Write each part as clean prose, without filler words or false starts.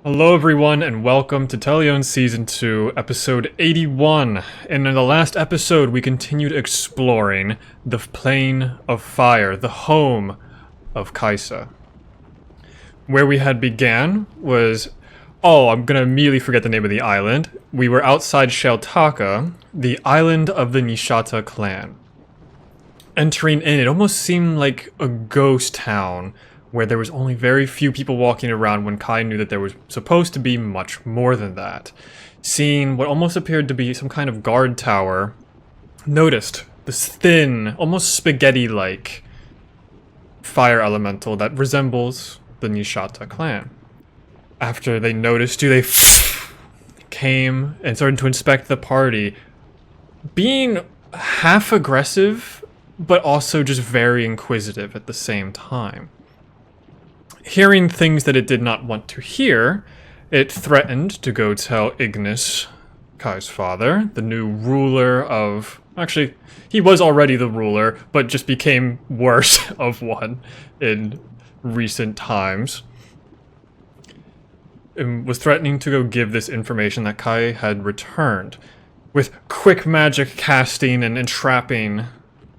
Hello everyone and welcome to Telione Season 2, Episode 81. And in the last episode we continued exploring the Plane of Fire, the home of Kaisa. Where we had began was... Oh, I'm gonna immediately forget the name of the island. We were outside Shaletaka, the island of the Nishata clan. Entering in, it almost seemed like a ghost town, where there was only very few people walking around when Kai knew that there was supposed to be much more than that. Seeing what almost appeared to be some kind of guard tower, noticed this thin, almost spaghetti-like fire elemental that resembles the Nishata clan. After they noticed you, they came and started to inspect the party, being half aggressive, but also just very inquisitive at the same time. Hearing things that it did not want to hear, it threatened to go tell Ignis, Kai's father, the new ruler of... Actually, he was already the ruler, but just became worse of one in recent times. And was threatening to go give this information that Kai had returned, with quick magic casting and entrapping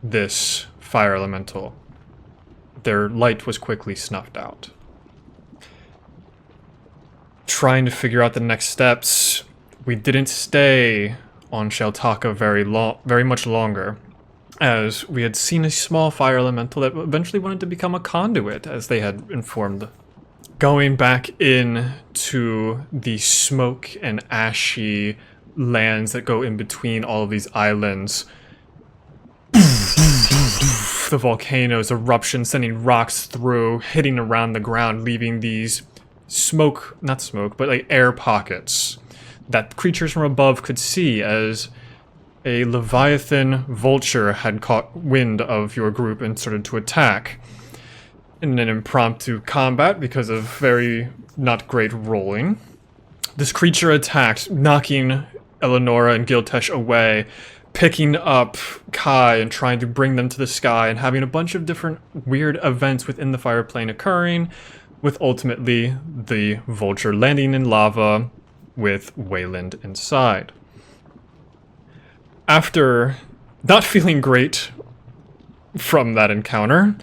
this fire elemental. Their light was quickly snuffed out. Trying to figure out the next steps, we didn't stay on Shaletaka very much longer, as we had seen a small fire elemental that eventually wanted to become a conduit, as they had informed. Going back in to the smoke and ashy lands that go in between all of these islands, the volcano's eruption sending rocks through, hitting around the ground, leaving these not smoke, but like air pockets that creatures from above could see as a Leviathan Vulture had caught wind of your group and started to attack. In an impromptu combat, because of very not great rolling, this creature attacked, knocking Eleonora and Giltesh away, picking up Kai and trying to bring them to the sky, and having a bunch of different weird events within the fire plane occurring, with ultimately the vulture landing in lava with Weyland inside. After not feeling great from that encounter,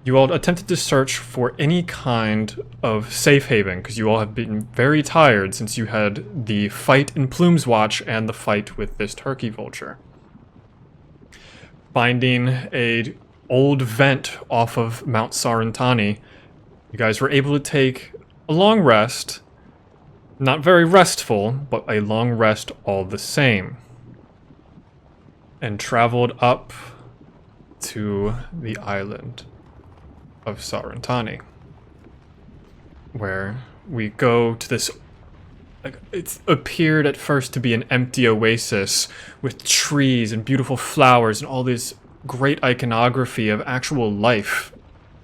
you all attempted to search for any kind of safe haven, because you all have been very tired since you had the fight in Plume's Watch and the fight with this turkey vulture. Finding a old vent off of Mount Sarantani, you guys were able to take a long rest. Not very restful, but a long rest all the same. And traveled up to the island of Sarantani, where we go to this... It appeared at first to be an empty oasis with trees and beautiful flowers and all this great iconography of actual life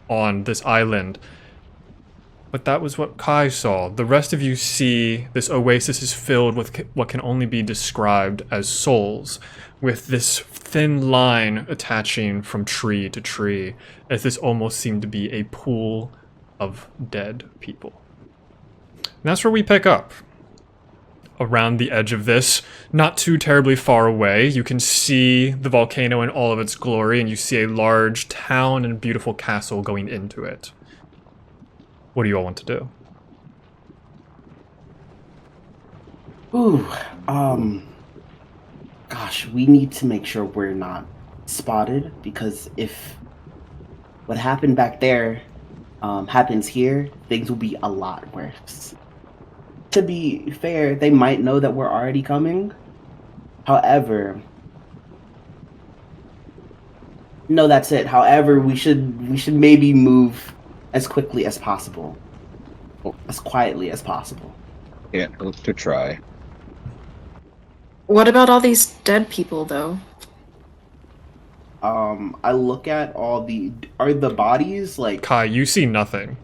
on this island. But that was what Kai saw. The rest of you see this oasis is filled with what can only be described as souls, with this thin line attaching from tree to tree, as this almost seemed to be a pool of dead people. And that's where we pick up. Around the edge of this, not too terribly far away, you can see the volcano in all of its glory, and you see a large town and beautiful castle going into it. What do you all want to do? Ooh, gosh, we need to make sure we're not spotted, because if what happened back there happens here, things will be a lot worse. To be fair, they might know that we're already coming. However, no, that's it. However, we should maybe move as quickly as possible, as quietly as possible. Yeah, let's to try. What about all these dead people, though? I look at all the... Are the bodies, like... Kai, you see nothing.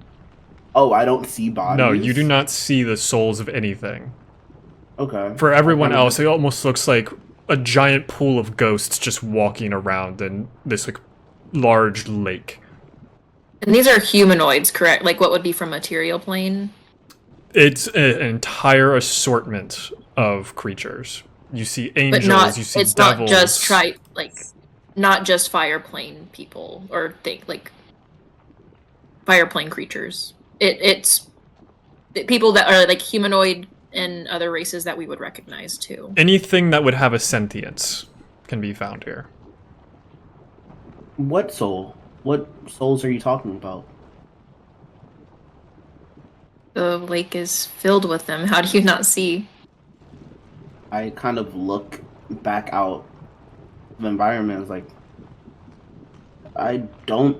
Oh, I don't see bodies? No, you do not see the souls of anything. Okay. For everyone else, it almost looks like a giant pool of ghosts just walking around in this, like, large lake. And these are humanoids, correct? Like what would be from material plane? It's an entire assortment of creatures. You see angels, But not. you see It's devils. not just not just fireplane people or fireplane creatures. It's people that are like humanoid and other races that we would recognize too. Anything that would have a sentience can be found here. What soul? What souls are you talking about? The lake is filled with them. How do you not see? I kind of look back out the environment. I was like, I don't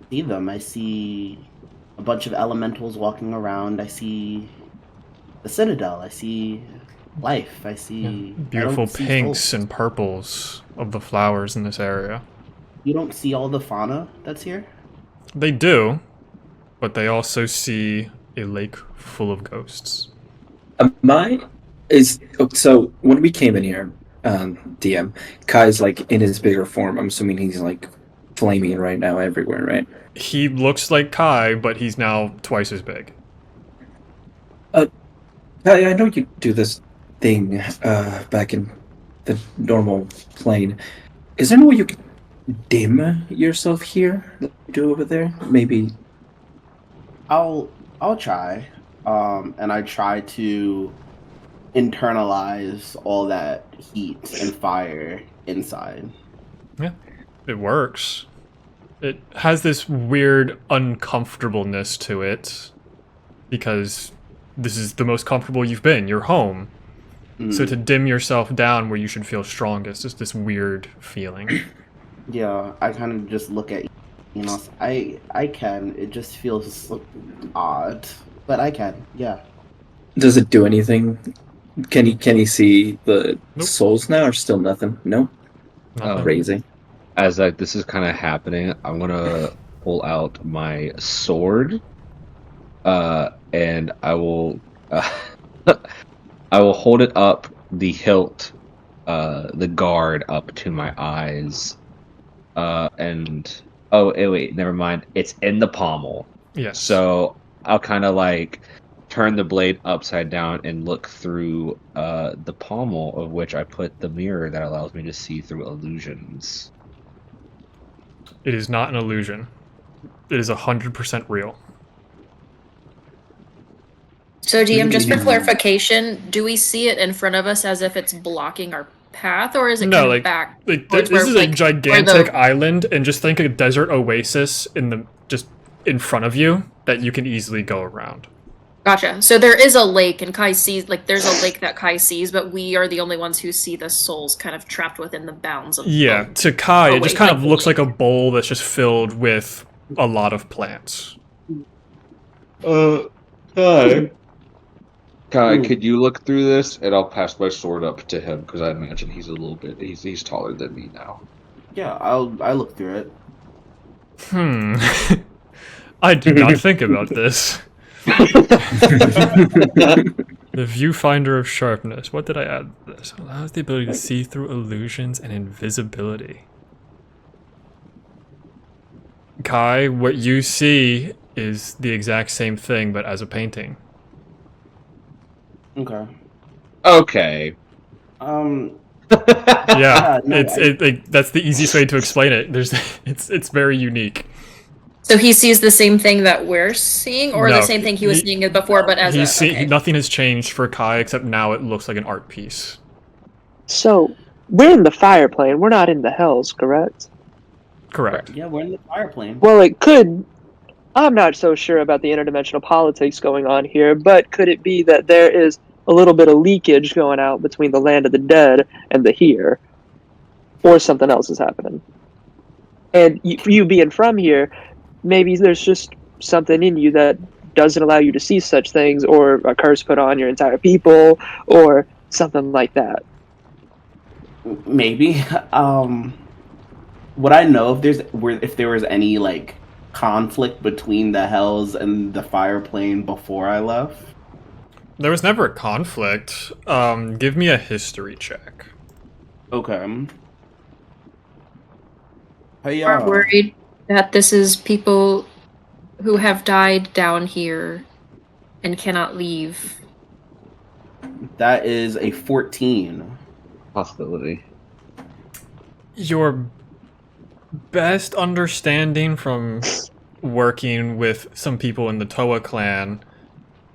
see them. I see a bunch of elementals walking around. I see the citadel. I see life. I see Beautiful I don't see pinks souls. and purples of the flowers in this area. You don't see all the fauna that's here? They do, but they also see a lake full of ghosts. So when we came in here, DM, Kai's like in his bigger form. I'm assuming he's like flaming right now everywhere, right? He looks like Kai, but he's now twice as big. Kai, I know you do this thing back in the normal plane. Is there no way you can dim yourself here like you do over there? Maybe. I'll try. And I try to internalize all that heat and fire inside. Yeah, it works. It has this weird uncomfortableness to it because this is the most comfortable you've been. You're home. So to dim yourself down where you should feel strongest is this weird feeling. Yeah, I kind of just look at, I can. It just feels odd, but I can. Yeah. Does it do anything? Can he see the Nope. souls now, or still nothing? No. Nothing. Crazy. As this is kind of happening, I'm gonna pull out my sword, and I will, I will hold it up, the hilt, the guard up to my eyes, and wait, never mind. It's in the pommel. Yes. So I'll kind of like turn the blade upside down and look through the pommel, of which I put the mirror that allows me to see through illusions. It is not an illusion. It is 100% real. So DM, just for clarification, do we see it in front of us as if it's blocking our path, or is it No, kind like, of back? like towards this where, is like, a where gigantic the- island, and just think a desert oasis just in front of you that you can easily go around. Gotcha. So there is a lake, and Kai sees, there's a lake that Kai sees, but we are the only ones who see the souls kind of trapped within the bounds of Yeah, the to Kai, it just away, kind like of the looks like lake. a bowl that's just filled with a lot of plants. Kai, Ooh. could you look through this? And I'll pass my sword up to him, because I imagine he's a little bit, he's taller than me now. Yeah, I look through it. I did not think about this. The viewfinder of sharpness. What did I add to this? Allows the ability to see through illusions and invisibility. Kai, what you see is the exact same thing, but as a painting. Okay. Okay. Yeah, no, that's the easiest way to explain it. It's very unique. So he sees the same thing that we're seeing, or No, the same thing he was seeing before, but as okay. Nothing has changed for Kai except now it looks like an art piece. So, we're in the fire plane, we're not in the hells, correct? Correct. Yeah, we're in the fire plane. Well, it could. I'm not so sure about the interdimensional politics going on here, but could it be that there is a little bit of leakage going out between the land of the dead and the here? Or something else is happening? And you being from here, maybe there's just something in you that doesn't allow you to see such things, or a curse put on your entire people, or something like that. Maybe. Would I know if there was any like conflict between the hells and the fire plane before I left? There was never a conflict. Give me a history check. Okay. Hey, Are worried that this is people who have died down here and cannot leave. That is a 14. Possibility. Your best understanding from working with some people in the Toa clan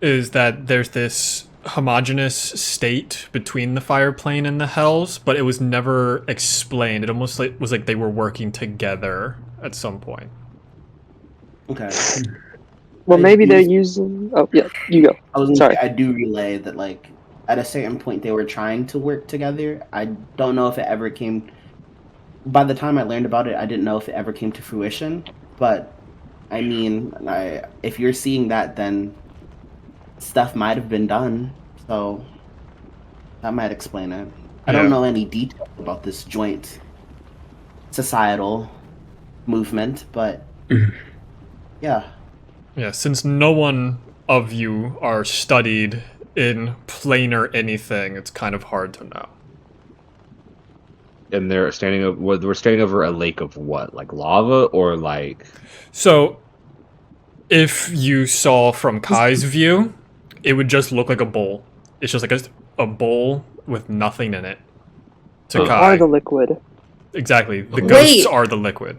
is that there's this homogeneous state between the fire plane and the hells, but it was never explained. It almost was like they were working together at some point. Okay. Well, maybe they're using. Oh yeah, you go. I was gonna Sorry. say, I do relay that, like, at a certain point they were trying to work together. I don't know if it ever came. By the time I learned about it, I didn't know if it ever came to fruition. But I mean, if you're seeing that, then stuff might have been done. So that might explain it. I don't know any details about this joint societal movement, but yeah. Yeah, since no one of you are studied in planar anything, it's kind of hard to know. And they're standing over. We're standing over a lake of what? Like lava or like? So, if you saw from Kai's view, it would just look like a bowl. It's just like a bowl with nothing in it. To Kai. Are the liquid? Exactly. The Wait. ghosts are the liquid.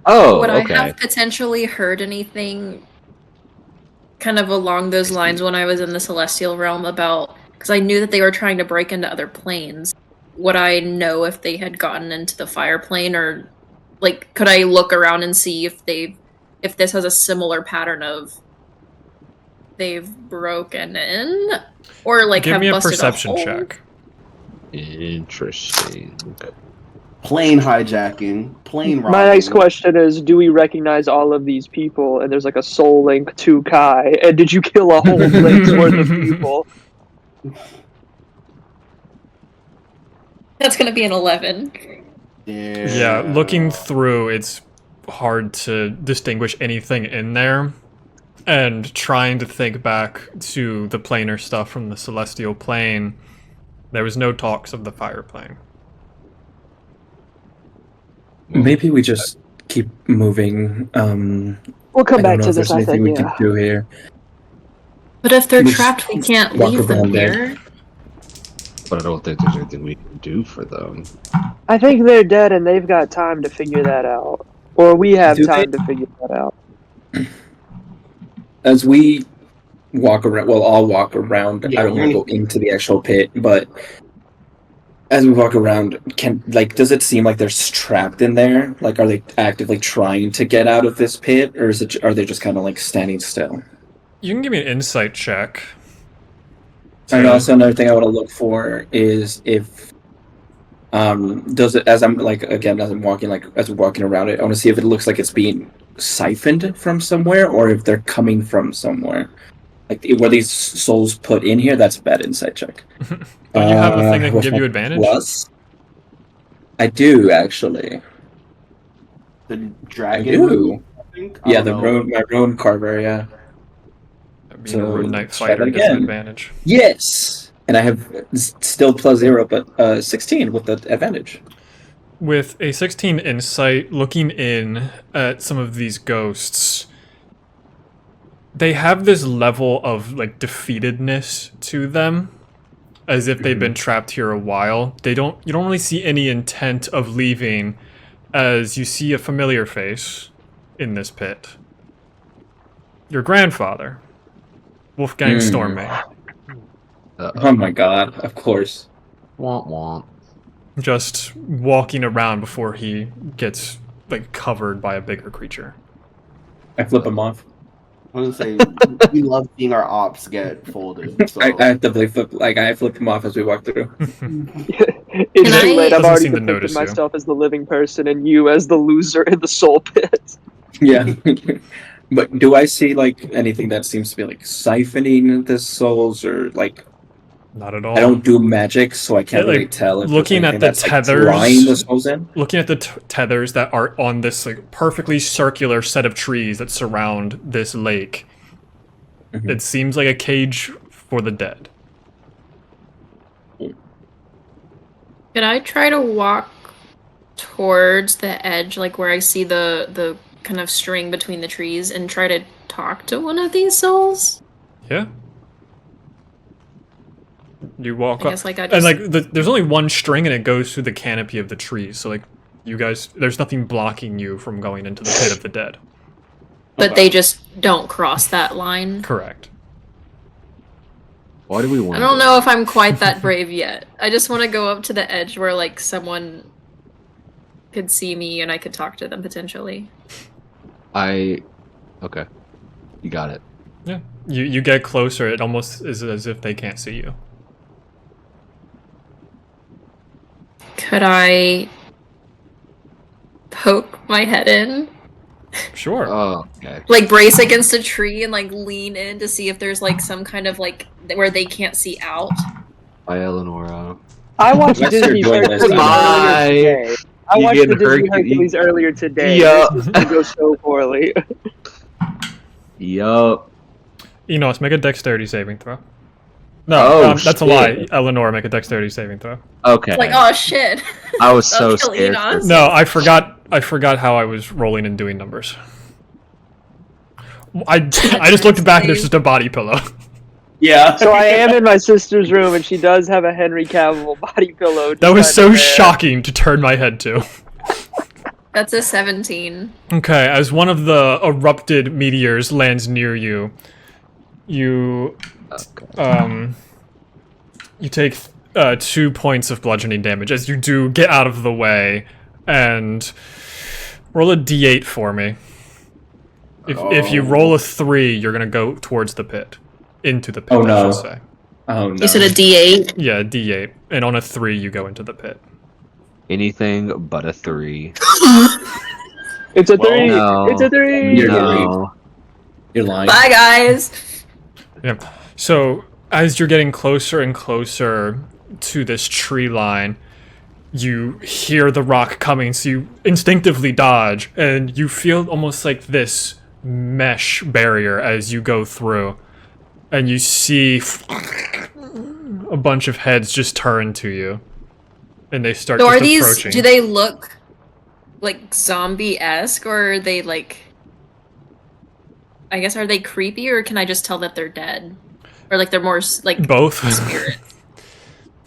Oh, Would okay. I have potentially heard anything kind of along those lines when I was in the celestial realm about, because I knew that they were trying to break into other planes. Would I know if they had gotten into the fire plane, or like could I look around and see if this has a similar pattern of they've broken in, or like Give have me a busted perception hole? check. Interesting. Plane hijacking, plane robbing. My next question is: do we recognize all of these people? And there's like a soul link to Kai. And did you kill a whole plane's worth of people? That's gonna be an 11. Yeah, looking through, it's hard to distinguish anything in there. And trying to think back to the planar stuff from the celestial plane, there was no talks of the fire plane. Maybe we just keep moving. We'll come I back don't know to if this. there's I anything think. we Yeah. can do here. But if they're We trapped, we just can't walk leave them around there. here. But I don't think there's anything we can do for them. I think they're dead, and they've got time to figure that out, or we have Do time they? to figure that out. As we walk around, well, I'll walk around. Yeah, I don't want to go into the actual pit, but as we walk around, does it seem like they're trapped in there? Like, are they actively trying to get out of this pit, or are they just kind of like standing still? You can give me an insight check. And also another thing I want to look for is if does it, as I'm walking around it, I want to see if it looks like it's being siphoned from somewhere, or if they're coming from somewhere. Like, were these souls put in here? That's a bad insight check. Don't you have a thing that can what's give my you advantage? Plus? I do, actually. The I dragon. do. I think? I Yeah, don't know. my rune carver, yeah. Being a So, Rune Knight let's try fighter that gets an again. advantage. Yes! And I have still +0, but 16 with the advantage. With a 16 insight, looking in at some of these ghosts, they have this level of like defeatedness to them, as if they've been trapped here a while. You don't really see any intent of leaving, as you see a familiar face in this pit. Your grandfather, Wolfgang Stormay, Oh my god, of course. Womp womp. just walking around before he gets like covered by a bigger creature. I flip him off. I was gonna say we love seeing our ops get folded. So. I actively I flip him off as we walk through. It's I- too late. I've Doesn't already seem to depicted notice you. myself as the living person and you as the loser in the soul pit. Yeah. But do I see like anything that seems to be like siphoning the souls, or like Not at all. I don't do magic, so I can't Yeah, like, really tell. If looking there's at the anything that's, tethers- like, drawing the souls in. Looking at the tethers that are on this like perfectly circular set of trees that surround this lake, Mhm. it seems like a cage for the dead. Could I try to walk towards the edge, like where I see the kind of string between the trees, and try to talk to one of these souls? Yeah, You walk I up, guess, like, I and just- like there's only one string, and it goes through the canopy of the trees. So like, you guys, there's nothing blocking you from going into the pit of the dead. But Okay. they just don't cross that line. Correct. Why do we want? I don't know if I'm quite that brave yet. I just want to go up to the edge where like someone could see me and I could talk to them potentially. Okay. You got it. Yeah. You get closer. It almost is as if they can't see you. Could I poke my head in? Sure. Oh, okay. Like brace against a tree and like lean in to see if there's like some kind of like where they can't see out. Bye, Eleonora. I watched Let's Disney enjoy this. Hercules Bye. earlier today. I You watched get the Disney Hercules. Hercules earlier today. Yeah. This is gonna go so poorly. Yup. Enos, make a dexterity saving throw. No, Oh, that's a shit. lie. Eleanor, make a dexterity saving throw. Okay. Like, oh shit. I was so I'll kill scared. Enos. No, I forgot how I was rolling and doing numbers. I just looked back and there's just a body pillow. Yeah. So I am in my sister's room, and she does have a Henry Cavill body pillow. That was just so kind of there. shocking to turn my head to. That's a 17. Okay, as one of the erupted meteors lands near you, you take 2 points of bludgeoning damage as you do get out of the way, and roll a d8 for me. If you roll a 3, you're gonna go towards the pit, into the pit. Oh, no. I should say. Oh no. You said a D8? Yeah, a d8, and on a 3, you go into the pit. Anything but a 3. It's a Well, 3. no. It's a 3. You're No. You're lying. Bye, guys. Yeah. So as you're getting closer and closer to this tree line, you hear the rock coming, so you instinctively dodge, and you feel almost like this mesh barrier as you go through, and you see a bunch of heads just turn to you, and they start So just are these? approaching. Do they look like zombie-esque, or are they like? I guess are they creepy, or can I just tell that they're dead, or like they're more like Both. spirits?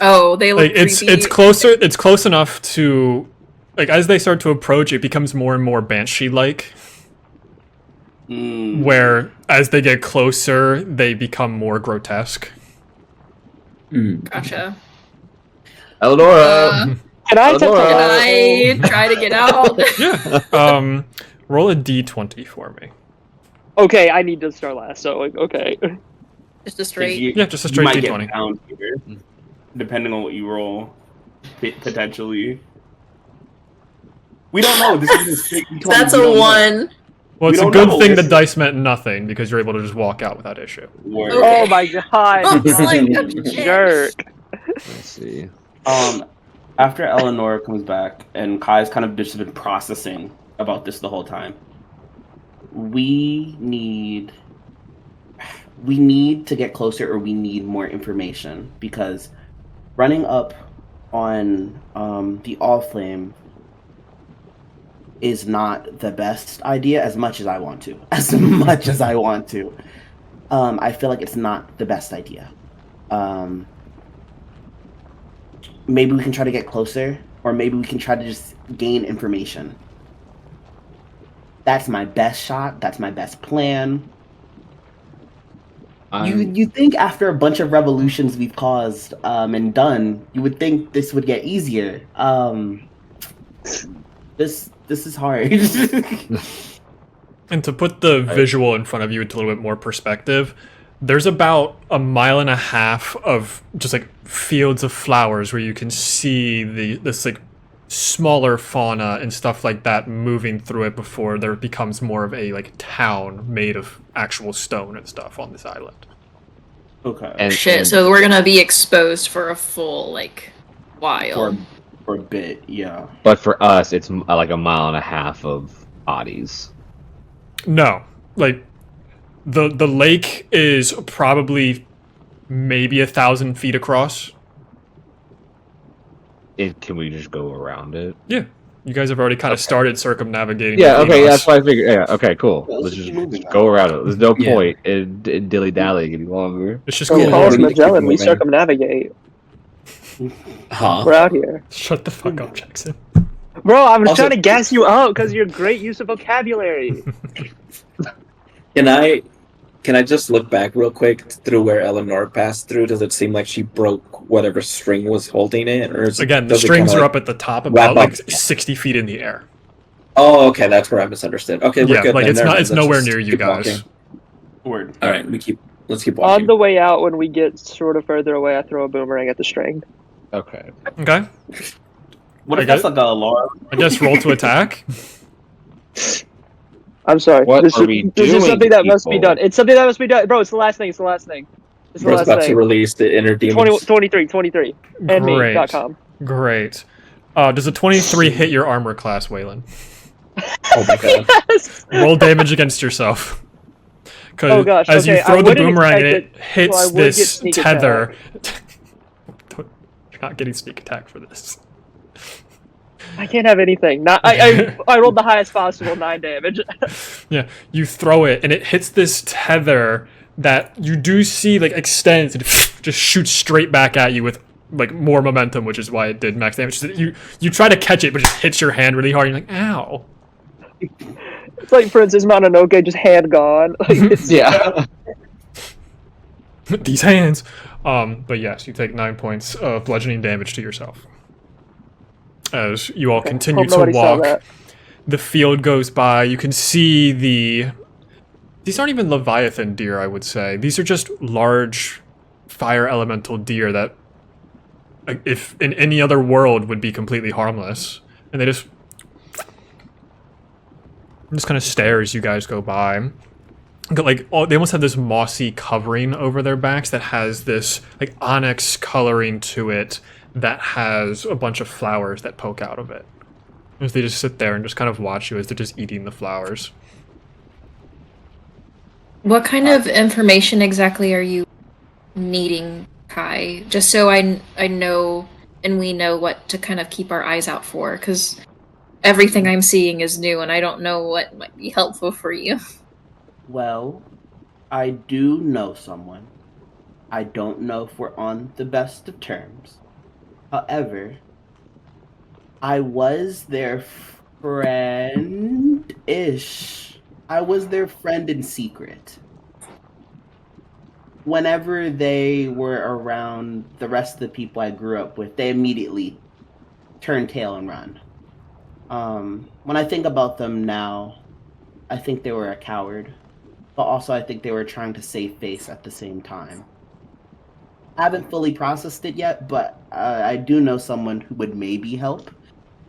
Oh, they look Like it's creepy. closer. It's close enough to, like, as they start to approach, it becomes more and more banshee-like. Where as they get closer, they become more grotesque. Gotcha. Eleonora. Can I touch Eleonora. Can I try to get out? Yeah. Roll a d20 for me. Okay, I need to start last. So like, okay. Just a straight. Yeah, just a You straight might d20. get pound here, depending on what you roll, potentially. We don't know. This is a straight D20. That's We a don't know. 1. Well, We it's a don't good know. thing the This- dice meant nothing because you're able to just walk out without issue. Word. Okay. Oh my god. Oh, it's like, Jerk. Let's see. After Eleanor comes back and Kai's kind of just been processing about this the whole time, we need to get closer, or we need more information, because running up on the All Flame is not the best idea, as much as I want to. I feel like it's not the best idea. Maybe we can try to get closer, or maybe we can try to just gain information. That's my best shot. That's my best plan. You think after a bunch of revolutions we've caused and done, you would think this would get easier. This is hard. And to put the visual in front of you into a little bit more perspective, there's about 1.5 miles of just like fields of flowers where you can see this like smaller fauna and stuff like that moving through it before there becomes more of a like town made of actual stone and stuff on this island. Okay. And, Shit, and so we're gonna be exposed for a full, like, while. For a bit, yeah. but for us, it's like 1.5 miles of bodies. No, like the lake is probably maybe 1,000 feet across. Can we just go around it? Yeah. You guys have already kind of started circumnavigating. Yeah, the okay, Emos. that's what I figured. Yeah, okay, cool. Yeah, Let's keep just moving, go man. around it. There's no Yeah. point in dilly-dallying any longer. It's just So cool. call us we need to keep Magellan. We moving. circumnavigate. Huh? We're out here, Shut the fuck up, Jackson. bro. I was Also- trying to gas you up because your great use of vocabulary. Can I just look back real quick through where Eleanor passed through? Does it seem like she broke whatever string was holding it, or is Again, the does it strings kinda, are like- up at the top, wrap about like up? 60 feet in the air. Oh, okay, that's where I misunderstood. Okay, we're Yeah, good. like then. it's Never not. mind. It's Let's nowhere just near you keep guys. walking. Word. All right, let's keep On walking. the way out, when we get sort of further away, I throw a boomerang at the string. Okay. Okay. What I if that's guess- like a alarm? I guess roll to attack. I'm sorry. What this are is, we this is doing, something that must be people? done. It's something that must be done, bro. It's the last thing. It's the last thing. It's the Bro's last about to thing. release the inner 20, demons. 23. And Great. me.com. Great. Does a 23 hit your armor class, Weyland? Oh my god. Yes. Roll damage against yourself. Because Oh gosh, as you okay, I throw the wouldn't boomerang and expect it hits so I would get this sneak tether. You're not getting sneak attack for this. I can't have anything. I rolled the highest possible 9 damage. Yeah, you throw it and it hits this tether that you do see like extends and just shoots straight back at you with like more momentum, which is why it did max damage. So you try to catch it, but it just hits your hand really hard. And you're like, ow. It's like Princess Mononoke, just hand gone. Like, it's, Yeah. These hands. But yes, you take 9 points of bludgeoning damage to yourself. As you all continue hope to nobody saw walk, that. the field goes by. You can see these aren't even Leviathan deer, I would say. These are just large fire elemental deer that, if in any other world, would be completely harmless. And they just kind of stare as you guys go by. Like, they almost have this mossy covering over their backs that has this like onyx coloring to it that has a bunch of flowers that poke out of it. As they just sit there and just kind of watch you as they're just eating the flowers. What kind of information exactly are you needing, Kai? Just so I know and we know what to kind of keep our eyes out for, because everything I'm seeing is new and I don't know what might be helpful for you. Well, I do know someone. I don't know if we're on the best of terms. However, I was their friend-ish. I was their friend in secret. Whenever they were around the rest of the people I grew up with, they immediately turn tail and run. When I think about them now, I think they were a coward, but also I think they were trying to save face at the same time. I haven't fully processed it yet, but I do know someone who would maybe help.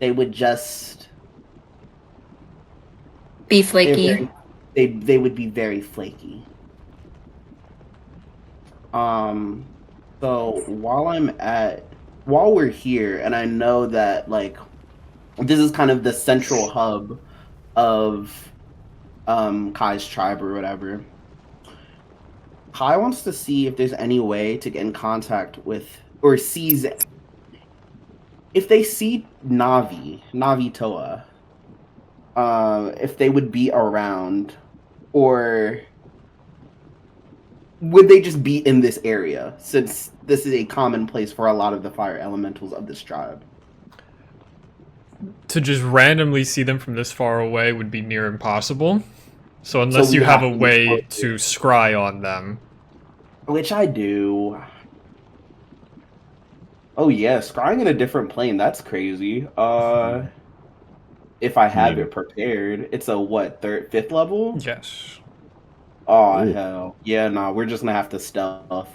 They would just Be flaky. they would be very flaky. So while we're here, and I know that like this is kind of the central hub of Kai's tribe or whatever. Kai wants to see if there's any way to get in contact with, or sees, if they see Navi Toa, if they would be around, or would they just be in this area, since this is a common place for a lot of the fire elementals of this tribe. To just randomly see them from this far away would be near impossible. So unless we you have a have to be way close to scry on them. Which I do. Oh yeah, scrying in a different plane, that's crazy. If I have it prepared. It's a what, fifth level? Yes. Oh Ooh. hell. Yeah, nah, we're just gonna have to stealth.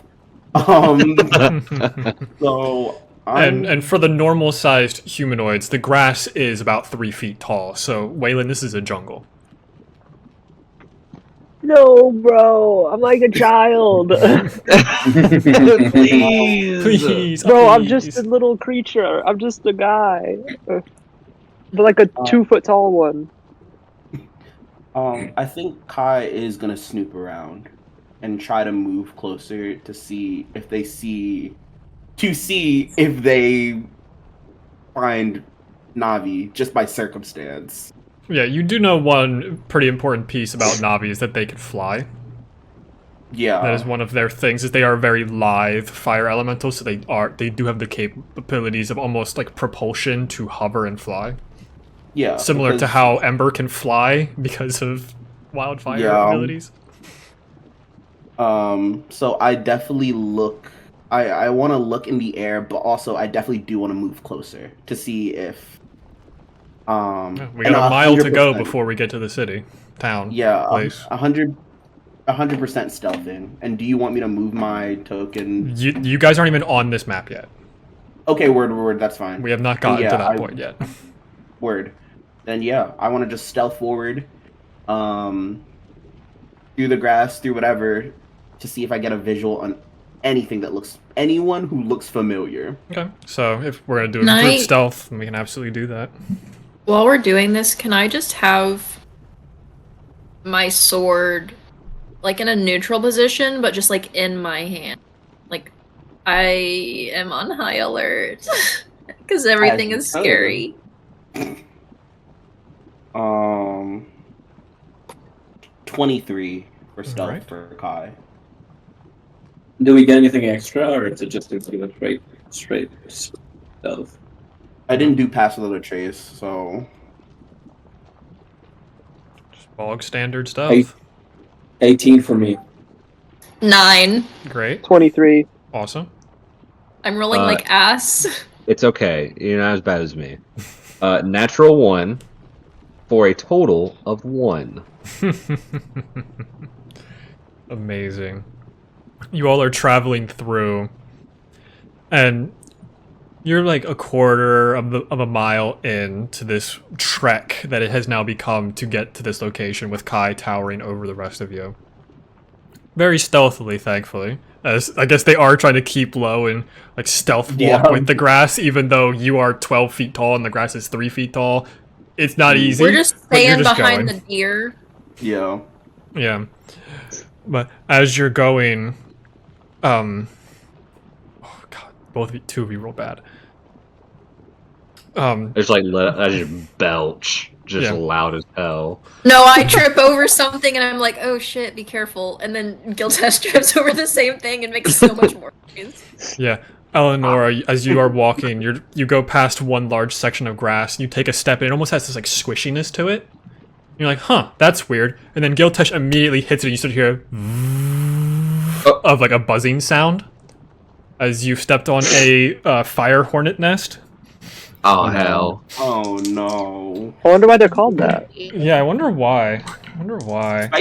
So And for the normal sized humanoids, the grass is about 3 feet tall. So Weyland, this is a jungle. No, bro. I'm like a child. Please. Bro, I'm please. just a little creature. I'm just a guy. But like a 2 foot tall one. I think Kai is gonna snoop around and try to move closer to see if they find Navi just by circumstance. Yeah, you do know one pretty important piece about Navi is that they can fly. Yeah. That is one of their things, is they are very lithe fire elementals, so they do have the capabilities of almost like propulsion to hover and fly. Yeah. Similar to because- how Ember can fly because of wildfire abilities. So I definitely look. I want to look in the air, but also I definitely do want to move closer to see if. We got a mile to go 100%. before we get to the city, town, Yeah, place. 100% stealthing. And do you want me to move my token? You guys aren't even on this map yet. Okay, word. That's fine. We have not gotten Yeah, to that point yet. Word. Then yeah, I want to just stealth forward, through the grass, through whatever, to see if I get a visual on anyone who looks familiar. Okay, so if we're gonna do a Can group I- stealth, we can absolutely do that. While we're doing this, can I just have my sword like in a neutral position, but just like in my hand? Like I am on high alert because everything is scary. 23 for stealth Alright. for Kai. Do we get anything extra, or is it just a straight stealth? I didn't do pass without a trace, so Just bog standard stuff. 18 for me. 9. Great, 23. awesome. I'm rolling like ass. It's okay. You're not as bad as me. Natural 1 for a total of 1. Amazing. You all are traveling through, and you're like a quarter of a mile into this trek that it has now become to get to this location, with Kai towering over the rest of you. Very stealthily, thankfully. As I guess they are trying to keep low and like stealth walk Yeah. with the grass, even though you are 12 feet tall and the grass is 3 feet tall. It's not easy. We're just but you're staying just behind going. the deer. yeah. Yeah. But as you're going, oh god, two of you roll bad. There's like I just belch, just Yeah. loud as hell. No, I trip over something and I'm like, oh shit, be careful. And then Giltest trips over the same thing and makes so much more noise. Yeah. Eleanor, as you are walking, you go past one large section of grass, you take a step, and it almost has this like squishiness to it. You're like, huh, that's weird. And then Giltesh immediately hits it, and you start to hear of like a buzzing sound as you stepped on a fire hornet nest. Oh hell! Oh no. I wonder why they're called that. Yeah, I wonder why.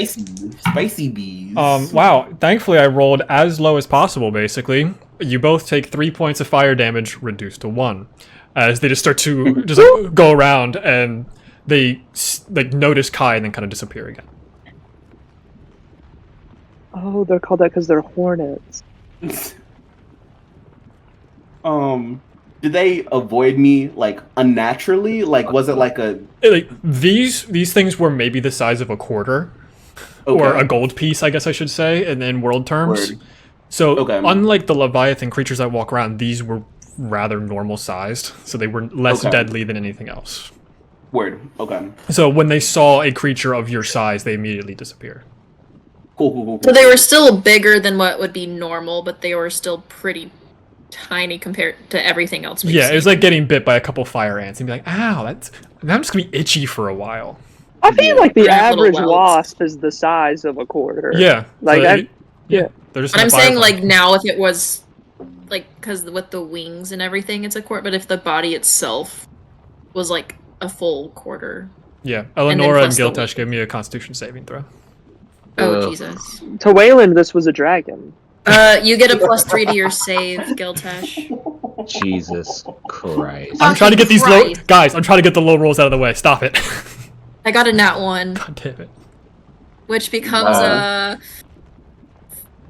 Spicy bees. Wow, thankfully I rolled as low as possible, basically. You both take 3 points of fire damage, reduced to 1. As they just start to just like, go around, and they like notice Kai and then kind of disappear again. Oh, they're called that because they're hornets. Did they avoid me like unnaturally? Like, was it like a Like these things were maybe the size of a quarter, or okay. a gold piece, I guess I should say, and in world terms. Word. So Okay. unlike the Leviathan creatures that walk around, these were rather normal sized, so they were less Okay. deadly than anything else. Word. Okay. So when they saw a creature of your size, they immediately disappeared. Cool. So they were still bigger than what would be normal, but they were still pretty tiny compared to everything else we've Yeah, seen. it was like getting bit by a couple fire ants and be like, ow, I'm just gonna be itchy for a while. I feel like the They're little average welts. wasp is the size of a quarter. Yeah. Like, so I- yeah. They're just But I'm gonna saying, firefly. like, now if it was, like, because with the wings and everything, it's a quarter, but if the body itself was, like, a full quarter. Yeah, then Eleonora and plus the Giltesh wings. give me a Constitution saving throw. Oh, Ugh. Jesus. To Weyland, this was a dragon. You get a +3 to your save, Giltesh. Jesus Christ! I'm trying to get these low Christ. guys. I'm trying to get the low rolls out of the way. Stop it. I got a nat 1, God damn it. which becomes Wow.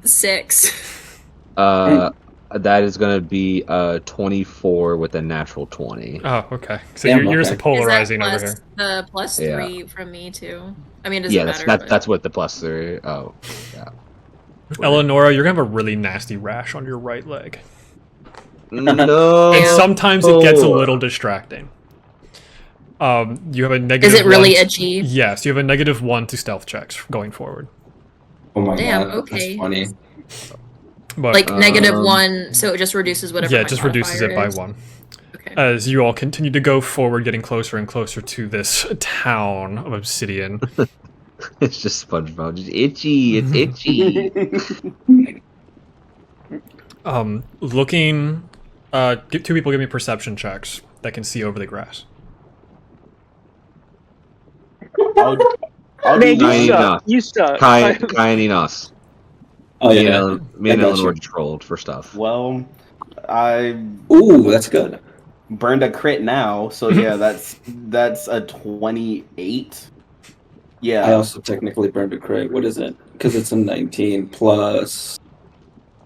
a 6. That is gonna be 24 with a natural 20. Oh, okay. So Damn, you're just okay. polarizing Is over that here. plus the +3 from me, too? I mean, it doesn't Yeah, matter. that's but- that's what the +3. Oh, yeah. Eleonora, you're gonna have a really nasty rash on your right leg. No. And sometimes it gets a Oh. little distracting. You have a negative. Is it really 1 edgy? Yes, you have a -1 to stealth checks going forward. Oh my Damn, god, okay. that's funny. But Like -1, so it just reduces whatever. yeah, my it just reduces it modifier by is. 1. Okay. As you all continue to go forward, getting closer and closer to this town of obsidian. It's just SpongeBob. Just itchy. It's itchy. Looking, 2 people give me perception checks that can see over the grass. I'll Man, do you Nine, suck. You suck. Kai and Enos. Oh Me yeah. and I got Eleanor you. just rolled for stuff. Well, I Ooh, that's good. burned a crit now, so yeah, that's a 28. Yeah. I also technically burned a crit. What is it? Because it's a 19 plus.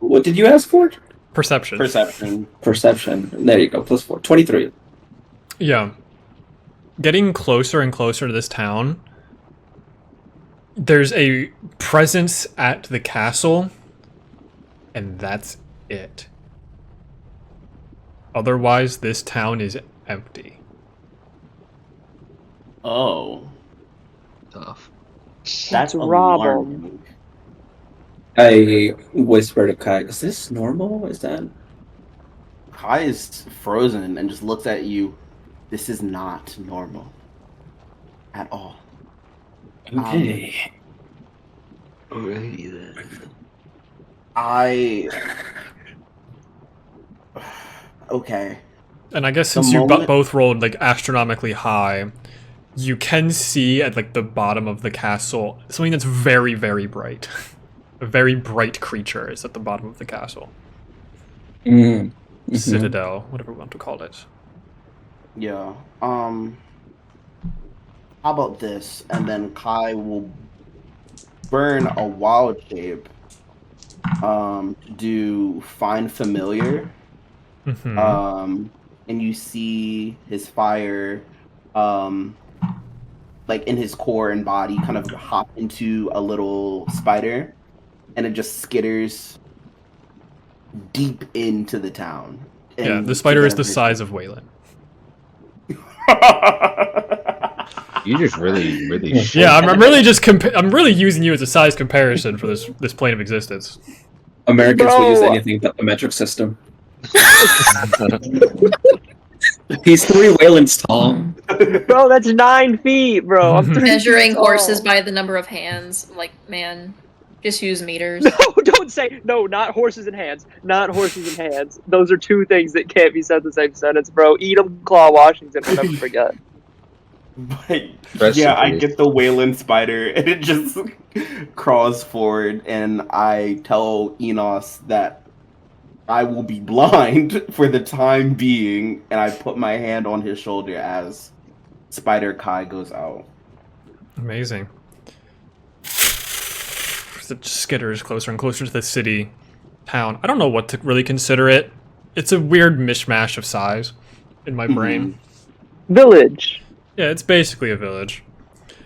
What did you ask for? Perception. Perception. Perception. There you go. Plus 4. 23. Yeah. Getting closer and closer to this town, there's a presence at the castle, and that's it. Otherwise, this town is empty. Oh, Tough. that's rob 'em. alarming. I whispered to Kai, is this normal? Is that. Kai is frozen and just looks at you. This is not normal at all. Okay. Alrighty then. Okay. And I guess The since you moment- both rolled like astronomically high, you can see at like the bottom of the castle something that's very, very bright. A very bright creature is at the bottom of the castle. Mm-hmm. Citadel, whatever we want to call it. Yeah. How about this? And then Kai will burn a wild shape. Do find familiar. Mhm. And you see his fire, like in his core and body, kind of hop into a little spider, and it just skitters deep into the town. Yeah, And the spider is the together- size of Weyland. You just really, really. Yeah, I'm really just I'm really using you as a size comparison for this plane of existence. Americans will use Bro. anything but the metric system. He's 3 Weylands tall. Bro, that's 9 feet, bro. I'm 3 Measuring feet tall. horses by the number of hands. Like, man, just use meters. No, don't say no. Not horses and hands. Not horses and hands. Those are 2 things that can't be said in the same sentence, bro. Eat 'em, Claw Washington. I'll never forget. But Rest yeah, in I peace. get the Weyland spider, and it just crawls forward, and I tell Enos that I will be blind for the time being, and I put my hand on his shoulder as Spider Kai goes out. Amazing. It skitters closer and closer to the city, town. I don't know what to really consider it. It's a weird mishmash of size in my brain. Village. Yeah, it's basically a village.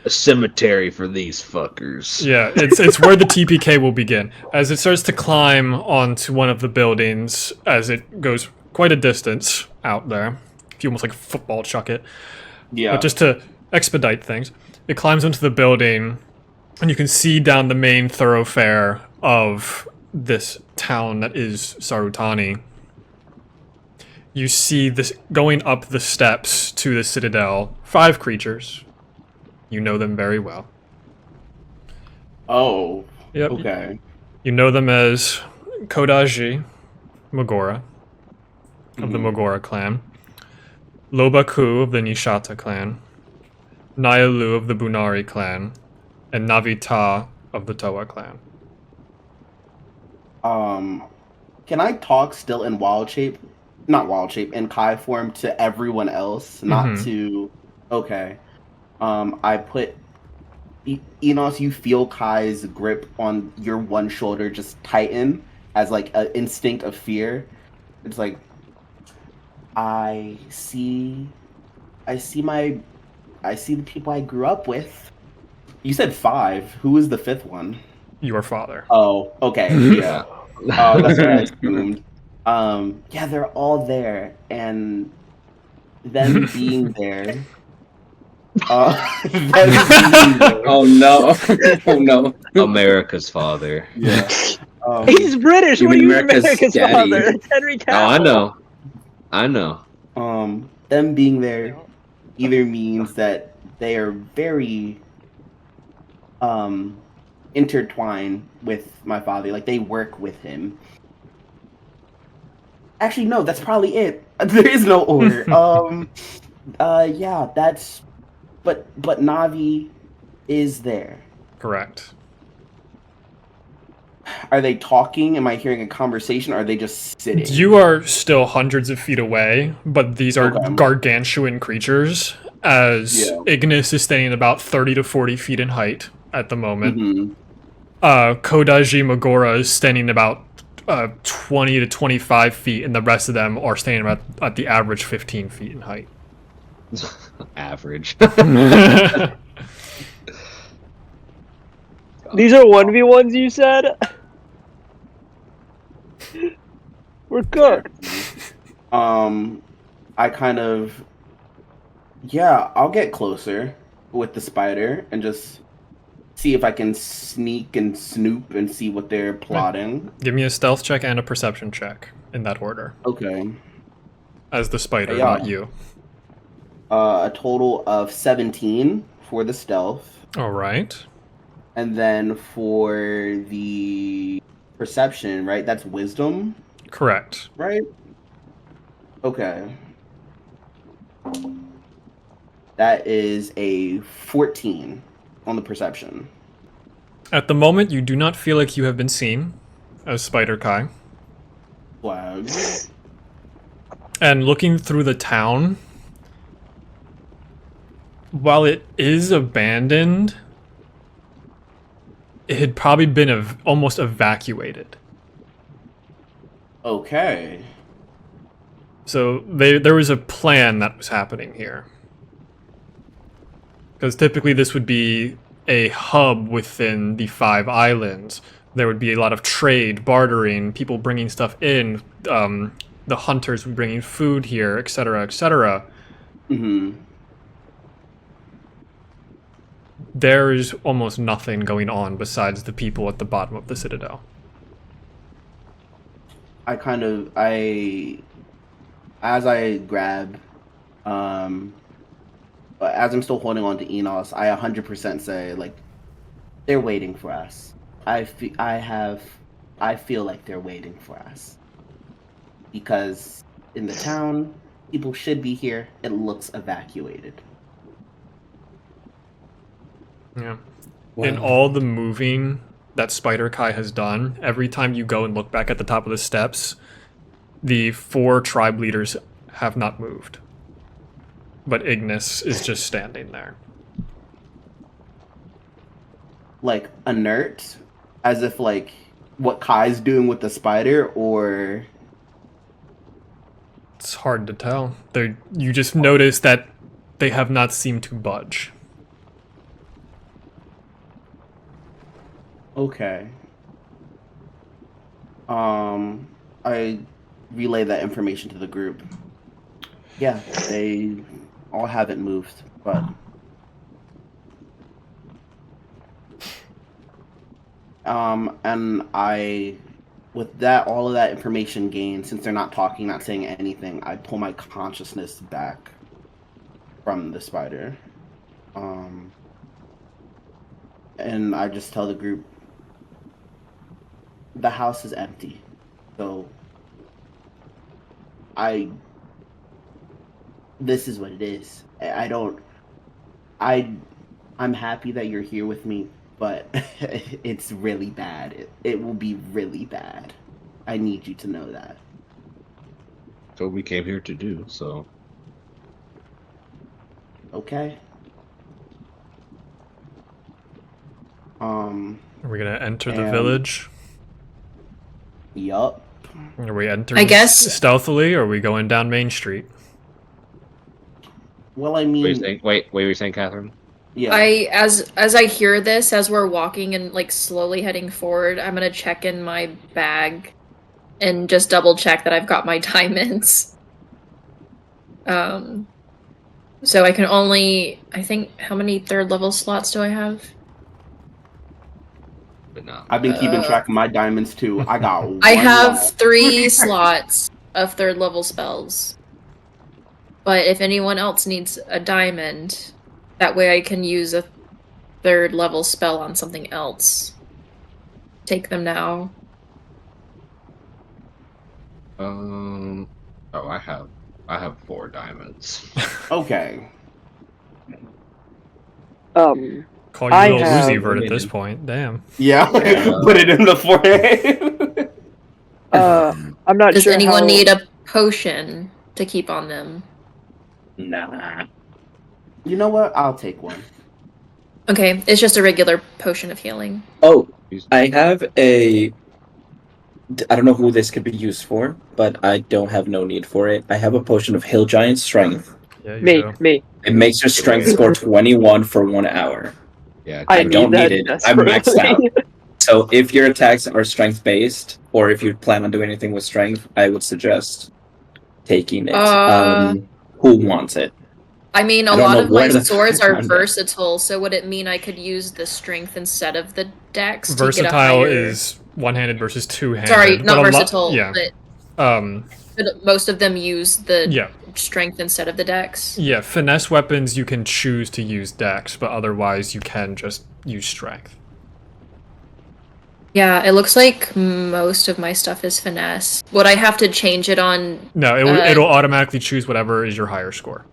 A cemetery for these fuckers. Yeah, it's where the TPK will begin. As it starts to climb onto one of the buildings, as it goes quite a distance out there. If you almost like football chuck it. Yeah. But just to expedite things, it climbs into the building, and you can see down the main thoroughfare of this town that is Sarutani. You see this going up the steps to the citadel. 5 creatures. You know them very well. Oh. Yep. Okay. You know them as Kodaji Mogora of the Mogora clan, Lobaku of the Nishata clan, Nyalu of the Bunari clan, and Navita of the Toa clan. Can I talk still in wild shape? Not wild shape, in Kai form to everyone else, not Mhm. to. Okay. I put. Enos, you feel Kai's grip on your one shoulder just tighten as like an instinct of fear. It's like I see the people I grew up with. You said 5. Who was the 5th one? Your father. Oh, okay, yeah. That's what I assumed. Yeah, they're all there, and them being there, That is Oh no! Oh no! America's father. yeah. He's British. You What mean do you America's America's daddy? father? It's Henry Oh, I Cavill. know. I know. Them being there either means that they are very intertwined with my father. Like they work with him. Actually, no, that's probably it. There is no order. Yeah, that's. But Navi is there. Correct. Are they talking? Am I hearing a conversation? Or are they just sitting? You are still hundreds of feet away, but these are Okay. gargantuan creatures, as Yeah. Ignis is standing about 30 to 40 feet in height at the moment. Mm-hmm. Kodaji Magora is standing about 20 to 25 feet, and the rest of them are standing about at the average 15 feet in height. Average. These are 1v1s, you said? We're cooked. I kind of. Yeah, I'll get closer with the spider and just see if I can sneak and snoop and see what they're plotting. Give me a stealth check and a perception check in that order. Okay. As the spider, Yeah. not you. A total of 17 for the stealth. All right. And then for the perception, right? That's wisdom, Correct. right? Okay. That is a 14 on the perception. At the moment, you do not feel like you have been seen as Spider Kai. Flag. And looking through the town, while it is abandoned, it had probably been almost evacuated. Okay. So there was a plan that was happening here. Because typically this would be a hub within the 5 islands. There would be a lot of trade, bartering, people bringing stuff in, the hunters would be bringing food here, etc., etc. Mm-hmm. There is almost nothing going on besides the people at the bottom of the citadel. As I grab, but as I'm still holding on to Enos, I 100% say, like, they're waiting for us. I feel like they're waiting for us. Because in the town, people should be here. It looks evacuated. Yeah. In all the moving that Spider Kai has done, every time you go and look back at the top of the steps, the 4 tribe leaders have not moved. But Ignis is just standing there. Like, inert? As if, like, what Kai's doing with the spider, or... It's hard to tell. You just notice that they have not seemed to budge. Okay. I relay that information to the group. Yeah, they all haven't moved, but and with that, all of that information gained, since they're not talking, not saying anything, I pull my consciousness back from the spider. And I just tell the group, the house is empty. So this is what it is. I'm happy that you're here with me, but it's really bad. It will be really bad. I need you to know that. That's what we came here to do, so. Okay. Are we gonna enter the And- village? Yup. Are we entering I guess- stealthily, or are we going down Main Street? Well, I What were you mean, saying? Wait, what were you saying, Catherine? yeah. As I hear this, as we're walking and like slowly heading forward, I'm gonna check in my bag and just double check that I've got my diamonds. So I can only, I think, how many 3rd level slots do I have? But no. I've been keeping track of my diamonds too. I got one I have left. 3 slots of 3rd level spells. But if anyone else needs a diamond, that way I can use a 3rd level spell on something else. Take them now. Oh, I have 4 diamonds. Okay. Call you I little have- Uzi Vert at this point. Damn. Yeah. Put it in the forehead. I'm not Does sure. anyone how... need a potion to keep on them? Nah. You know what? I'll take one. Okay, it's just a regular potion of healing. Oh, I have a. I don't know who this could be used for, but I don't have no need for it. I have a potion of Hill Giant Strength. Yeah, you do. Me. It makes your strength score 21 for 1 hour. Yeah, I don't need need that it. I'm maxed desperately. out. So if your attacks are strength based, or if you plan on doing anything with strength, I would suggest taking it. Who wants it? I mean, a I don't lot know of my where the swords fuck are I'm at. versatile, so would it mean I could use the strength instead of the dex to get a Versatile higher... is one-handed versus two-handed. Sorry, not but a lot- versatile, yeah. but most of them use the Yeah. strength instead of the dex. Yeah, finesse weapons you can choose to use dex, but otherwise you can just use strength. Yeah, it looks like most of my stuff is finesse. Would I have to change it on... No, it'll automatically choose whatever is your higher score.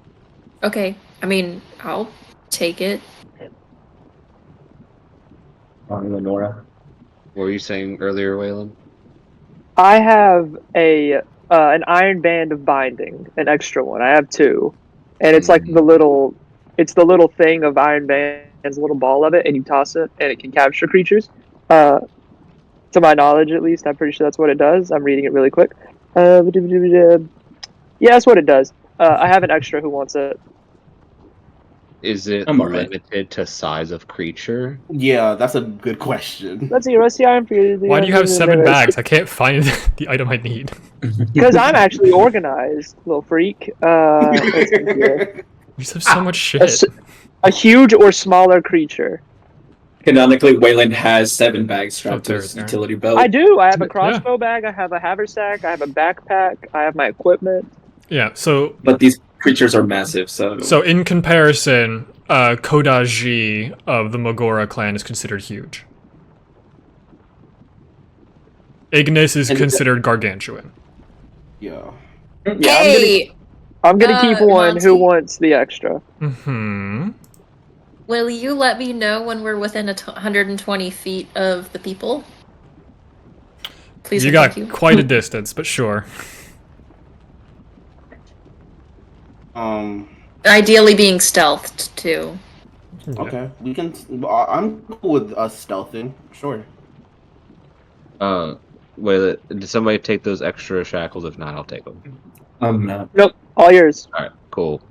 Okay, I mean, I'll take it. Lenora. What were you saying earlier, Weyland? I have an iron band of binding, an extra one. I have 2, and it's like the little thing of iron band. There's a little ball of it, and you toss it, and it can capture creatures. To my knowledge, at least, I'm pretty sure that's what it does. I'm reading it really quick. Yeah, that's what it does. I have an extra who wants it. Is it I'm alright. limited to size of creature? Yeah, that's a good question. Let's see, what's the iron for you? Why do you have 7 bags? I can't find the item I need. Because I'm actually organized, little freak. Let's see here. You just have so much shit. A huge or smaller creature. Canonically, Weyland has 7 bags strapped to Oh, his there. utility belt. I do. I have a crossbow bag. I have a haversack. I have a backpack. I have my equipment. Yeah, so But these creatures are massive, so... So in comparison, Kodaji of the Mogora clan is considered huge. Ignis is considered gargantuan. Yeah. Hmm. Yeah, Hey! I'm gonna keep one. Monty. Who wants the extra? Hmm. Will you let me know when we're within 120 feet of the people? Please You and got thank you. quite a distance, but sure. Ideally being stealthed, too. Yeah. Okay. We can. I'm cool with us stealthing. Sure. Wait, did somebody take those extra shackles? If not, I'll take them. No. Nope. All yours. Alright, cool.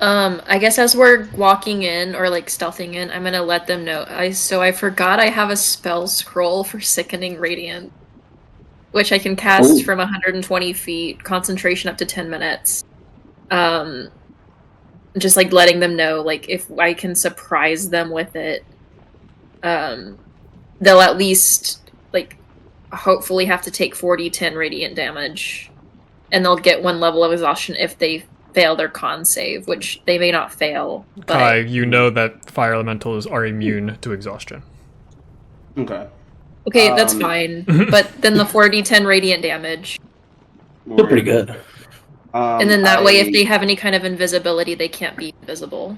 I guess as we're walking in, or like stealthing in, I'm gonna let them know. I forgot I have a spell scroll for Sickening Radiant, which I can cast Ooh. from 120 feet, concentration up to 10 minutes. Just like letting them know, like, if I can surprise them with it, they'll at least, like, hopefully have to take 40-10 radiant damage, and they'll get 1 level of exhaustion if they fail their con save, which they may not fail. But Kai, you know that fire elementals are immune to exhaustion. Okay. okay, that's fine. But then the 40-10 radiant damage, Still pretty good. and then that way, if they have any kind of invisibility, they can't be invisible.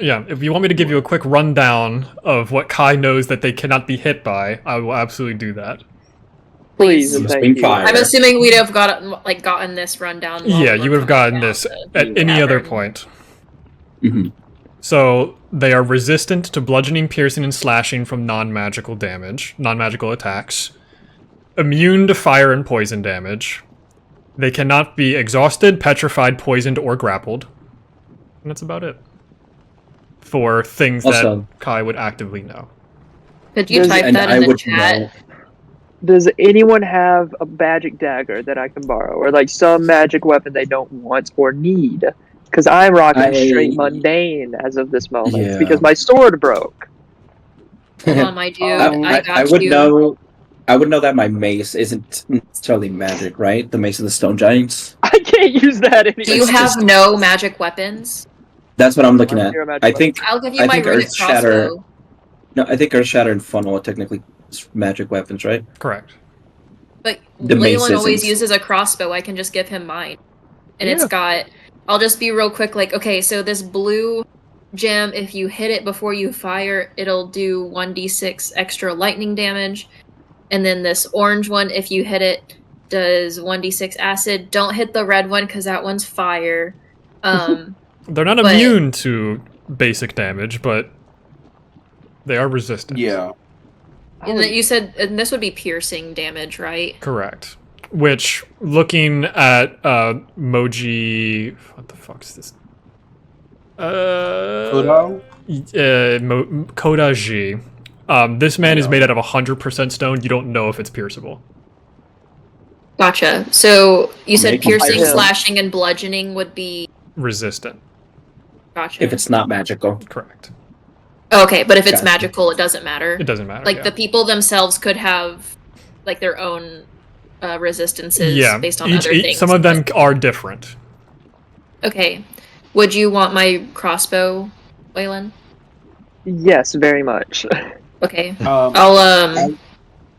Yeah, if you want me to give you a quick rundown of what Kai knows that they cannot be hit by, I will absolutely do that. Please and Just thank being you. fire. I'm assuming we'd have gotten this rundown. while Yeah, we you were would have gotten coming this down at to any the other cavern. point. Mhm. So, they are resistant to bludgeoning, piercing, and slashing from non-magical damage, non-magical attacks. Immune to fire and poison damage. They cannot be exhausted, petrified, poisoned, or grappled. And that's about it. For things Also- that Kai would actively know. Could you Does- type And that I in the would chat? know. Does anyone have a magic dagger that I can borrow, or like some magic weapon they don't want or need? Because I'm rocking I- straight mundane as of this moment. Yeah. Because my sword broke. Hold on, my dude. I I got would you. know. I would know that my mace isn't necessarily magic, right? The mace of the stone giants. I can't use that anymore. Do you have no magic weapons? That's what I'm looking at. Zero magic I think. I'll give you I my think runic Earth Shatter. crossbow. No, I think Earth Shatter and Funnel are technically magic weapons, right? Correct. But The mace Weyland always isn't. uses a crossbow. I can just give him mine. And it's Yeah. got... I'll just be real quick, like, okay, so this blue gem, if you hit it before you fire, it'll do 1d6 extra lightning damage. And then this orange one, if you hit it, does 1d6 acid. Don't hit the red one, because that one's fire. They're not But- immune to basic damage, but they are resistant. Yeah. And then you said, and this would be piercing damage, right? Correct. Which, looking at Moji... What the fuck's this? Kodo? Kodaji. This man is Yeah. made out of 100% stone. You don't know if it's pierceable. Gotcha. So you said Make him piercing, fire. slashing, and bludgeoning would be... Resistant. Gotcha. If it's not magical. Correct. Okay, but if it's Gotcha. magical, it doesn't matter. It doesn't matter. Like yeah. the people themselves could have like their own resistances Yeah, based on other things. some of them are different. Okay. Would you want my crossbow, Weyland? Yes, very much. Okay. Um, I'll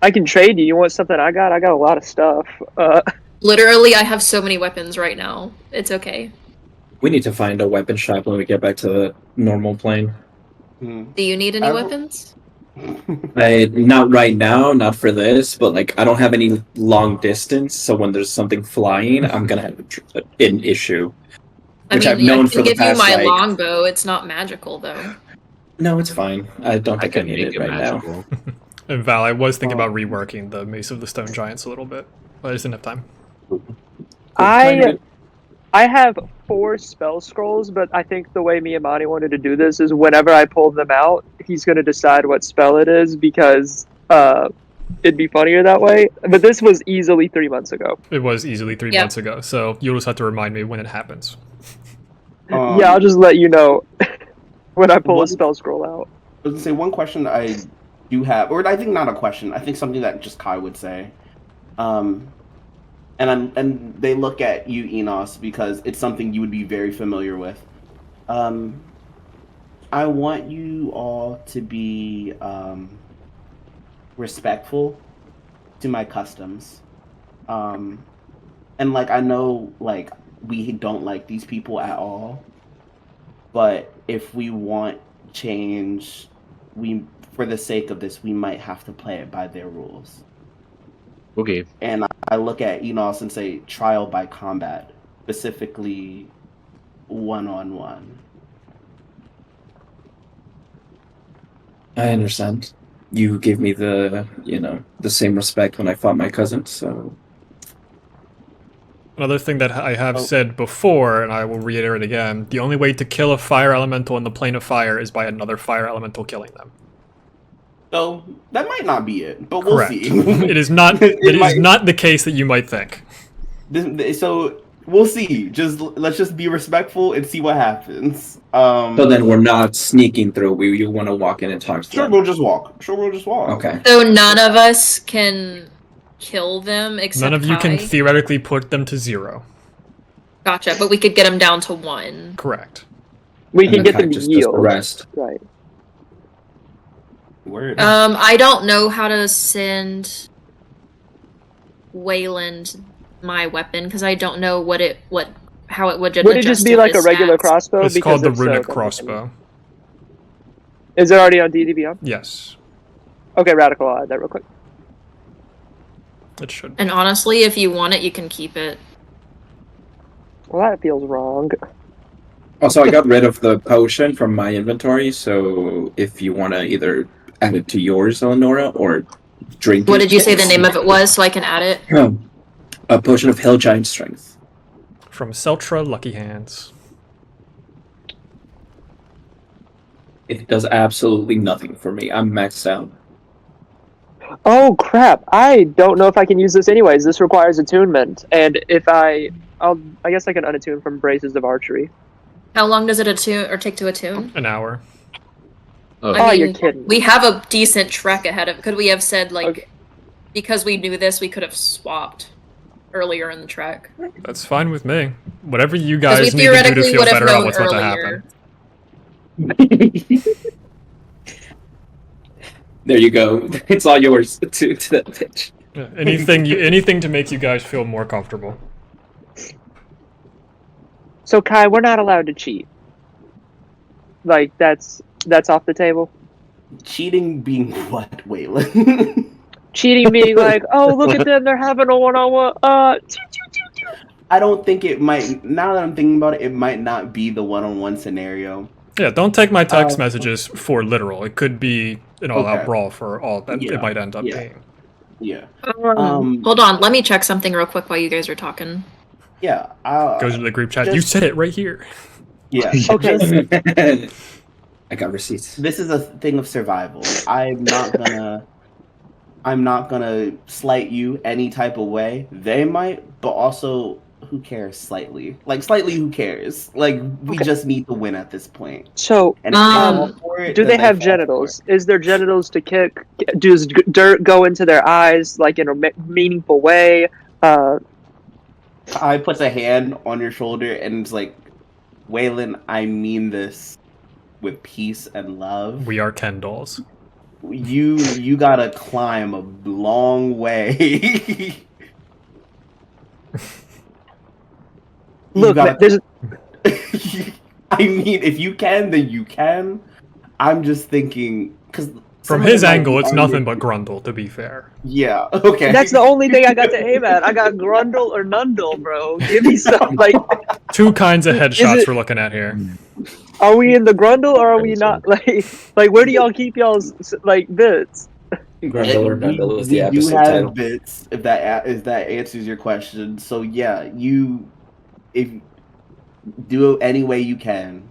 I can trade you. You want something I got? I got a lot of stuff. literally I have so many weapons right now. It's okay. We need to find a weapon shop when we get back to the normal plane. Do you need any I will- weapons? Not right now, not for this, but like I don't have any long distance, so when there's something flying, I'm gonna have an issue. Which I've known I for can the give you past, my like- longbow. It's not magical though. No, it's fine. I don't think I, can need make it it right now. magical. And Val, I was thinking Oh. about reworking the Mace of the Stone Giants a little bit, but I just didn't have time. I have 4 spell scrolls, but I think the way Miyamani wanted to do this is whenever I pull them out, he's going to decide what spell it is because it'd be funnier that way. But this was easily 3 months ago. It was easily 3 Yep. months ago, so you'll just have to remind me when it happens. Yeah, I'll just let you know when I pull a What- spell scroll out. I was gonna say one question I do have, or I think not a question. I think something that just Kai would say. And they look at you, Enos, because it's something you would be very familiar with. I want you all to be respectful to my customs. And like I know like we don't like these people at all. But if we want change, we for the sake of this, we might have to play it by their rules. Okay. And I look at Enos and say trial by combat, specifically one-on-one. I understand. You gave me the same respect when I fought my cousin, so Another thing that I have Oh. said before, and I will reiterate again, the only way to kill a fire elemental in the plane of fire is by another fire elemental killing them. So that might not be it, but Correct. we'll see. It is not. It It is might- not the case that you might think. So we'll see. Let's just be respectful and see what happens. so then we're not sneaking through. You want to walk in and talk to Sure, them. we'll just walk. Okay. So none of us can kill them except None of you can Kai? theoretically put them to 0. Gotcha, but we could get them down to 1. Correct. We can And get Kai them to just does yield. the rest. Right. Word. I don't know how to send Weyland my weapon because I don't know how it would Would it just be like a regular crossbow? It's called the if so, runic then- crossbow. Is it already on DDBM? Yes, Okay, Radical, I'll add that real quick. it should. And honestly, if you want it, you can keep it. Well, that feels wrong. Also, I got rid of the potion from my inventory, so if you want to either add it to yours, Eleonora, or drink What it, did you say the name of it was so I can add it? A potion of Hill Giant Strength. From Seltra Lucky Hands. It does absolutely nothing for me. I'm maxed out. Oh crap! I don't know if I can use this anyways. This requires attunement, and if I guess I can unattune from Braces of Archery. How long does it attune or take to attune? An hour. Oh, I mean, you're kidding. we have a decent trek ahead of. Could we have said like, Okay. because we knew this, we could have swapped earlier in the trek? That's fine with me. Whatever you Because we guys need to do to theoretically feel would have better about known what's about to earlier. happen. There you go. It's all yours to that pitch. Yeah, anything to make you guys feel more comfortable. So Kai, we're not allowed to cheat. Like that's off the table. Cheating being what, Weyland? Cheating being like, oh look at them, they're having a one-on-one. I don't think it might. Now that I'm thinking about it, it might not be the one-on-one scenario. Yeah, don't take my text messages for literal. It could be an all-out Okay. brawl for all that Yeah, it might end up yeah. being. Yeah. Hold on, let me check something real quick while you guys are talking. Yeah. Goes into the group chat. You just- said it right here. Yeah. Okay. I got receipts. This is a thing of survival. I'm not gonna slight you any type of way. They might, but also who cares slightly? Like slightly who cares? Like we Okay. just need to win at this point. So And if they fall for it, do then they have fall for genitals? Is there genitals to kick? Does dirt go into their eyes like in a meaningful way? it. I puts a hand on your shoulder and it's like, Weyland, I mean this with peace and love. We are Ken dolls. You gotta climb a long way. Look, man, there's I mean, if you can, then you can. I'm just thinking because From his angle, it's nothing but Grundle, to be fair. Yeah. Okay. that's the only thing I got to aim at. I got Grundle or Nundle, bro. Give me some like. Two kinds of headshots it- we're looking at here. Are we in the Grundle or are we not? Like where do y'all keep y'all's like bits? Grundle or Nundle is the You episode have title. bits if that answers your question. So yeah, if do it any way you can.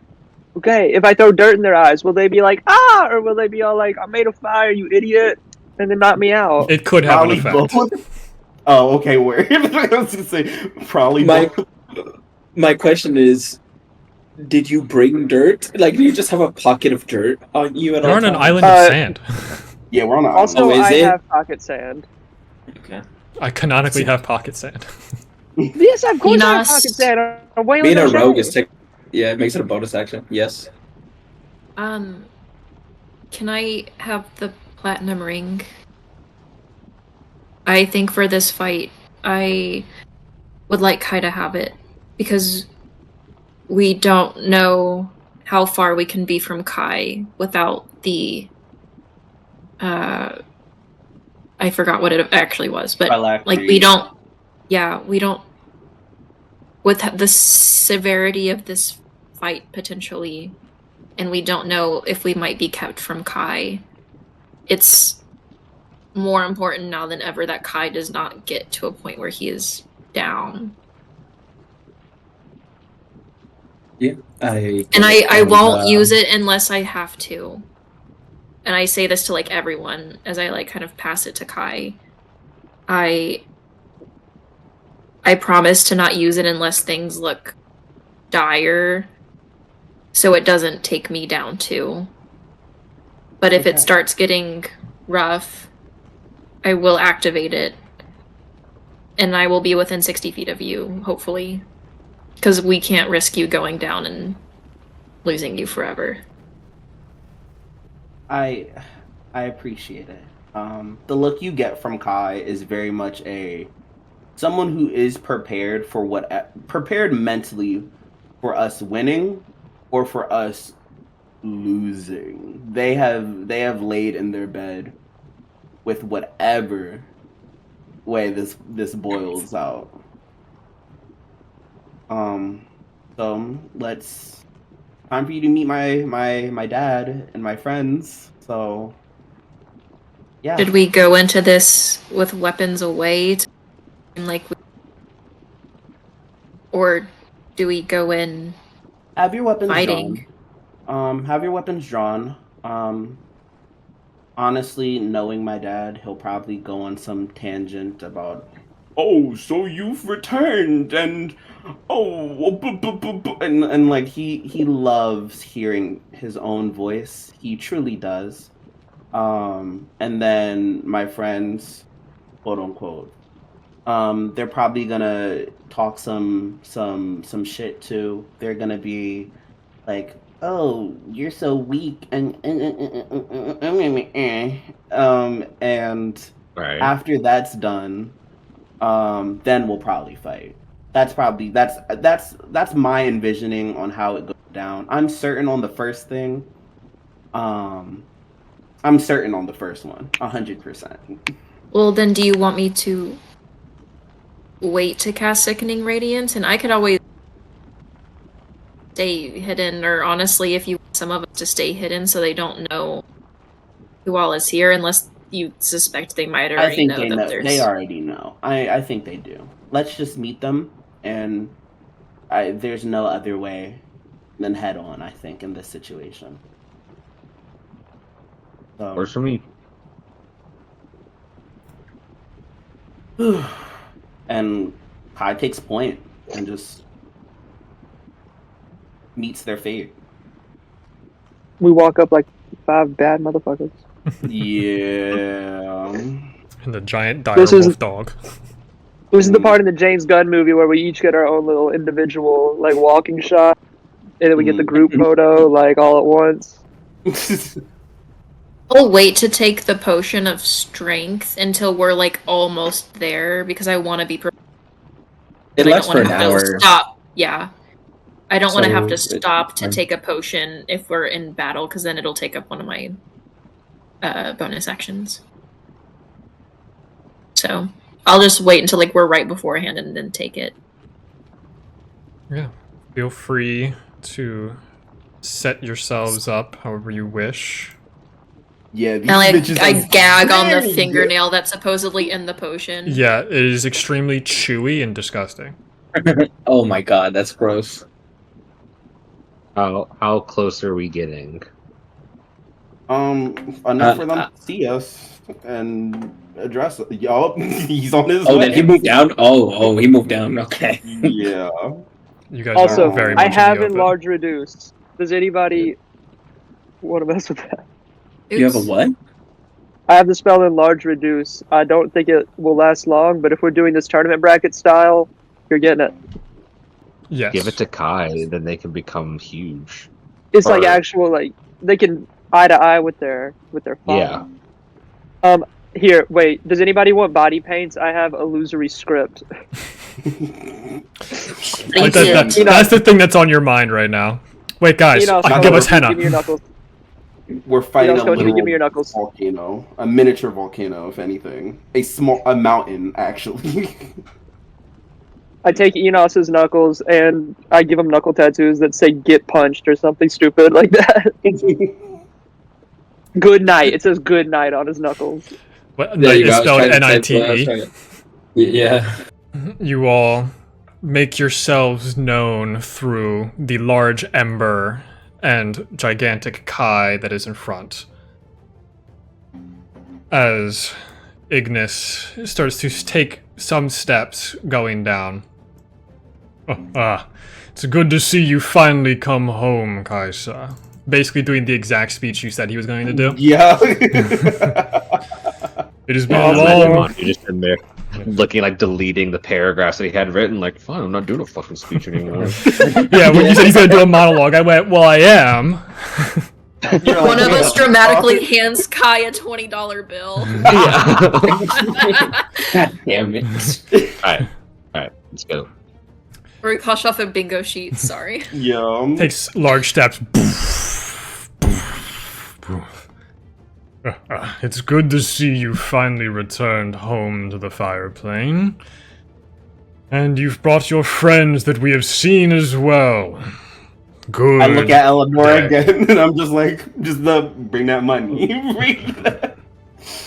Okay, if I throw dirt in their eyes, will they be like ah, or will they be all like I'm made of fire, you idiot, and then knock me out? It could have an Probably effect. both. Oh, okay. Word. I was gonna say probably both. My question is, did you bring dirt? Like, do you just have a pocket of dirt on you at You're all on an times? island of sand. Yeah, we're on the Also, Oh, is I it? have pocket sand. Okay. I canonically have pocket sand. Yes, of course I have Enos. pocket sand. I'm Weyland Being a O'Shea. rogue is yeah, it makes it a bonus action. Yes. Can I have the platinum ring? I think for this fight, I would like Kai to have it because we don't know how far we can be from Kai without the. I forgot what it actually was, but like we don't. Yeah, we don't. With the severity of this fight potentially, and we don't know if we might be kept from Kai. It's more important now than ever that Kai does not get to a point where he is down. Yeah. And I won't use it unless I have to. And I say this to like everyone as I like kind of pass it to Kai. I promise to not use it unless things look dire, so it doesn't take me down too. But if it Okay. starts getting rough, I will activate it. And I will be within 60 feet of you, hopefully. Because we can't risk you going down and losing you forever. I appreciate it. The look you get from Kai is very much someone who is prepared prepared mentally for us winning or for us losing. They have laid in their bed with whatever way this boils out. So let's time for you to meet my dad and my friends. So yeah. Should we go into this with weapons away? Or do we go in Have your weapons fighting? drawn. Have your weapons drawn. Honestly, knowing my dad, he'll probably go on some tangent about "Oh, so you've returned, and and like he loves hearing his own voice. He truly does. And then my friends, quote unquote, they're probably gonna talk some shit too. They're gonna be like, "Oh, you're so weak," and Right. after that's done, then we'll probably fight. That's my envisioning on how it goes down. I'm certain on the first thing. I'm certain on the first one, 100%. Well, then do you want me to wait to cast Sickening Radiance? And I could always stay hidden, or honestly, if you want some of us to stay hidden so they don't know who all is here, unless you suspect they might I already think know they that know. there's... They already know. I think they do. Let's just meet them, and there's no other way than head on, I think, in this situation. So, Works for me. and Kai takes point and just meets their fate. We walk up like 5 bad motherfuckers. Yeah. And the giant This is- direwolf dog. This is the part in the James Gunn movie where we each get our own little individual like walking shot, and then we get the group photo like all at once. I'll wait to take the potion of strength until we're like almost there, because I want to be prepared. It I lasts don't for wanna an have to hour. Stop. Yeah. I don't want to have to So, stop to fine. take a potion if we're in battle, because then it'll take up one of my bonus actions. So I'll just wait until like we're right beforehand and then take it. Yeah. Feel free to set yourselves up however you wish. Yeah, these And like bitches I are gag on the very fingernail that's supposedly in the potion. Yeah, it is extremely chewy and disgusting. Oh my god, that's gross. How close are we getting? Enough for them to see us and address it. Yup, he's on his Oh, way. then he moved down? Oh, he moved down. Okay. Yeah. You guys Also, are very much I have in the open. enlarge reduce. Does anybody want to mess with that? You have a Oops. what? I have the spell enlarge reduce. I don't think it will last long, but if we're doing this tournament bracket style, you're getting it. Yes. Give it to Kai, then they can become huge. It's like Or- actual like they can eye to eye with their Yeah. father. Here, wait. Does anybody want body paints? I have illusory script. Like that's the thing that's on your mind right now. Wait, guys, Enos, give us henna. Give me your knuckles. We're fighting Enos, give me your literal knuckles. volcano, a miniature volcano, if anything, a mountain actually. I take Enos's knuckles and I give him knuckle tattoos that say "get punched" or something stupid like that. Good night. It says "good night" on his knuckles. What, There you it's go. spelled I was trying to- I was Nite. trying to- Yeah. You all make yourselves known through the large ember and gigantic Kai that is in front. As Ignis starts to take some steps going down. It's good to see you finally come home, Kaisa. Basically doing the exact speech you said he was going to do. Yeah. It has been a Imagine long... Monty just in there, looking like deleting the paragraphs that he had written. Like, fine, I'm not doing a fucking speech anymore. Yeah, when you said he's going to do a monologue, I went, well, I am. You're One like, of us "Yeah." dramatically hands Kai a $20 bill. God damn it. Alright, let's go. Or we push off a bingo sheet, sorry. Yeah. Takes large steps. It's good to see you finally returned home to the fire plane. And you've brought your friends that we have seen as well. Good. I look at Eleanor Yeah. again, and I'm just like, bring that money. Bring that.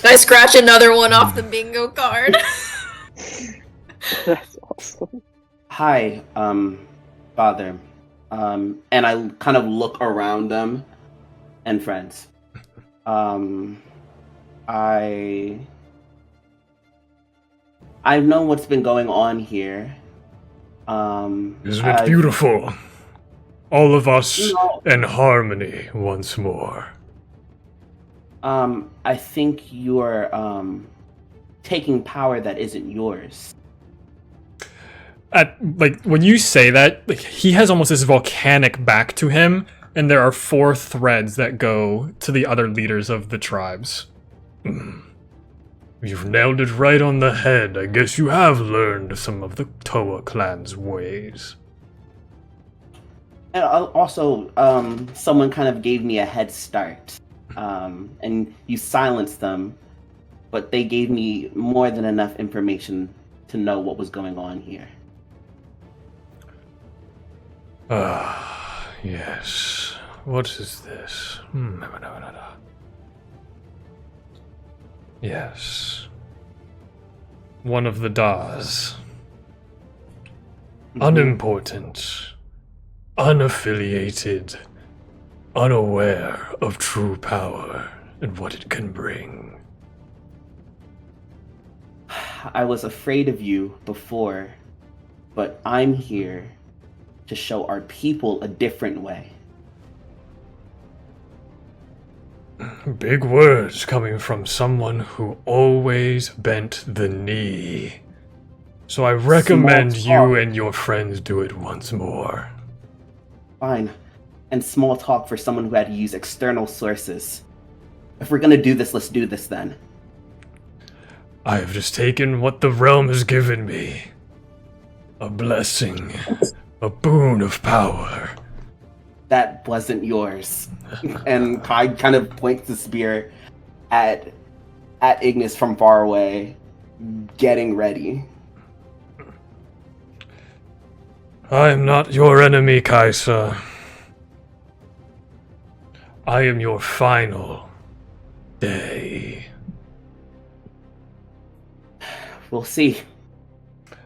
I scratch another one off the bingo card. That's awesome. Hi, father. And I kind of look around them and friends. I've known what's been going on here. Isn't it beautiful? All of us No. in harmony once more. I think you're taking power that isn't yours. When you say that, he has almost this volcanic back to him, and there are 4 threads that go to the other leaders of the tribes. You've nailed it right on the head. I guess you have learned some of the Toa clan's ways. And also, someone kind of gave me a head start, and you silenced them, but they gave me more than enough information to know what was going on here. Ah, yes. What is this? Yes. One of the Das. Unimportant. Unaffiliated. Unaware of true power and what it can bring. I was afraid of you before, but I'm here to show our people a different way. Big words coming from someone who always bent the knee. So I recommend you and your friends do it once more. Fine. And small talk for someone who had to use external sources. If we're gonna do this, let's do this then. I have just taken what the realm has given me. A blessing. A boon of power. That wasn't yours. And Kai kind of points the spear at Ignis from far away, getting ready. I am not your enemy, Kaisa. I am your final day. We'll see.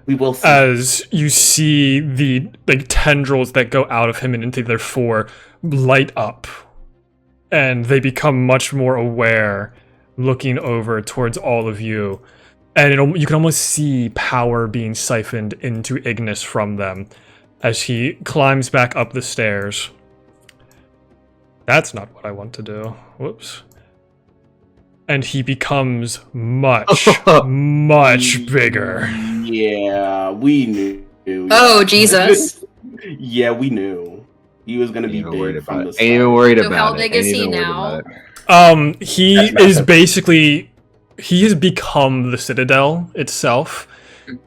We will see. As you see the tendrils that go out of him and into their 4 light up, and they become much more aware, looking over towards all of you, and you can almost see power being siphoned into Ignis from them as he climbs back up the stairs. That's not what I want to do. Whoops. And he becomes much, much bigger. Yeah, we knew. Oh, Jesus. Yeah, we knew. He was gonna be big from the Ain't even worried So about how it. big Ain't is he even worried now? about it. He is basically... He has become the Citadel itself.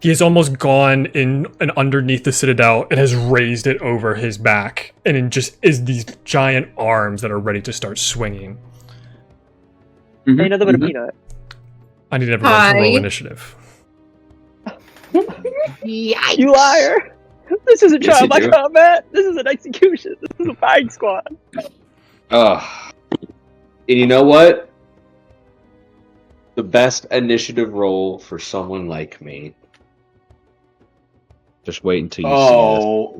He has almost gone in and underneath the Citadel and has raised it over his back. And it just is these giant arms that are ready to start swinging. Ain't nothing but a peanut. I need everyone to roll initiative. You liar! This isn't Yes, trial you by do. combat. This is an execution. This is a firing squad. And you know what? The best initiative roll for someone like me. Just wait until you see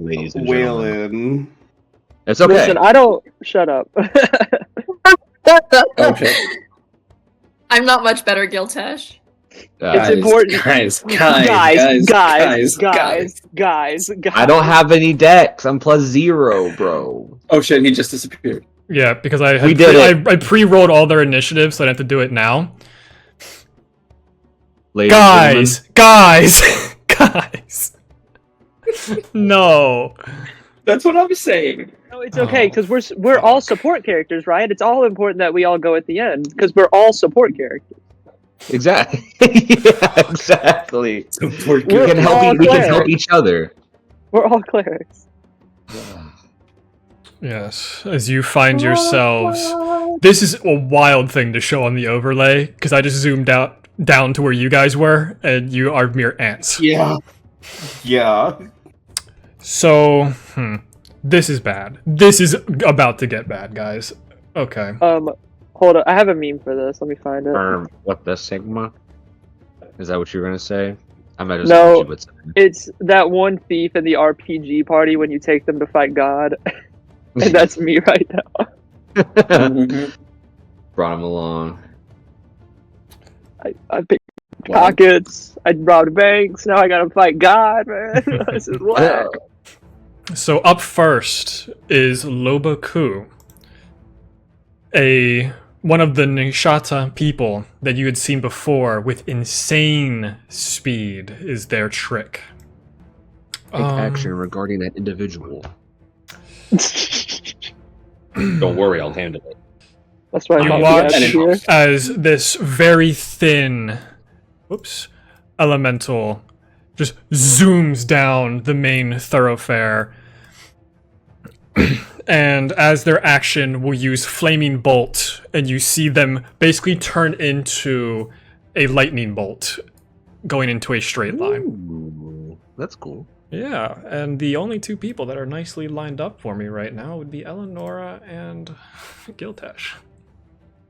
this, ladies and gentlemen. Weyland. It's okay. Listen, I don't. Shut up. Okay. I'm not much better, Giltesh. It's important. Guys. I don't have any decks. I'm +0, bro. Oh shit, he just disappeared. Yeah, because I We did it. I pre-rolled all their initiatives, so I have to do it now. Ladies and Guys! No. That's what I'm saying. No, it's okay because we're all support characters, right? It's all important that we all go at the end because we're all support characters. Exactly. Yeah, exactly. Support We We're can help. all We can clerics. help each other. We're all clerics. Yes, as you find yourselves... This is a wild thing to show on the overlay, because I just zoomed out down to where you guys were, and you are mere ants. Yeah. Yeah. So, this is bad. This is about to get bad, guys. Okay. Hold on. I have a meme for this. Let me find it. What the Sigma? Is that what you were gonna say? I might have No. what you would say. It's that one thief in the RPG party when you take them to fight God. And that's me right now. Brought him along. I picked pockets. I robbed banks. Now I gotta fight God, man. This is whack. So up first is Lobaku, one of the Nishata people that you had seen before with insane speed is their trick. Take action regarding that individual. Don't worry, I'll handle it. That's why I You thought watch we had here. as this very thin, elemental just zooms down the main thoroughfare. And as their action will use Flaming Bolt, and you see them basically turn into a lightning bolt going into a straight line. Ooh, that's cool. Yeah, and the only two people that are nicely lined up for me right now would be Eleonora and Giltesh.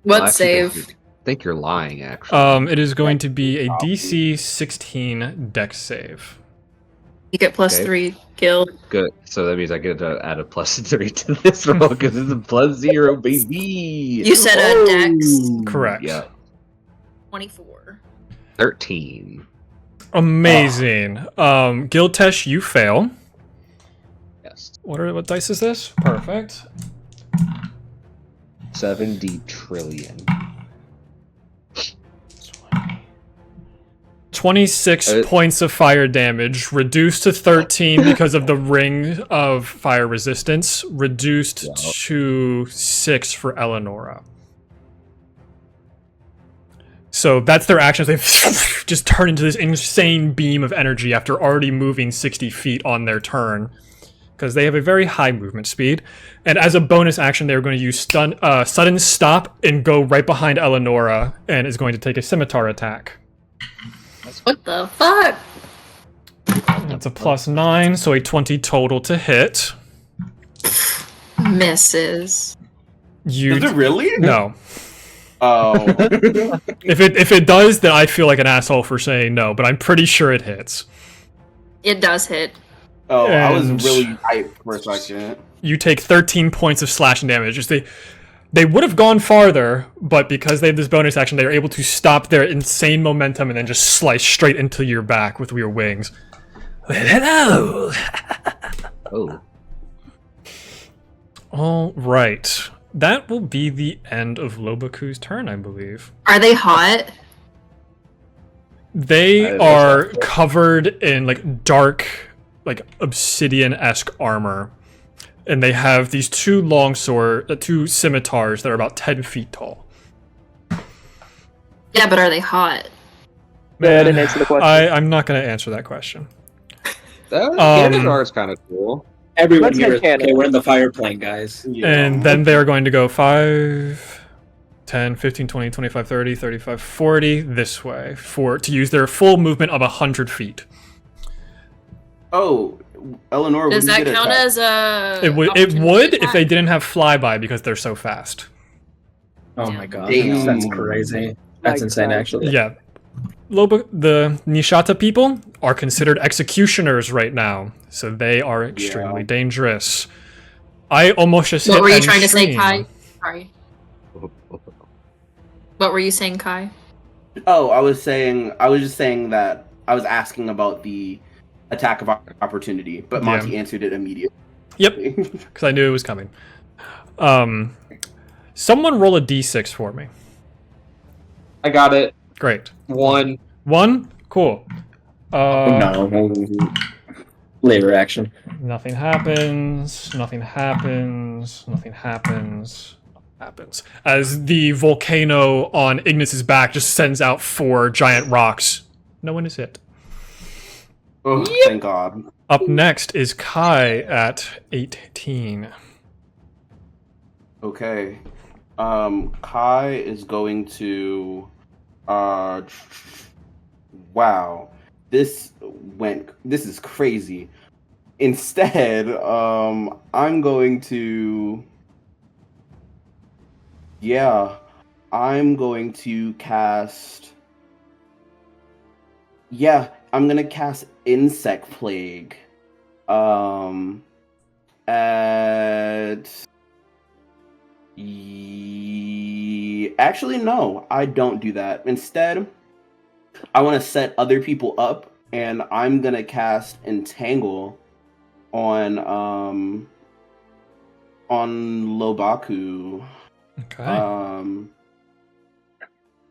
What I save? think you're lying, actually. It is going to be a DC 16 Dex save. You get plus Okay. 3 Gil. Good. So that means I get to add a +3 to this roll because it's a +0, baby. You said a Dex Correct. Yeah. 24. 13. Amazing. Giltesh, you fail. Yes. What dice is this? Perfect. 70 trillion. 26 points of fire damage, reduced to 13 because of the ring of fire resistance, reduced to 6 for Eleonora. So that's their actions. They just turn into this insane beam of energy after already moving 60 feet on their turn, because they have a very high movement speed. And as a bonus action, they're going to use sudden stop and go right behind Eleonora, and is going to take a scimitar attack. What the fuck? That's a +9, so a 20 total to hit. Misses. Is it really? No. Oh. If it does, then I feel like an asshole for saying no, but I'm pretty sure it hits. It does hit. Oh, I was And- really hyped for a second. You take 13 points of slashing damage. Just they would have gone farther, but because they have this bonus action, they're able to stop their insane momentum and then just slice straight into your back with your wings. Hello! Oh. All right. That will be the end of Lobaku's turn, I believe. Are they hot? They are covered in like dark, like obsidian-esque armor, and they have these two two scimitars that are about 10 feet tall. Yeah, but are they hot? Yeah, I didn't answer the question. I'm not going to answer that question. Canadar is kind of cool. Everyone Let's here get is Canada. okay. We're in the fire plane, guys. Yeah. And then they are going to go 5, 10, 15, 20, 25, 30, 35, 40 this way to use their full movement of 100 feet. Oh, Eleanor, Does when you that get count attacked- as a? It would opportunity if they attack? didn't have flyby because they're so fast. Oh my god, Damn. that's crazy. That's My insane, God. actually. Yeah. The Nishata people are considered executioners right now, so they are extremely dangerous. I almost just What hit were you end trying to say, stream. Kai? Sorry. What were you saying, Kai? Oh, I was just saying that I was asking about the attack of opportunity, but Monty answered it immediately. Yep, because I knew it was coming. Someone roll a d6 for me. I got it. Great. 1. 1? Cool. No. Later action. Nothing happens. Nothing happens. Nothing happens. Happens. As the volcano on Ignis's back just sends out 4 giant rocks. No one is hit. Oh, thank God. Up next is Kai at 18. Okay. Kai is going to wow. This is crazy. Instead, I'm going to cast I'm gonna cast Insect Plague. Actually, no, I don't do that. Instead, I want to set other people up, and I'm gonna cast Entangle on Lobaku. Okay.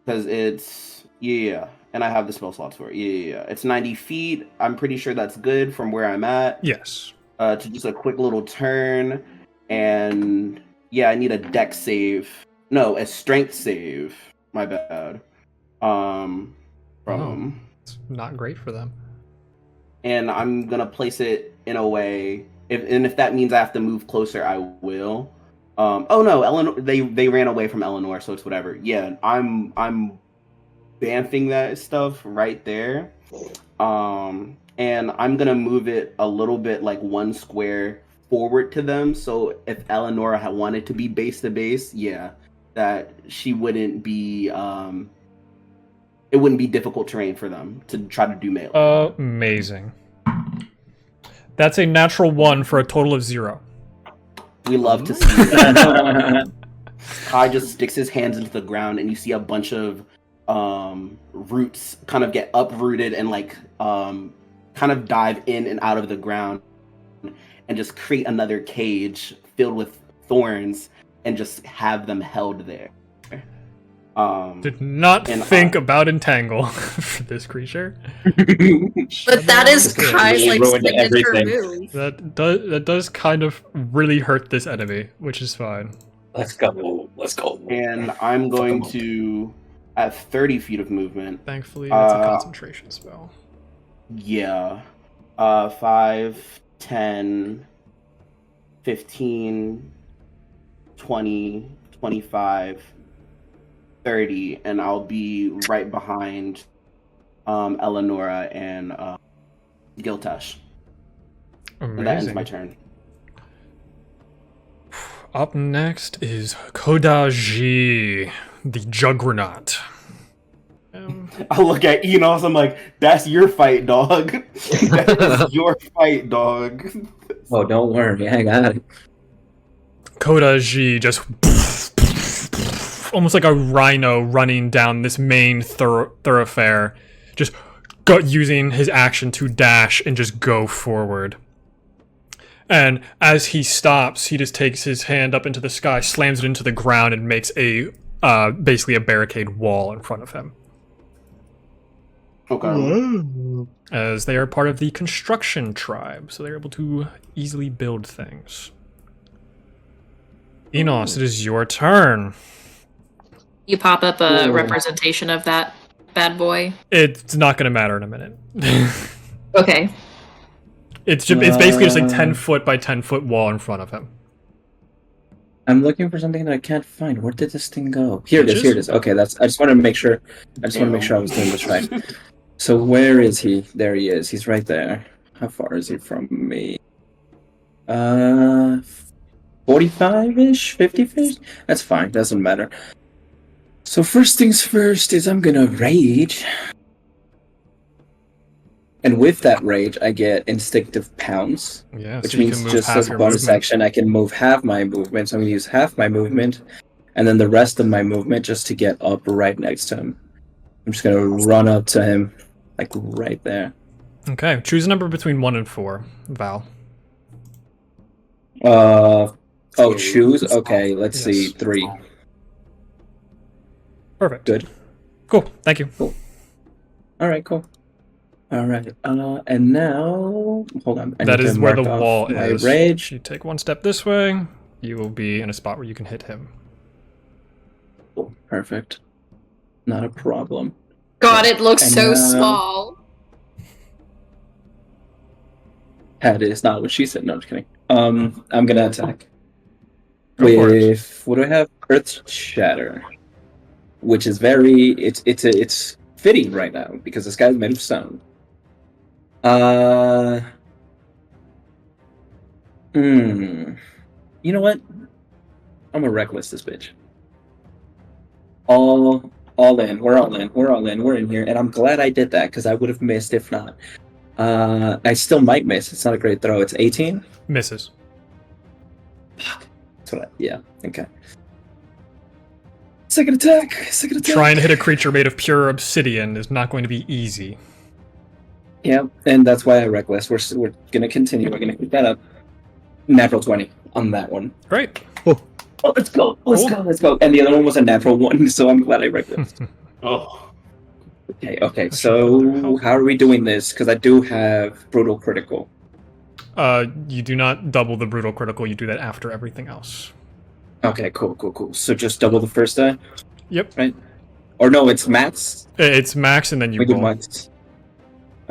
Because it's and I have the spell slots for it. Yeah. It's 90 feet. I'm pretty sure that's good from where I'm at. Yes. To just a quick little turn, and I need a dex save. No, a strength save. My bad. From It's not great for them. and I'm gonna place it in a way. If that means I have to move closer, I will. Oh no, Eleanor. They ran away from Eleanor, so it's whatever. Yeah, I'm bamfing that stuff right there. And I'm gonna move it a little bit, like 1 square forward to them. So if Eleanor had wanted to be base to base, that she wouldn't be. It wouldn't be difficult terrain for them to try to do melee. Amazing. That's a natural 1 for a total of 0. We love to see that. Kai just sticks his hands into the ground, and you see a bunch of roots kind of get uprooted and kind of dive in and out of the ground and just create another cage filled with thorns and just have them held there. Did not think about Entangle for this creature. But that is Kai's Really like ruined signature everything. move. That does kind of really hurt this enemy, which is fine. Let's go. And I'm going to, at 30 feet of movement. Thankfully, it's a concentration spell. 5, 10, 15, 20, 25, 30, and I'll be right behind Eleonora and Giltash. Amazing. And that ends my turn. Up next is Kodaji, the Juggernaut. I look at Enos, I'm like, that's your fight, dog. That's your fight, dog. Oh, don't worry, I got it. Kodaji just almost like a rhino running down this main thoroughfare, just using his action to dash and just go forward. And as he stops, he just takes his hand up into the sky, slams it into the ground, and makes a basically a barricade wall in front of him. Okay. As they are part of the construction tribe, so they're able to easily build things. Enos, it is your turn. You pop up a representation of that bad boy. It's not going to matter in a minute. Okay. It's basically just a 10-foot by 10-foot wall in front of him. I'm looking for something that I can't find. Where did this thing go? Here it is. Okay, I just wanted to make sure. I was doing this right. So where is he? There he is. He's right there. How far is he from me? 45-ish? 50-ish? That's fine. Doesn't matter. So first things first is I'm gonna rage. And with that rage, I get instinctive pounce. Yeah, Which so you means can move just half as a your bonus movement. action, I can move half my movement. So I'm going to use half my movement, and then the rest of my movement just to get up right next to him. I'm just going to run up to him, like right there. Okay, choose a number between 1 and 4, Val. Choose? Okay, let's see. 3. Perfect. Good. Cool, thank you. Alright, cool. Alright, and now... Hold on. That is where the wall my is. Rage. You take 1 step this way, you will be in a spot where you can hit him. Cool. Perfect. Not a problem. God, it looks And so now- small. That is not what she said. No, I'm just kidding. I'm gonna attack. Go for it. With what do I have? Earth Shatter. Which is very it's fitting right now because this guy's made of stone. You know what? I'm gonna reckless this bitch. All in. We're all in. We're in here, and I'm glad I did that because I would have missed if not. I still might miss. It's not a great throw. It's 18. Misses. Fuck. That's what yeah. Okay. Second attack. Second attack. Trying to hit a creature made of pure obsidian is not going to be easy. Yeah, and that's why I reckless. We're gonna continue. We're gonna keep that up. Natural 20 on that one. Great. Oh, let's go. Let's go. And the other one was a natural 1, so I'm glad I reckless. Oh. Okay. So how are we doing this? Because I do have brutal critical. You do not double the brutal critical. You do that after everything else. Okay, cool. So just double the first die? Yep. Right? Or no, it's max? It's max, and then you We do roll. max.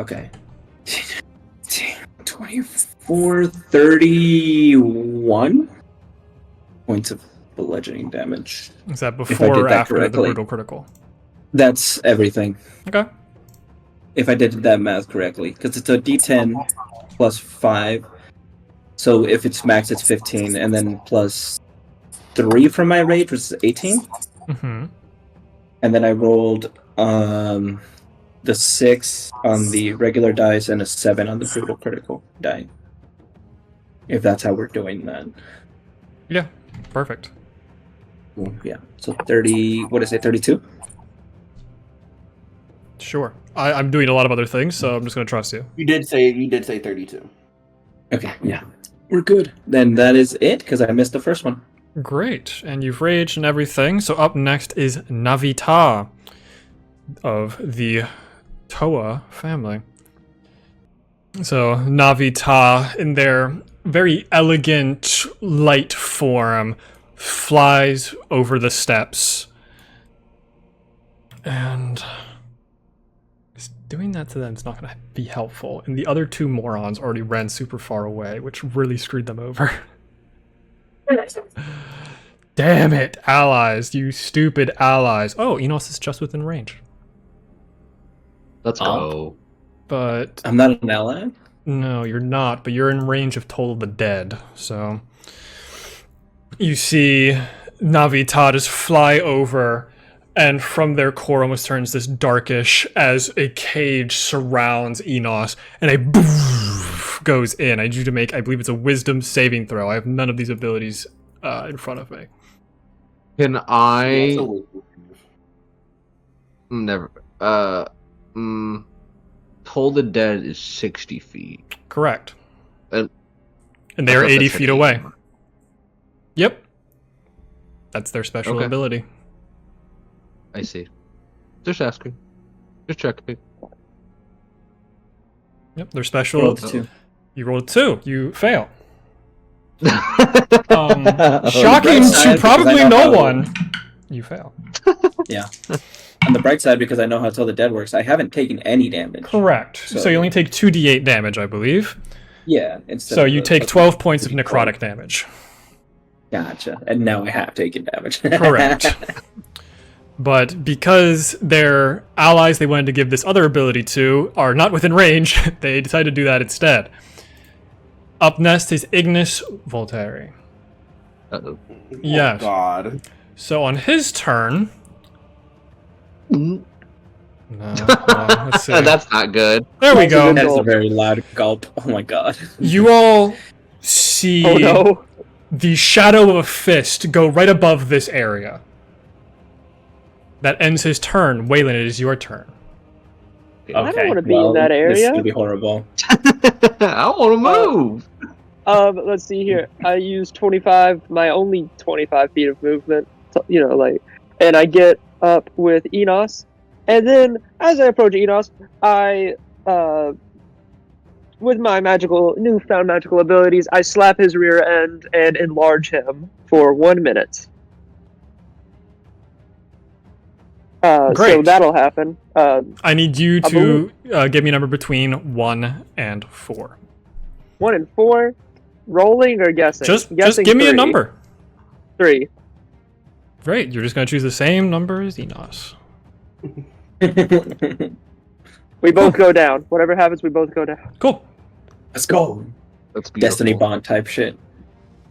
Okay. 24, 31 points of bludgeoning damage. Is that I before did or that after the correctly. brutal critical? That's everything. Okay. If I did that math correctly. Because it's a d10 plus 5. So if it's max, it's 15. And then plus 3 from my rage, which is 18. Mm-hmm. And then I rolled the 6 on the regular dice and a 7 on the brutal critical die. If that's how we're doing that. Yeah. Perfect. Cool, yeah. So 30, what is it, 32? Sure. I'm doing a lot of other things, so I'm just going to trust you. You did say 32. Okay, yeah. We're good. Then that is it, because I missed the first one. Great. And you've raged and everything. So up next is Navita of the Toa family. So Navita, in their very elegant, light form, flies over the steps. And doing that to them is not going to be helpful. And the other two morons already ran super far away, which really screwed them over. Damn it, allies, you stupid allies. Oh, Enos is just within range. Let's go. But I'm not an ally? no, you're not, but you're in range of Toll of the Dead. So you see Navita just fly over, and from their core almost turns this darkish as a cage surrounds Enos, and a boof goes in. I need you to make, I believe it's a wisdom saving throw. I have none of these abilities in front of me. Can I That's a never Toll the Dead is 60 feet. Correct. And And they are I thought 80 that said feet 80. away. Yep. That's their special Okay. ability. I see. Just asking. Just checking. Yep, their special. Rolled a 2. You rolled a 2. You fail. Oh, Shocking bright side, to probably because I know no how- one. You fail. Yeah. On the bright side, because I know how Till the Dead works, I haven't taken any damage. Correct. So you only take 2d8 damage, I believe. Yeah. Instead So of you the- take 12 points of the necrotic damage. Gotcha. And now I have taken damage. Correct. But because their allies they wanted to give this other ability to are not within range, they decided to do that instead. Up next is Ignis Voltaire. Uh-oh. Yes. Oh, God. So on his turn... Mm. No, let's see. That's not good. There we go. That is a very loud gulp. Oh my god. You all see Oh no. the shadow of a fist go right above this area. That ends his turn. Weyland, it is your turn. I don't wanna be in that This is area. gonna be horrible. I want to move. Let's see here. I use 25, my only 25 feet of movement, and I get up with Enos. And then, as I approach Enos, I, with my newfound magical abilities, I slap his rear end and enlarge him for 1 minute. So Great. that'll happen. I need you I to give me a number between 1 and 4. 1 and 4, rolling or guessing? Just Guessing give me a 3. number. 3. Great, you're just going to choose the same number as Enos. We both go down. Whatever happens, we both go down. Cool. Let's go. That's beautiful. Destiny Bond type shit.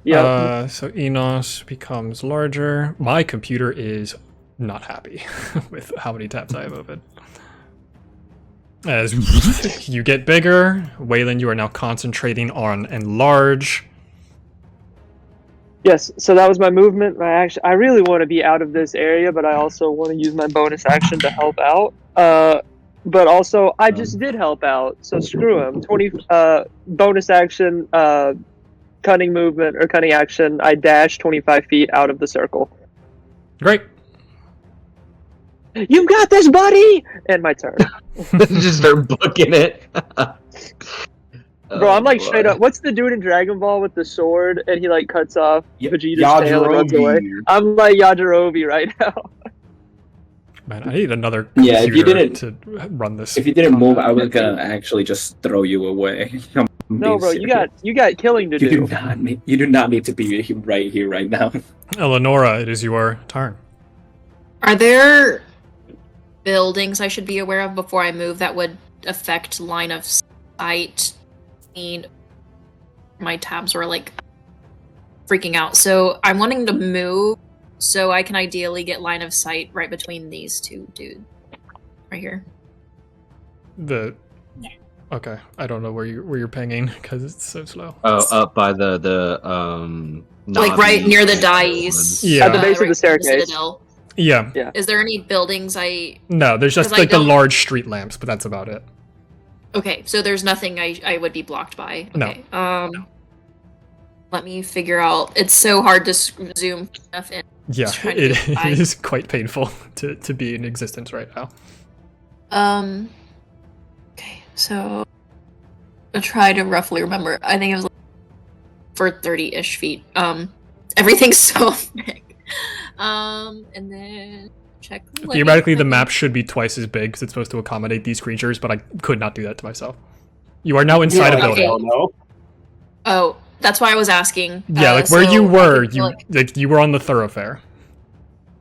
Yeah. So Enos becomes larger. My computer is not happy with how many tabs I have open. As you get bigger, Weyland, you are now concentrating on enlarge. Yes, so that was my movement. I really want to be out of this area, but I also want to use my bonus action to help out. But also, I just did help out, so screw him. 20 bonus action, cunning movement or cunning action. I dash 25 feet out of the circle. Great. You got this, buddy. And my turn, Just start booking it. bro. I'm like straight boy. up. What's the dude in Dragon Ball with the sword and he like cuts off Vegeta's tail and runs away? Yajirobe. I'm like Yajirobe right now. Man, I need another Yeah, if you computer didn't- to run this. If you didn't move, I was combat. gonna actually just throw you away. I'm No, being bro, serious. you got killing to You do. do not need to be right here, right now. Eleonora, it is your turn. Are there buildings I should be aware of before I move that would affect line of sight? My tabs were like freaking out. So I'm wanting to move so I can ideally get line of sight right between these two dudes. Right here. Okay, I don't know where you're pinging because it's so slow. Oh, up by the Like right Navi near the ones. dais. Yeah. At the base of the right staircase. Citadel. Yeah. Is there any buildings I... No, there's just 'Cause I like the don't- large street lamps, but that's about it. Okay, so there's nothing I would be blocked by. No. Okay. Let me figure out. It's so hard to zoom enough in. Yeah, Just trying to it get by. is quite painful to be in existence right now. Okay, so I'll try to roughly remember. I think it was like for 30-ish feet. Everything's so big. And then check. Theoretically, the map should be twice as big because it's supposed to accommodate these creatures, but I could not do that to myself. You are now inside a Yeah, building. hell no. Oh, that's why I was asking. Yeah, like where so you I were, could go, you were on the thoroughfare.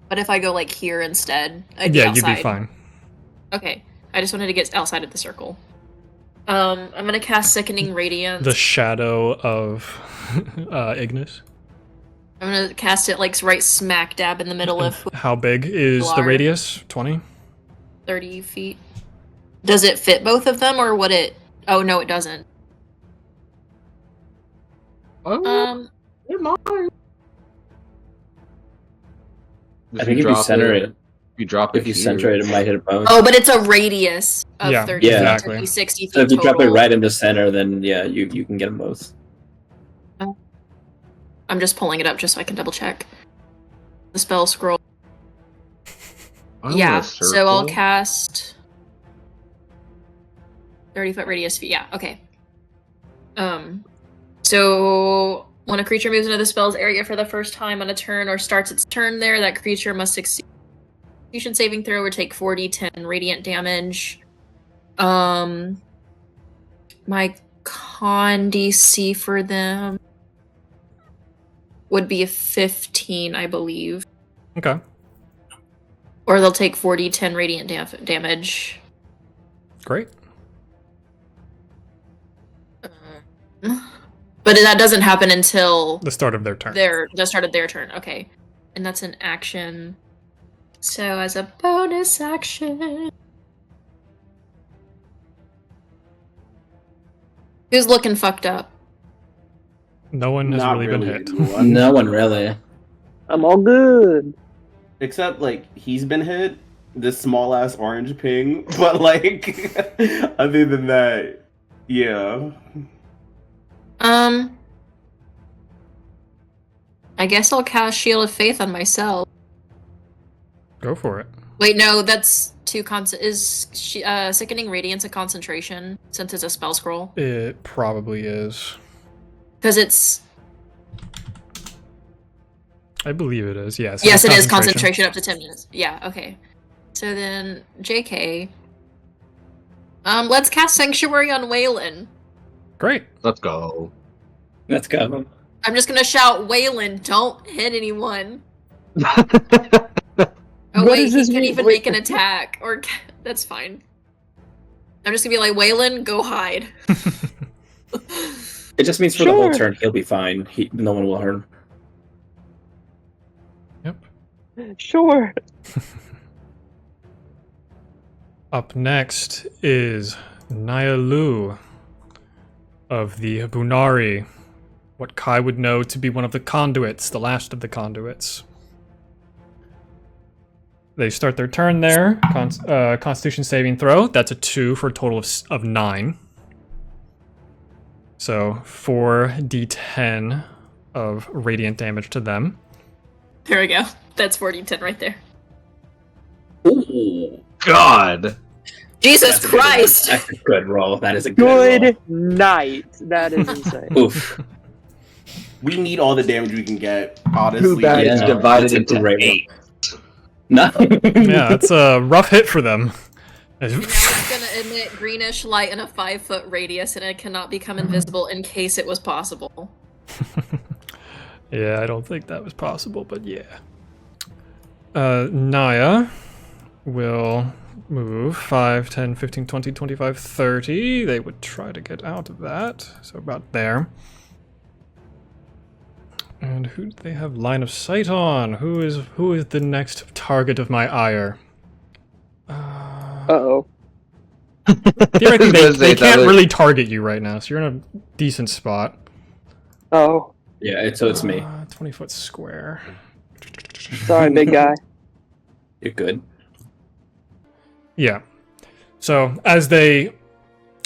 But if I go like here instead, I'd Yeah, be you'd be outside. fine. Okay, I just wanted to get outside of the circle. I'm gonna cast Sickening Radiance. The shadow of Ignis. I'm gonna cast it like right smack dab in the middle of How big is the Large. radius? 20? 30 feet. Does it fit both of them, or would it? Oh no, it doesn't. Oh, they're mine. I think if you center it, if you drop it, if you here- center it, it might hit a bone. Oh, but it's a radius of Yeah, 30 yeah. feet exactly. to be 60 feet So if you drop it total. right in the center, then yeah, you can get them both. I'm just pulling it up just so I can double check. The spell scroll. I want Yeah, a so I'll circle. cast 30-foot radius. Yeah, okay. So when a creature moves into the spell's area for the first time on a turn or starts its turn there, that creature must succeed Constitution saving throw or take 4d10 radiant damage. My con DC for them would be a 15, I believe. Okay. Or they'll take 4d10 radiant damage. Great. But that doesn't happen until The start of their turn. the start of their turn. Okay. And that's an action. So as a bonus action. Who's looking fucked up? No one has Not really been really hit. anyone. No one really. I'm all good. Except, like, he's been hit. This small ass orange ping. But, like, other than that, yeah. I guess I'll cast Shield of Faith on myself. Go for it. Wait, no, that's two Is Sickening Radiance a concentration since it's a spell scroll? It probably is. Because it's I believe it is, yes. yes, It's it is concentration up to 10 minutes. Yeah, okay. So then, JK. Let's cast Sanctuary on Weyland. Great. Let's go. Let's go. I'm just gonna shout, Weyland, don't hit anyone. Oh What wait, does he this can mean? even Wait. make an attack, or that's fine. I'm just gonna be like, Weyland, go hide. It just means for the whole Sure. turn he'll be fine. No one will hurt him. Yep. Sure. Up next is Nyalu of the Bunari. what Kai would know to be one of the conduits, the last of the conduits. They start their turn there. Constitution saving throw. That's a 2 for a total of 9. So 4d10 of radiant damage to them. There we go. That's 4d10 right there. Ooh, God. Jesus Christ! That's a good roll. That is a good Good night. That is insane. roll. Oof. We need all the damage we can get, honestly. Too bad. It's Yeah, divided that's a into great 8. No. Yeah, that's a rough hit for them. Now it's gonna emit greenish light in a 5-foot radius, and it cannot become invisible in case it was possible. Yeah, I don't think that was possible, but yeah. Naya will move 5, 10, 15, 20, 25, 30. They would try to get out of that. So about there. And who do they have line of sight on? Who is the next target of my ire? Uh-oh. Theoretically, they can't really target you right now, so you're in a decent spot. Oh. Yeah, so it's me. 20-foot square. Sorry, big guy. You're good. Yeah. So as they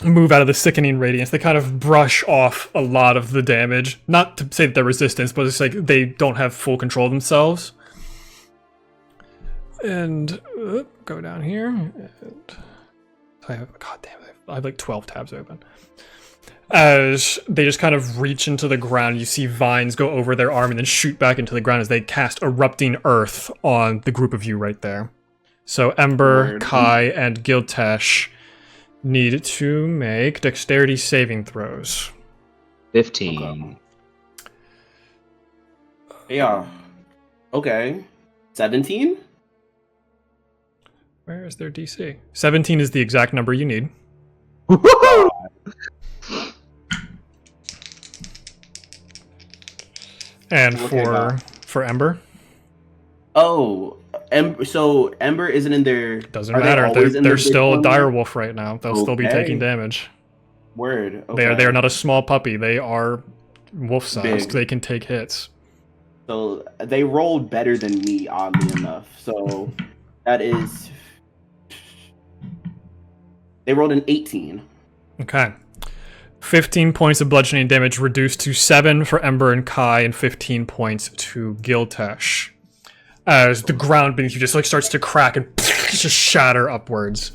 move out of the sickening radiance, they kind of brush off a lot of the damage. Not to say that they're resistance, but it's like they don't have full control of themselves. And go down here. And I have like 12 tabs open. As they just kind of reach into the ground, you see vines go over their arm and then shoot back into the ground as they cast erupting earth on the group of you right there. So Ember, Kai, and Giltesh need to make dexterity saving throws. 15. Yeah. Okay. 17? Where is their DC? 17 is the exact number you need. And for Ember? Oh, so Ember isn't in there. Doesn't matter. They're still a direwolf right now. They'll still be taking damage. Word. Okay. They are not a small puppy. They are wolf-sized. Big. They can take hits. So they rolled better than me, oddly enough. So that is. They rolled an 18. Okay. 15 points of bludgeoning damage reduced to 7 for Ember and Kai, and 15 points to Giltesh. As the ground beneath you just like starts to crack and just shatter upwards.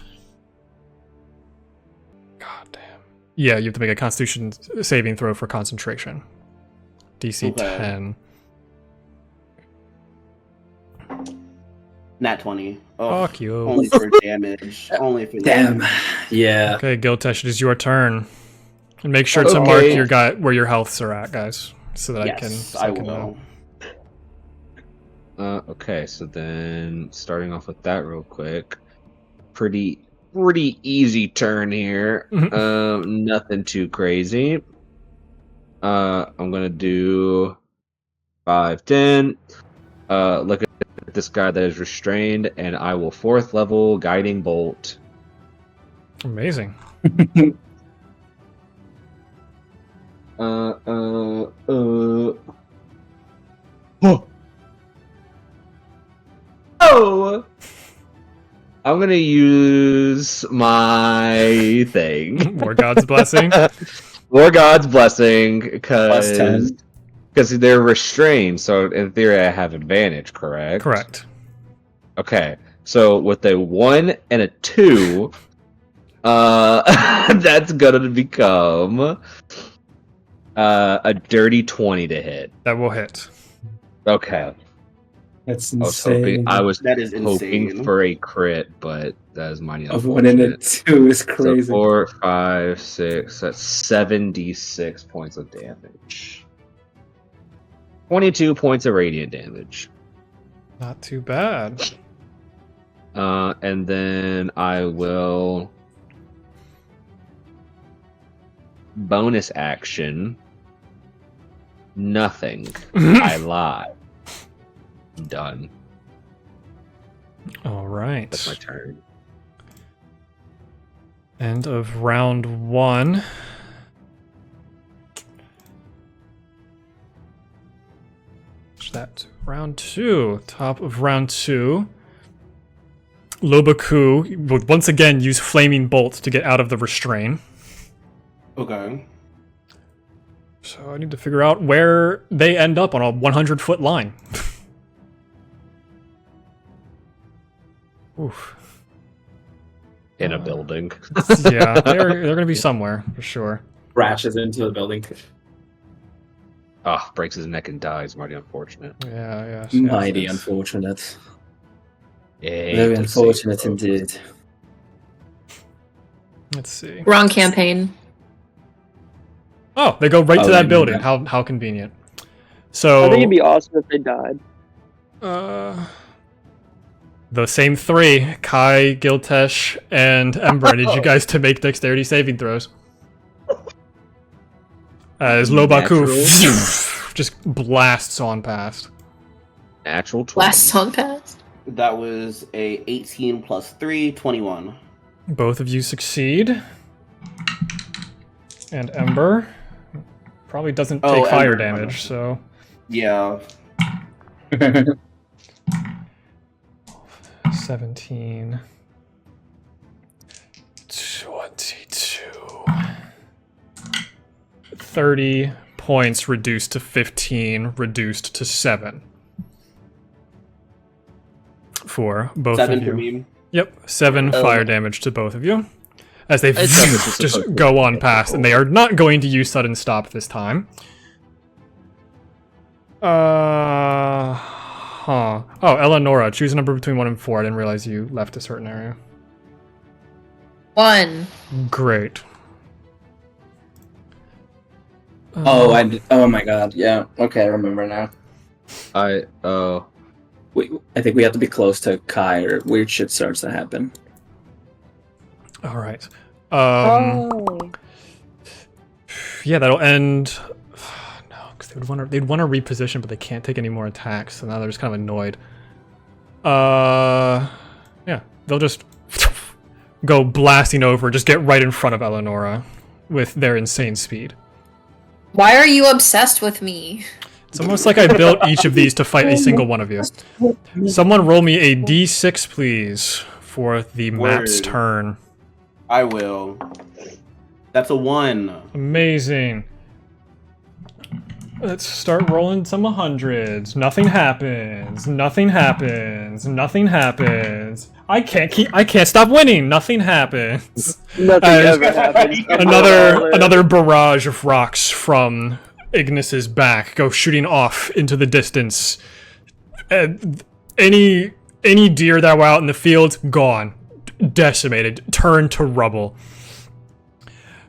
God damn. Yeah, you have to make a Constitution saving throw for concentration. DC 10. Nat 20. Oh, Fuck you. only for damage. Only for Damn. Yeah. Okay, Giltesh, it is your turn. And make sure to Okay. mark your guy where your healths are at, guys, so that Yes, I I can will. know. Okay, so then starting off with that real quick. Pretty easy turn here. Nothing too crazy. I'm gonna do 5, 10. Look at this guy that is restrained, and I will 4th level guiding bolt. Amazing. Oh! I'm gonna use my thing. War God's Blessing. War God's Blessing, Plus 10. because they're restrained, so in theory I have advantage, correct? Correct. Okay, so with a 1 and a 2, that's gonna become a dirty 20 to hit. That will hit. Okay. That's I was That is hoping insane. for a crit, but that is mighty Of 1 and a unfortunate. 2 is So crazy. 4, 5, 6, that's 76 points of damage. 22 points of radiant damage. Not too bad. And then I will bonus action. Nothing. I lied. Done. All right. That's my turn. End of round 1. Switch that to round 2. Top of round 2. Lobaku would once again use Flaming Bolt to get out of the restraint. Okay. So I need to figure out where they end up on a 100-foot line. Oof. In a building. Yeah, they're going to be somewhere, for sure. Crashes into the building. Breaks his neck and dies. Mighty unfortunate. Yeah, yes. Mighty Yes. unfortunate. Hate Very to see unfortunate it. indeed. Let's see. Wrong campaign. Oh, they go right Oh, to that yeah, building. yeah. How convenient. I So think it'd be awesome if they died. The same 3, Kai, Giltesh, and Ember. I need you guys to make dexterity saving throws. As Lobaku just blasts on past. Natural 20. Last song pass. That was a 18 plus 3, 21. Both of you succeed. And Ember probably doesn't take fire Ember. damage, so... Yeah. 17... 22... 30 points reduced to 15, reduced to 7. For both 7 of you. for me. Yep, 7 Oh. fire damage to both of you. As they It's just go on past, and they are not going to use sudden stop this time. Oh, Eleonora, choose a number between 1 and 4. I didn't realize you left a certain area. 1. Great. Oh my god, yeah. Okay, I remember now. I I think we have to be close to Kai or weird shit starts to happen. All right. Oh. Yeah, that'll end. No, because they'd want to reposition, but they can't take any more attacks, so now they're just kind of annoyed. Yeah, they'll just go blasting over, just get right in front of Eleonora with their insane speed. Why are you obsessed with me? It's almost like I built each of these to fight a single one of you. Someone roll me a d6, please, for the map's Word. turn. I will. That's a 1. Amazing. Let's start rolling some 100s. Nothing happens. Nothing happens. Nothing happens. I can't stop winning. Nothing happens. Nothing ever happens. Another barrage of rocks from Ignis's back go shooting off into the distance. Any deer that were out in the field, gone. Decimated. Turned to rubble.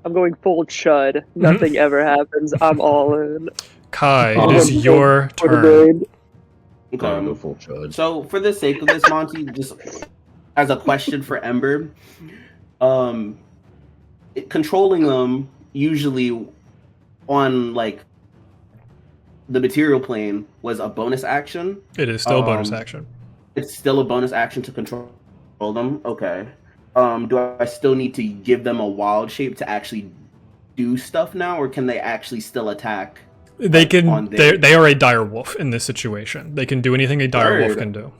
I'm going full chud. Nothing ever happens. I'm all in. Kai, it is your For the turn. brain. go Okay. full chud. So, for the sake of this, Monty, just as a question for Ember, controlling them usually on like the material plane was a bonus action. It is still a bonus action. It's still a bonus action to control them. Okay. Do I still need to give them a wild shape to actually do stuff now, or can they actually still attack? They can. on their- They are a dire wolf in this situation. They can do anything a dire wolf Word. can do.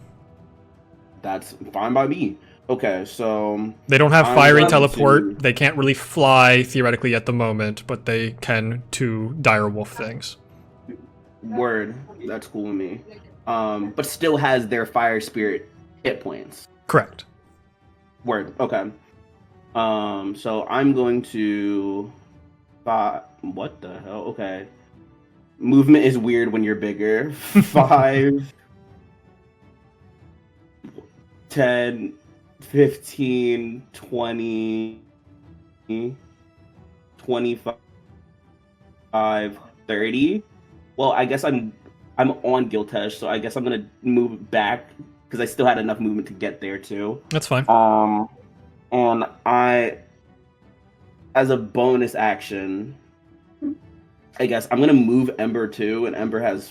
That's fine by me. Okay, so They don't have I'm fiery going teleport. to- They can't really fly theoretically at the moment, but they can do dire wolf things. word. That's cool with me. But still has their fire spirit hit points. Correct. Word. Okay. So I'm going to. What the hell? Okay. Movement is weird when you're bigger. 5, 10, 15, 20, 25, 30. Well, I guess I'm on Giltesh, so I guess I'm gonna move back because I still had enough movement to get there too. That's fine. And I, as a bonus action, I guess I'm gonna move Ember too, and Ember has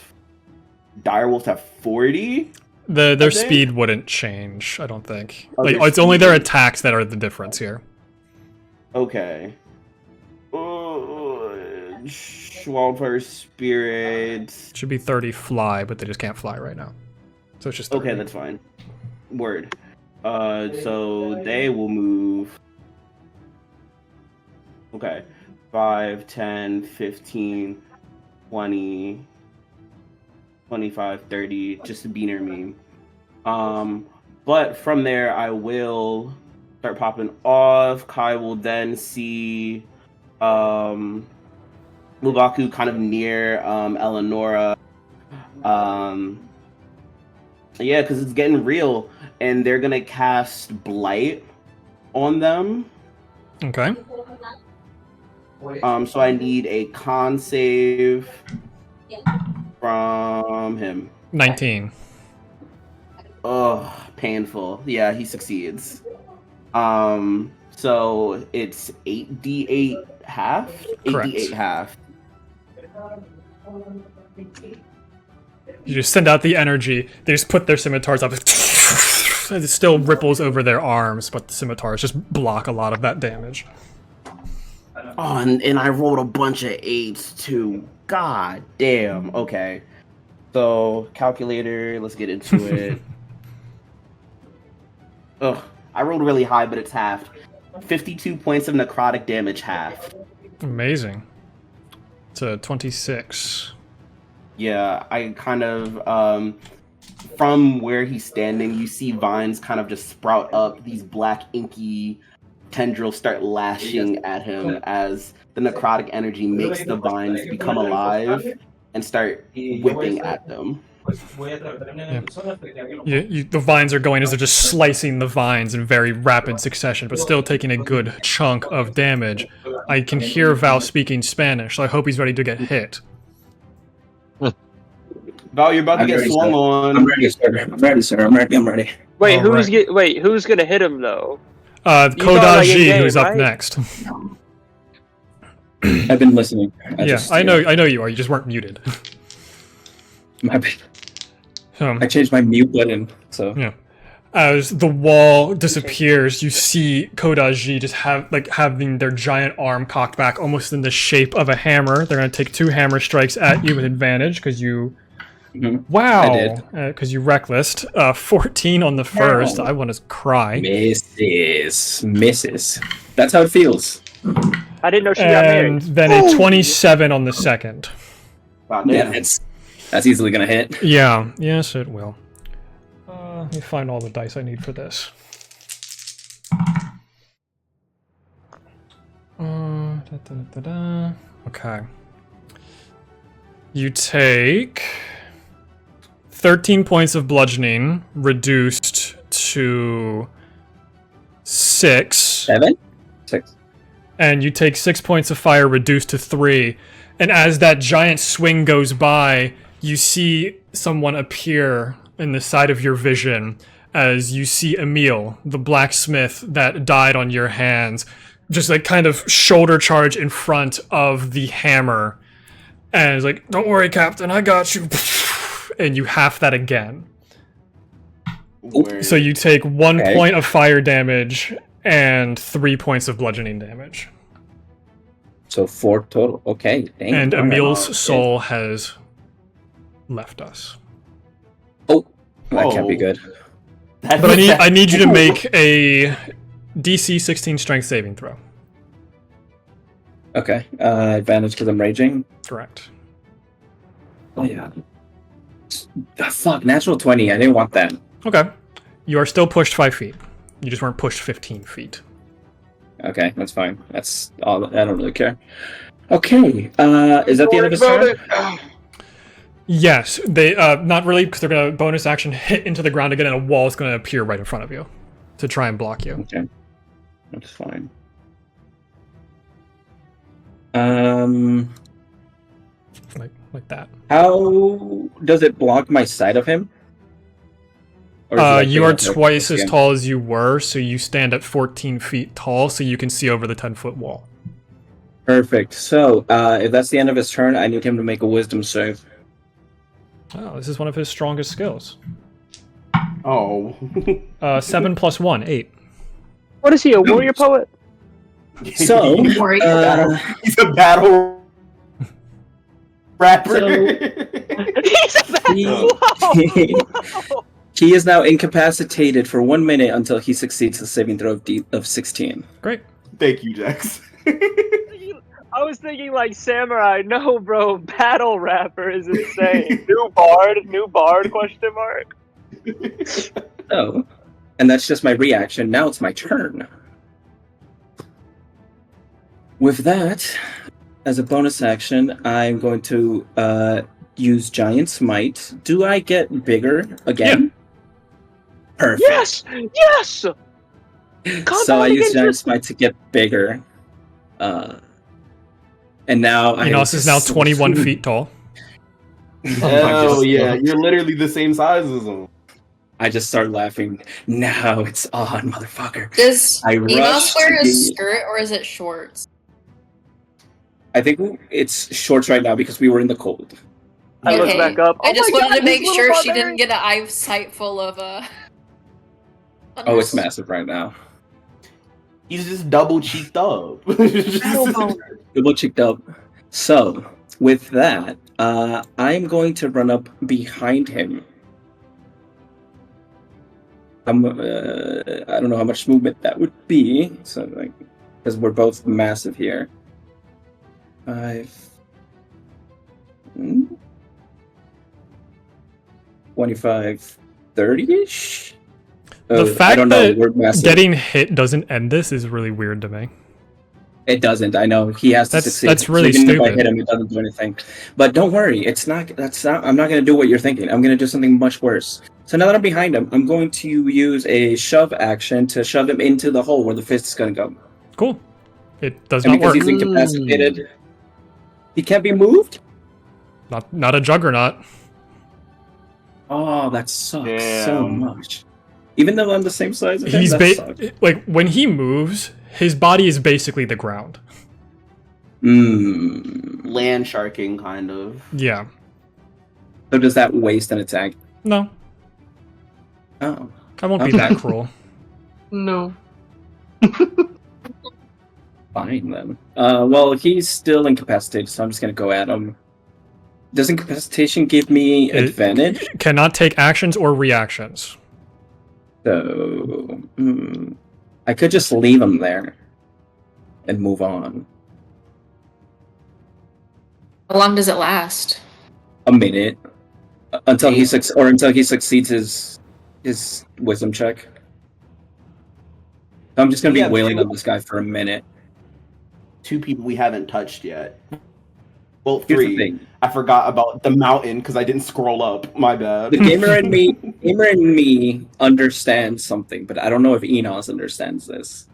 Direwolves have 40. Their think- speed wouldn't change, I don't think. Oh, Like, their it's only their speed- attacks that are the difference here. Okay. Wildfire spirits. Should be 30 fly, but they just can't fly right now. So it's just 30. Okay, that's fine. Word. So they will move. Okay. 5, 10, 15, 20, 25, 30, just to be near me. But from there, I will start popping off. Kai will then see Mubaku kind of near Eleonora. Yeah, because it's getting real, and they're gonna cast Blight on them. Okay. So I need a con save from him. 19. Oh, painful. Yeah, he succeeds. So it's 8d8 half? Correct. 8d8 half. You just send out the energy. They just put their scimitars up. It still ripples over their arms, but the scimitars just block a lot of that damage. Oh, and I rolled a bunch of 8s too. God damn. Okay. So, calculator, let's get into it. Ugh, I rolled really high, but it's halved. 52 points of necrotic damage halved. Amazing. It's a 26. Yeah, I kind of, from where he's standing, you see vines kind of just sprout up. These black, inky tendrils start lashing at him as the necrotic energy makes the vines become alive and start whipping at them. The vines are going as they're just slicing the vines in very rapid succession, but still taking a good chunk of damage. I can hear Val speaking Spanish, so I hope he's ready to get hit. Val, you're about to get swung on. I'm ready, sir. I'm ready, sir. I'm ready. Wait, All who's gonna hit him though? Kodaji, who's up next. I've been listening. I know you are. You just weren't muted. My bad. I changed my mute button, so yeah. As the wall disappears, you see Kodaji just having their giant arm cocked back, almost in the shape of a hammer. They're gonna take 2 hammer strikes at you with advantage because you. Mm-hmm. Wow! I did. Because you reckless. 14 on the first. I want to cry. Misses. That's how it feels. I didn't know she got married. And then a 27 on the second. Wow, Yeah, that's easily gonna hit. Yeah. Yes, it will. Let me find all the dice I need for this. Okay. You take 13 points of bludgeoning, reduced to 6. 7? 6. And you take 6 points of fire, reduced to 3. And as that giant swing goes by, you see someone appear in the side of your vision as you see Emil, the blacksmith that died on your hands, just like kind of shoulder charge in front of the hammer. And it's like, don't worry, Captain, I got you. And you half that again. Word. So you take 1 point of fire damage and 3 points of bludgeoning damage. So 4 total. Okay. Dang. And Emil's soul has left us. Oh, that can't be good. But I need you to make a DC 16 strength saving throw. Okay. Advantage because I'm raging. Correct. Oh yeah. Fuck, natural 20. I didn't want that. Okay. You are still pushed 5 feet. You just weren't pushed 15 feet. Okay, that's fine. That's all. I don't really care. Okay. Is that the end of his turn? Yes. They not really, because they're gonna bonus action hit into the ground again, and a wall is gonna appear right in front of you to try and block you. Okay. That's fine. Like that. How does it block my sight of him? Or is it like you the- are twice as tall as you were, so you stand at 14 feet tall, so you can see over the 10-foot wall. Perfect. So, if that's the end of his turn, I need him to make a wisdom save. Oh, this is one of his strongest skills. Oh. 7 plus 1, 8. What is he, a warrior poet? So, Warrior. He's a battle Rapper. He's a Whoa! He is now incapacitated for 1 minute until he succeeds the saving throw of 16. Great. Thank you, Jax. I was thinking like samurai. No, bro, battle rapper is insane. New bard? Question mark. Oh, and that's just my reaction. Now it's my turn. With that, as a bonus action, I'm going to use Giant Smite. Do I get bigger again? Yeah. Perfect. Yes, yes. So I Compounding use Giant interest. Smite to get bigger. And now Enos is now 21 feet tall. Hell yeah, you're literally the same size as him. I just start laughing. Now it's on, motherfucker. Does I Enos rushed wear to a the- skirt or is it shorts? I think it's shorts right now because we were in the cold. I look Okay. back up. I Oh just my wanted God, to make this sure little she didn't barbarian. get an eyesight full of Oh, it's massive right now. He's just double cheeked up. Double cheeked up. So, with that, I'm going to run up behind him. I don't know how much movement that would be, so like, because we're both massive here. 25, 30-ish? The fact I don't know. that We're massive. getting hit doesn't end this is really weird to me. It doesn't. I know he has to That's- succeed. that's really Even if I stupid. hit him, it doesn't do anything. But don't worry. It's not. That's not. I'm not going to do what you're thinking. I'm going to do something much worse. So now that I'm behind him, I'm going to use a shove action to shove him into the hole where the fist is going to go. Cool. It does And not because work. he's incapacitated, he can't be moved. Not a juggernaut. Oh, that sucks Damn. so much. Even though I'm the same size as him, He's that sucks. like when he moves, his body is basically the ground. Land sharking, kind of. Yeah. So does that waste an attack? No, Oh. I won't be Okay. that cruel. No. Fine then. Well, he's still incapacitated, so I'm just gonna go at him. Does incapacitation give me It- advantage? Cannot take actions or reactions. So I could just leave him there and move on. How long does it last? A minute until he succeeds his wisdom check. I'm just gonna be Yeah, wailing two- on this guy for a minute. 2 people we haven't touched yet. Well, Here's the 3. thing. I forgot about the mountain because I didn't scroll up. My bad. The gamer in me understands something, but I don't know if Enos understands this.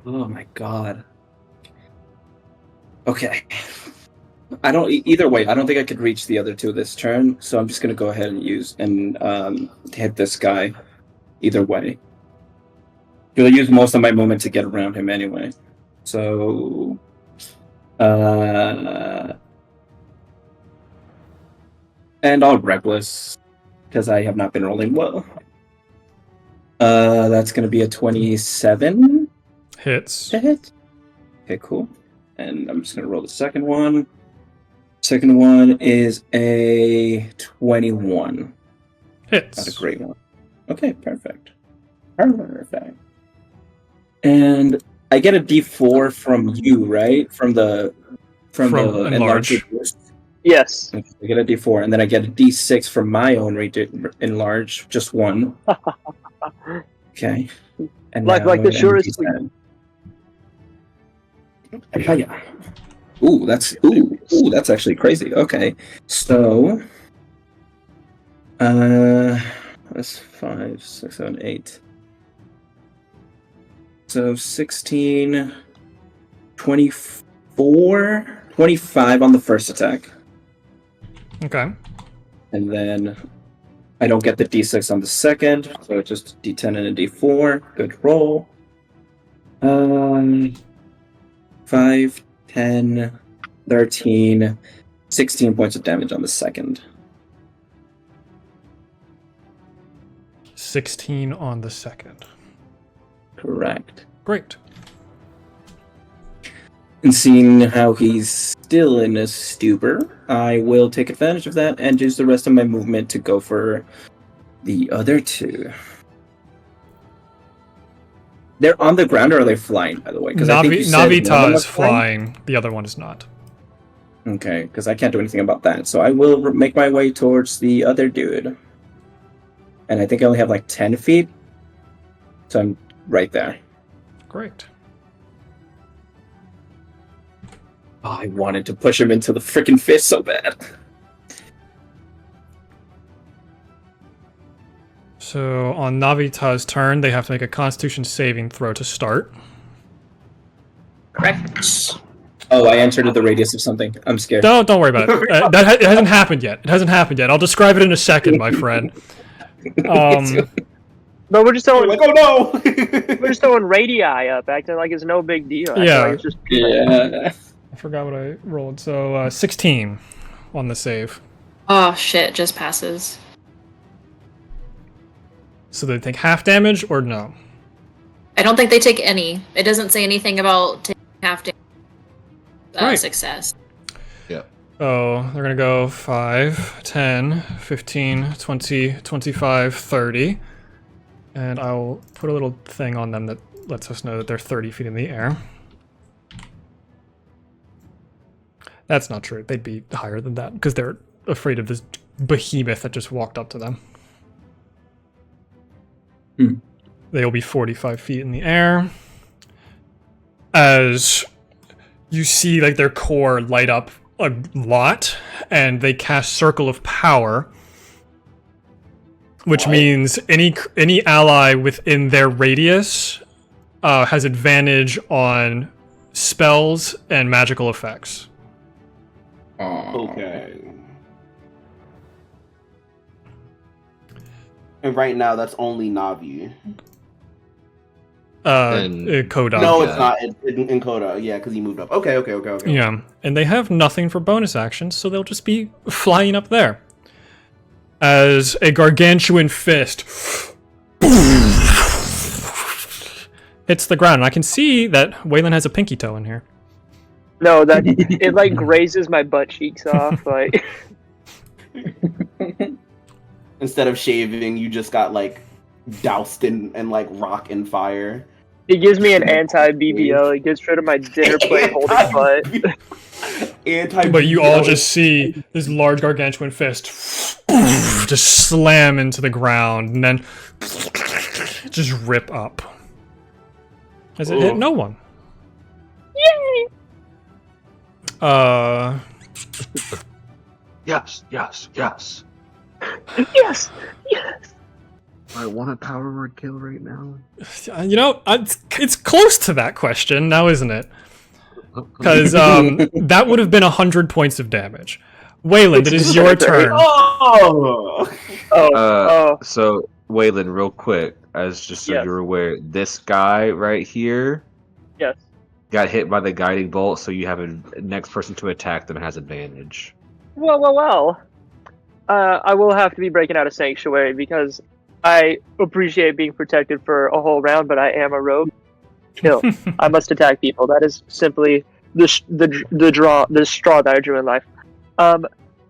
Oh my god. Okay. I don't. Either way, I don't think I could reach the other two this turn, so I'm just gonna go ahead and hit this guy. Either way, I'll use most of my movement to get around him anyway. So, and I'll reckless because I have not been rolling well. That's gonna be a 27 Hits. to hit. Okay, cool. And I'm just gonna roll the second one. Second one is a 21. Hits. Not a great one. Okay, perfect. Perfect. And I get a D4 from you, right? From the enlarge. Yes. I get a D4, and then I get a D6 from my own enlarge, just one. Okay. And Like now the an surest D10. Yeah. Ooh, that's actually crazy. Okay, so that's 5, 6, 7, 8. So 16, 24, 25 on the first attack, Okay. and then I don't get the D6 on the second, so it's just D10 and a D4. Good roll. 5, 10, 13, 16 points of damage on the second. 16 on the second. Correct. Great. And seeing how he's still in a stupor, I will take advantage of that and use the rest of my movement to go for the other two. They're on the ground or are they flying, by the way? Because I think you said one of them Navita was is flying. The other one is not. Okay, because I can't do anything about that. So I will make my way towards the other dude. And I think I only have like 10 feet. So I'm right there. Great. Oh, I wanted to push him into the freaking fist so bad. So on Navita's turn, they have to make a Constitution saving throw to start. Correct. Oh, I entered the radius of something. I'm scared. Don't worry about it. It hasn't happened yet. It hasn't happened yet. I'll describe it in a second, my friend. But we're just throwing, Like, oh no! we're just throwing radii up, acting like it's no big deal. Acting Yeah. like it's just Yeah. I forgot what I rolled. So 16 on the save. Oh shit, just passes. So they take half damage or no? I don't think they take any. It doesn't say anything about taking half damage. Right. Success. Oh, they're going to go 5, 10, 15, 20, 25, 30. And I'll put a little thing on them that lets us know that they're 30 feet in the air. That's not true. They'd be higher than that because they're afraid of this behemoth that just walked up to them. They'll be 45 feet in the air. As you see, like, their core light up a lot, and they cast Circle of Power, which means any ally within their radius has advantage on spells and magical effects. Okay. And right now, that's only Navi. Koda. No, it's not. It's in Koda. Yeah, because he moved up. Okay. Yeah, and they have nothing for bonus actions, so they'll just be flying up there. As a gargantuan fist hits the ground. And I can see that Weyland has a pinky toe in here. no, that it like grazes my butt cheeks off. Like Instead of shaving, you just got like doused in like rock and fire. it gives me an anti-BBL. It gets rid of my dinner plate holding butt. But you all just see this large gargantuan fist just slam into the ground and then just rip up. As it hit no one. Yay! Yes. Yes. I want a power word kill right now. You know, it's close to that question now, isn't it? Because that would have been 100 points of damage. Weyland, it is your turn. So Weyland, real quick, as just so Yes. you're aware, this guy right here Yes. got hit by the guiding bolt, so you have a next person to attack them has advantage. Well. I will have to be breaking out of Sanctuary because I appreciate being protected for a whole round, but I am a rogue. Kill. I must attack people. That is simply the straw that I drew in life.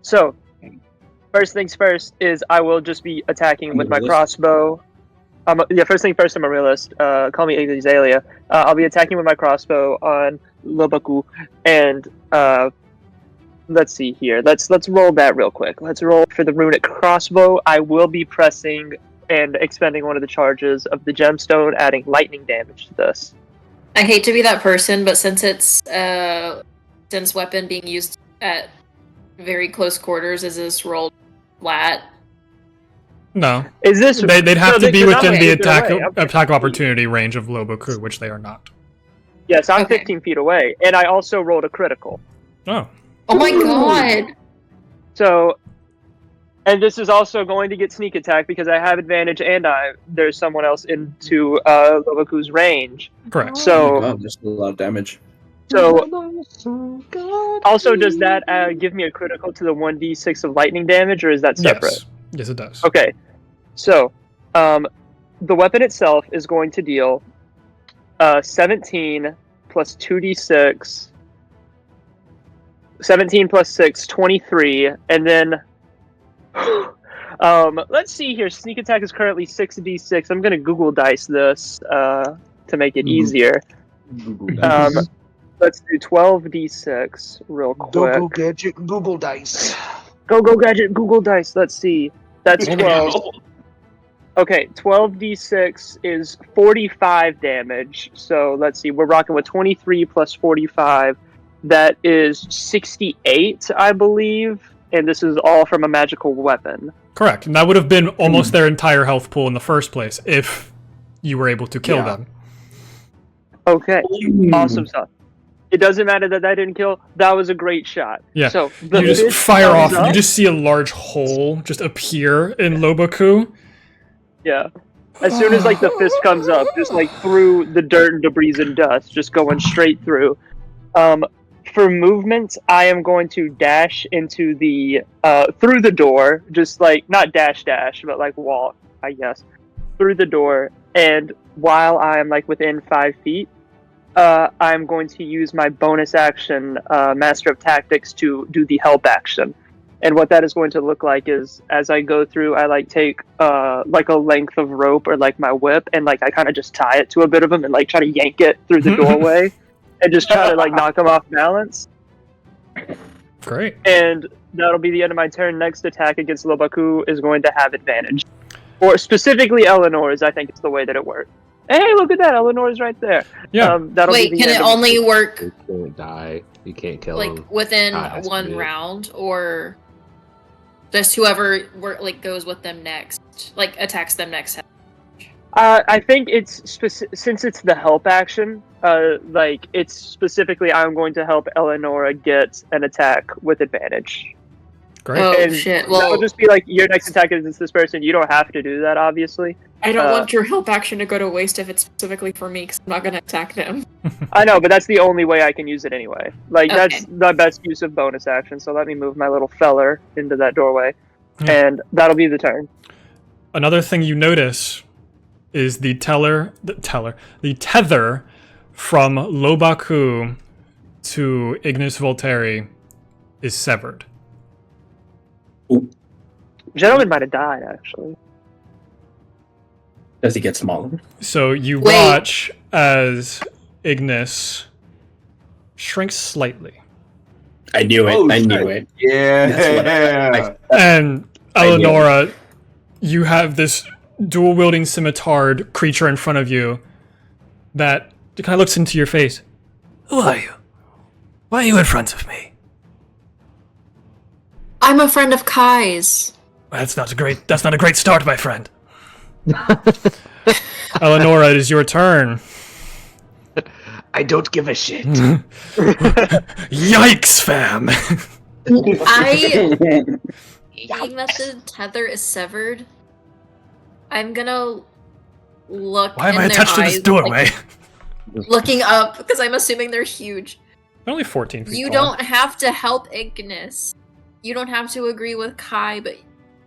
So first things first is I will just be attacking with my crossbow. First thing first, I'm a realist. Call me Azalea. I'll be attacking with my crossbow on Lobaku, and let's see here. Let's roll that real quick. Let's roll for the runic crossbow. I will be pressing and expending one of the charges of the gemstone, adding lightning damage to this. I hate to be that person, but since it's since weapon being used at very close quarters, is this rolled flat? No. Is this? They'd have no, to be they're not within the right, they're away. attack of opportunity range of Loboku, which they are not. Yes, I'm Okay. 15 feet away, and I also rolled a critical. Oh. Oh my god! So, and this is also going to get sneak attack because I have advantage, and there's someone else into Lobaku's range. Correct. So, Oh, just a lot of damage. so also does that give me a critical to the 1d6 of lightning damage, or is that separate? Yes, it does. Okay, so the weapon itself is going to deal 17 plus 2d6 17 plus 6, 23, and then let's see here. Sneak attack is currently 6d6. I'm gonna Google dice this to make it easier. Let's do 12d6 real quick. Go gadget, Google dice. Go gadget, Google dice. Let's see. That's 12. Okay, 12d6 is 45 damage. So let's see. We're rocking with 23 plus 45. That is 68, I believe. And this is all from a magical weapon. Correct. And that would have been almost their entire health pool in the first place if you were able to kill them. Okay, awesome stuff. It doesn't matter that didn't kill. That was a great shot. Yeah. So you just fire off. You just see a large hole just appear in Lobaku. Yeah. As soon as like the fist comes up, just like through the dirt and debris and dust, just going straight through. For movement, I am going to dash into the through the door, just like not dash, but like walk, I guess, through the door. And while I'm like within 5 feet, I'm going to use my bonus action, Master of Tactics, to do the help action. And what that is going to look like is, as I go through, I like take like a length of rope or like my whip, and like I kind of just tie it to a bit of him and like try to yank it through the doorway, and just try to like knock him off balance. Great. And that'll be the end of my turn. Next attack against Lobaku is going to have advantage, or specifically Eleanor's. I think it's the way that it works. Hey, look at that! Eleanor's right there. Yeah. That'll Wait, be the can end it of only work You can't die. You can't kill him. like within has to one be it. round, or just whoever like goes with them next, like attacks them next? I think it's since it's the help action. Like it's specifically, I'm going to help Eleanor get an attack with advantage. Great. Oh And shit! Well, that'll just be like your next attack against this person. You don't have to do that, obviously. I don't want your help action to go to waste if it's specifically for me, because I'm not gonna attack them. I know, but that's the only way I can use it anyway. Like Okay. that's the best use of bonus action. So let me move my little feller into that doorway, Yeah. and that'll be the turn. Another thing you notice is the tether from Lobaku to Ignis Volteri is severed. Gentleman might have died, actually. Does he get smaller? So you Wait. watch as Ignis shrinks slightly. I knew it. Oh, I shit. knew it. Yeah. And I knew Eleonora, you have this dual-wielding scimitard creature in front of you that kind of looks into your face. Who are you? Why are you in front of me? I'm a friend of Kai's. That's not a great start, my friend. Eleonora, it is your turn. I don't give a shit. Yikes, fam! Being that the tether is severed, I'm gonna look. Why am in I their attached to this eyes, doorway? like, looking up, because I'm assuming they're huge. Only 14 feet You tall. don't have to help Ignis. You don't have to agree with Kai, but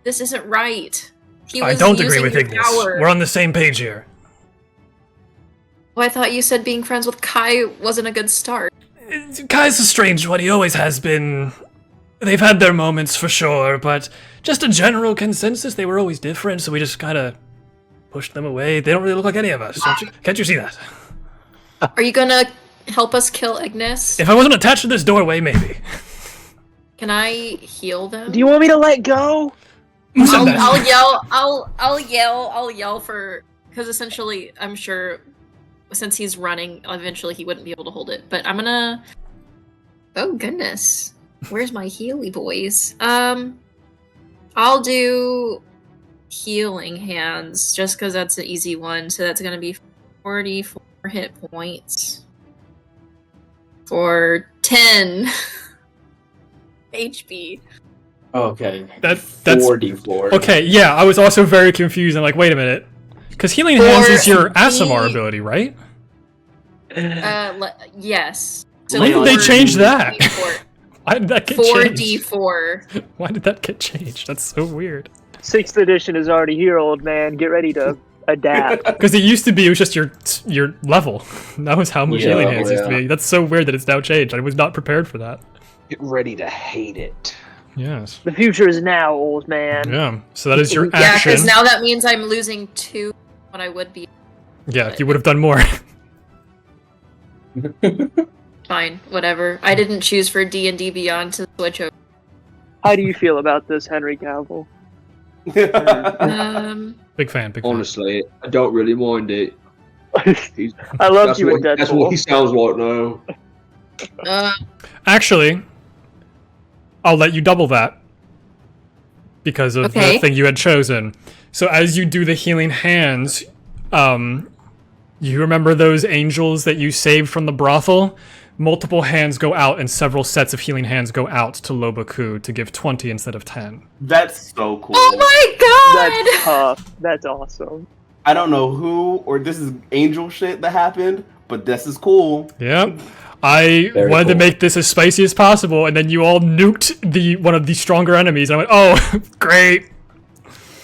this isn't right. He was I don't agree using with your Ignis. power. We're on the same page here. Well, I thought you said being friends with Kai wasn't a good start. Kai's a strange one. He always has been. They've had their moments for sure, but just a general consensus, they were always different, so we just kind of pushed them away. They don't really look like any of us. Can't you see that? Are you gonna help us kill Ignis? If I wasn't attached to this doorway, maybe. Can I heal them? Do you want me to let go? Who said that? I'll yell for, because essentially, I'm sure, since he's running, eventually he wouldn't be able to hold it. But I'm gonna. Oh goodness, where's my Healy boys? I'll do healing hands just because that's an easy one. So that's gonna be 44 hit points for 10 HP. Okay. That's 4d4. okay. Yeah, I was also very confused. I'm like, wait a minute, because healing hands is your Asimar ability, right? Yes. When did they change that? 4D4. Why did that get changed? 4D4. Why did that get changed? That's so weird. 6th edition is already here, old man. Get ready to adapt. Because it used to be, it was just your level. That was how much Yeah, healing hands used to yeah. be. That's so weird that it's now changed. I was not prepared for that. Get ready to hate it. Yes. The future is now, old man. Yeah. So that is your Yeah, action. because now that means I'm losing 2 when I would be. Yeah, you would have done more. Fine, whatever. I didn't choose for D&D Beyond to switch over. How do you feel about this, Henry Cavill? Big fan. Honestly, I don't really mind it. I love you in Deadpool. That's what he sounds like now. Actually, I'll let you double that because of the thing you had chosen. So as you do the healing hands, you remember those angels that you saved from the brothel? Multiple hands go out and several sets of healing hands go out to Lobaku to give 20 instead of 10. That's so cool. Oh my god! That's tough. That's awesome. I don't know who or this is angel shit that happened, but this is cool. Yep. I wanted to make this as spicy as possible, and then you all nuked one of the stronger enemies. I went, oh, great.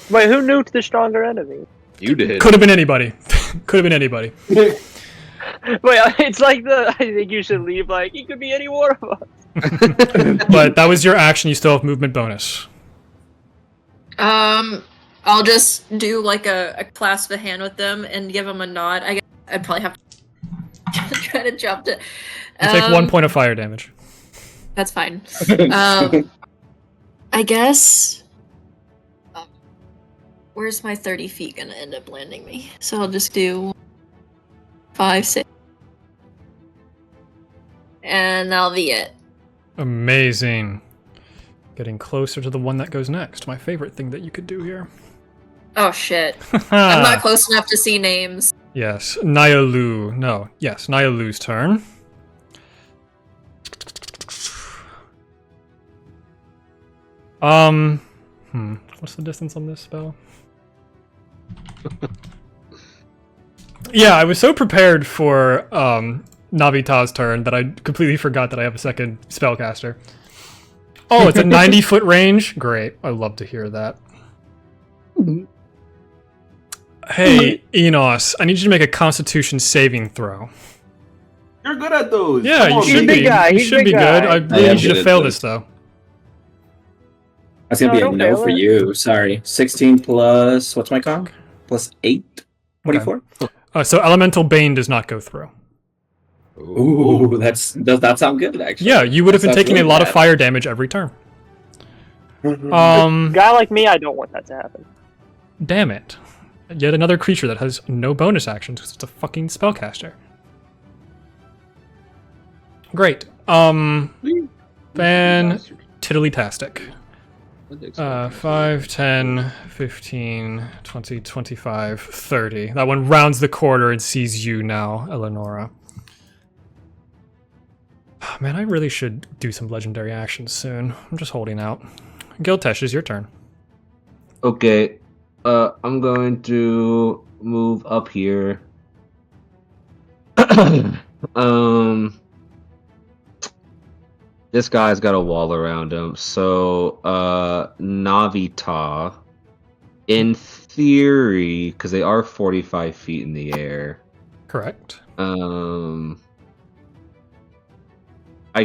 Wait, who nuked the stronger enemy? You did. Could have been anybody. Could have been anybody. Wait, it's like I think you should leave, like, he could be any one of us. But that was your action. You still have movement bonus. I'll just do like a clasp of hand with them and give them a nod. I guess I'd probably have to try to jump to. You take 1 point of fire damage. That's fine. I guess. Where's my 30 feet gonna end up landing me? So I'll just do 5, 6. And that'll be it. Amazing. Getting closer to the one that goes next. My favorite thing that you could do here. Oh shit. I'm not close enough to see names. Yes, Nyalu. No, yes, Nyalu's turn. What's the distance on this spell? Yeah, I was so prepared for Navita's turn that I completely forgot that I have a second spellcaster. Oh, it's a 90-foot range? Great. I love to hear that. Hey, Enos, I need you to make a Constitution saving throw. You're good at those. Yeah, you should be. You should be good. I really need you to fail this, though. That's gonna be a no for you. Sorry. 16 plus what's my con? Plus 8. 24. So Elemental Bane does not go through. Ooh, does that sound good? Actually, yeah, you would have been taking a lot of fire damage every turn. A guy like me, I don't want that to happen. Damn it! Yet another creature that has no bonus actions because it's a fucking spellcaster. Great. Fan-tiddly-tastic. 5, 10, 15, 20, 25, 30. That one rounds the corner and sees you now, Eleonora. Oh, man, I really should do some legendary actions soon. I'm just holding out. Giltesh, is your turn. Okay. I'm going to move up here. This guy's got a wall around him, so Navita, in theory, because they are 45 feet in the air. Correct. I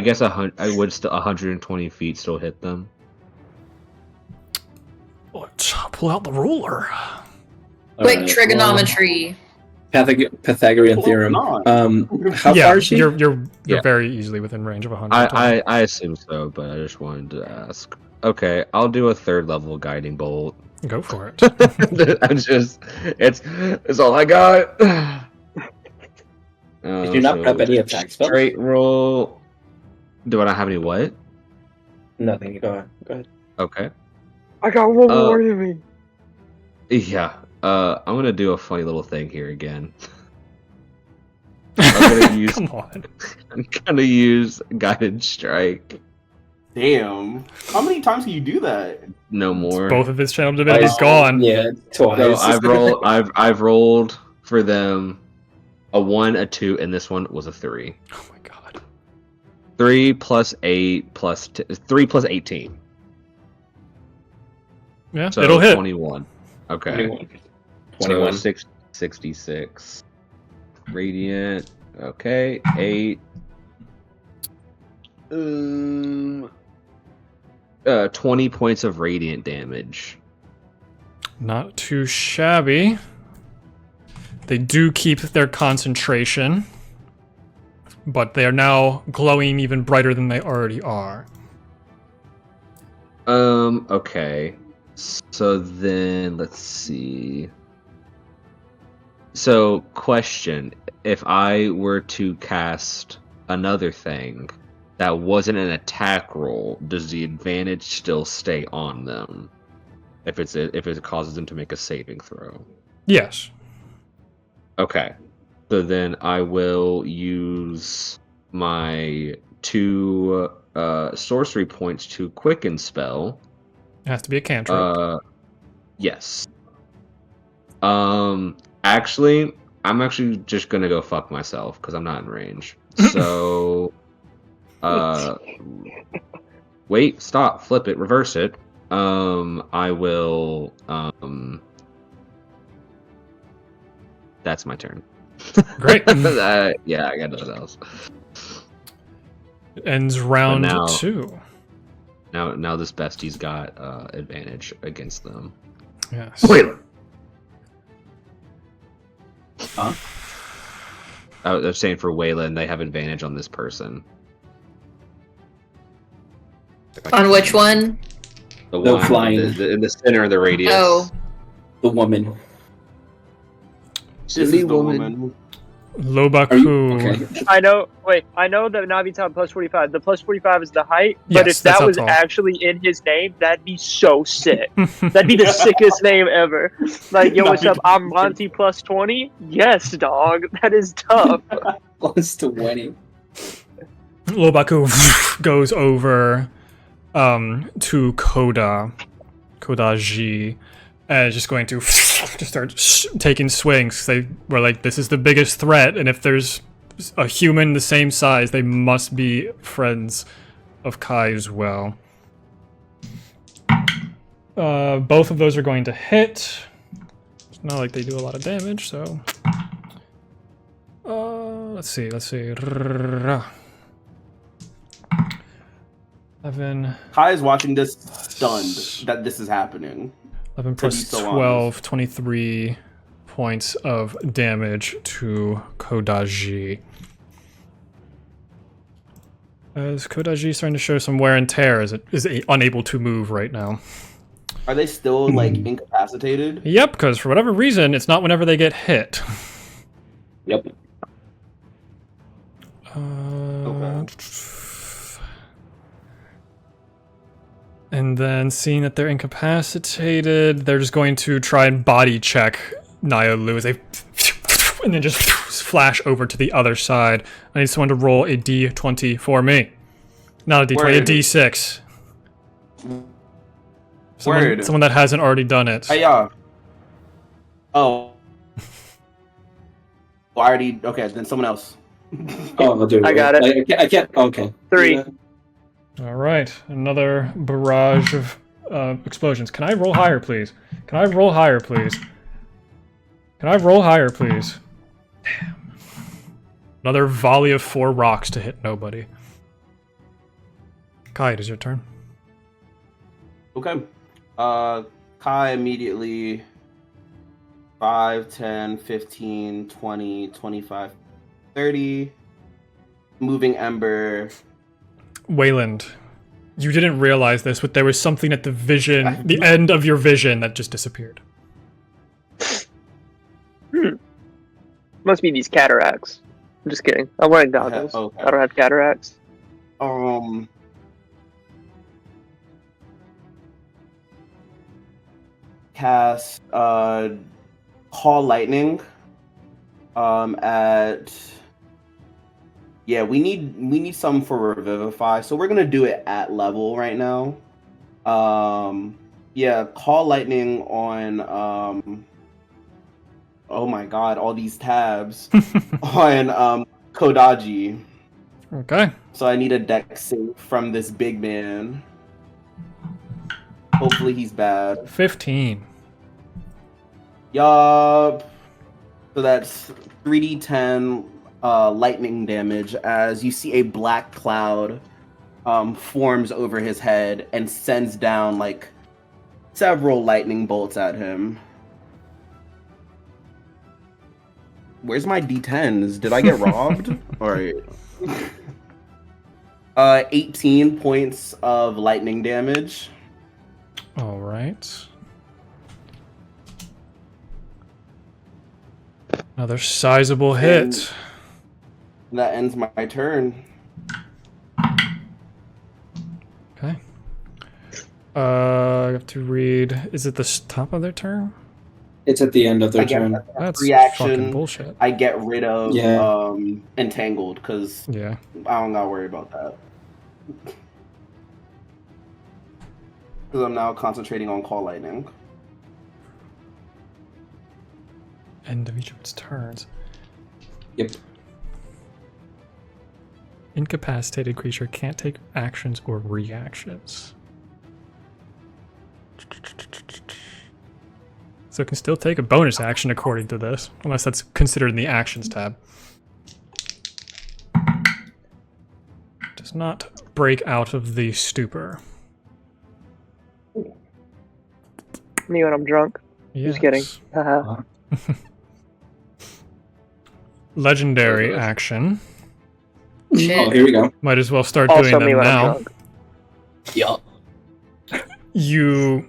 guess I would still 120 feet still hit them. Let's pull out the ruler. Quick trigonometry. Pythagorean theorem. How far is she? You're very easily within range of 100. I assume so, but I just wanted to ask. Okay, I'll do a 3rd level guiding bolt. Go for it. It's all I got. Did you not prep any attack spells? Straight roll. Do I not have any what? Nothing. Go ahead. Okay. I got one more in me. Yeah. I'm gonna do a funny little thing here again. I'm gonna use. Come on. I'm gonna use guided strike. Damn. How many times can you do that? No more. Both of his channel divinity's gone. Yeah, twice. So I've rolled for them a 1, a 2, and this one was a 3. Oh my god. 3 plus 8 plus 3 plus 18. Yeah, So it'll hit. 21. Okay. 21. So 66. Radiant. Okay. 8. 20 points of radiant damage. Not too shabby. They do keep their concentration, but they are now glowing even brighter than they already are. Okay. So then, let's see. So, question. If I were to cast another thing that wasn't an attack roll, does the advantage still stay on them? If it causes them to make a saving throw? Yes. Okay. So then I will use my 2 sorcery points to quicken spell. It has to be a cantrip. Yes. Actually, I'm actually just gonna go fuck myself because I'm not in range. So, wait, stop, flip it, reverse it. I will. That's my turn. Great. Yeah, I got nothing else. Ends round now- 2. Now this bestie's got advantage against them. Yes. Weyland. Huh? I was saying for Weyland, they have advantage on this person. On which one? The No one flying. in the center of the radius. Oh. The woman. This is the woman. Lobaku. Okay. I know. Wait, I know that Navi's on plus 45. The plus 45 is the height, but Yes, if that's that how was tall. actually in his name, that'd be so sick. That'd be the sickest name ever. Like, yo, what's up? I'm Monty plus 20. Yes, dog. That is tough. Close to winning. Lobaku goes over to Kodaji, and is just going to just start taking swings. They were like, this is the biggest threat, and if there's a human the same size, they must be friends of Kai as well. Both of those are going to hit. It's not like they do a lot of damage, so... let's see. 11... Kai is watching this stunned that this is happening. 11 To plus be so 12, honest. 23 points of damage to Kodaji. As Kodaji starting to show some wear and tear as it is unable to move right now. Are they still like incapacitated? Yep, because for whatever reason, it's not whenever they get hit. Yep. And then seeing that they're incapacitated, they're just going to try and body check Nyalu as they and then just flash over to the other side. I need someone to roll a d20 for me. Not a d20, a Word. d6. Word. Someone that hasn't already done it. Hey, yeah. Oh. Well, I already. Okay, then someone else. Oh, I'll do it. I got it. I can't. Okay. 3. Yeah. All right, another barrage of explosions. Can I roll higher, please? Can I roll higher, please? Can I roll higher, please? Damn. Another volley of 4 rocks to hit nobody. Kai, it is your turn. Okay. Kai immediately 5, 10, 15, 20, 25, 30. Moving Ember. Weyland, you didn't realize this, but there was something at the end of your vision that just disappeared. Must be these cataracts. I'm just kidding. I'm wearing goggles. Okay. I don't have cataracts. Cast Call Lightning at we need some for Revivify, so we're gonna do it at level right now. Call Lightning on oh my god, all these tabs on Kodaji. Okay. So I need a deck save from this big man. Hopefully he's bad. 15. Yup. So that's 3d10 lightning damage as you see a black cloud forms over his head and sends down like several lightning bolts at him. Where's my D10s? Did I get robbed? Alright. 18 points of lightning damage. Alright. Another sizable hit. And that ends my turn. Okay. I have to read. Is it the top of their turn? It's at the end of their turn. That's Reaction. fucking bullshit. I get rid of entangled because Yeah. I don't gotta worry about that. Because I'm now concentrating on call lightning. End of each of its turns. Yep. Incapacitated creature can't take actions or reactions. So it can still take a bonus action according to this, unless that's considered in the actions tab. Does not break out of the stupor. Me when I'm drunk. Yes. Just kidding. Haha. Legendary action. Shit. Oh, here we go. Might as well start Also doing me them when I'm now. drunk. Yeah. You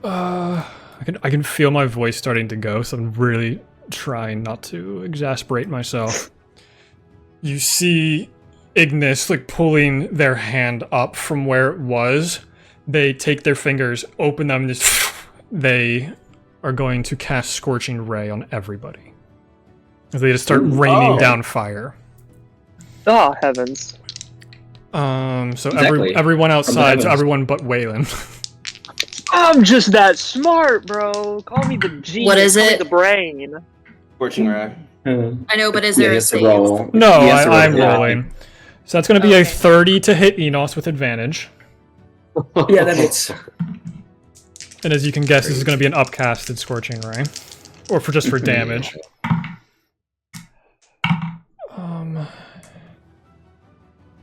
I can feel my voice starting to go, so I'm really trying not to exasperate myself. You see Ignis like pulling their hand up from where it was. They take their fingers, open them, and just they are going to cast Scorching Ray on everybody. As they just start raining down fire. Oh, heavens. So Exactly. everyone outside, so heavens. everyone but Weyland. I'm just that smart, bro. Call me the genius. What is Call me it? the brain. Scorching Ray. I know, but is Yeah, there he a has to save? roll. No, He has to roll I'm the die. rolling. So that's going to be a Okay. 30 to hit Enos with advantage. Yeah, that hits. And as you can guess, this is going to be an upcasted Scorching Ray. Or for just for damage.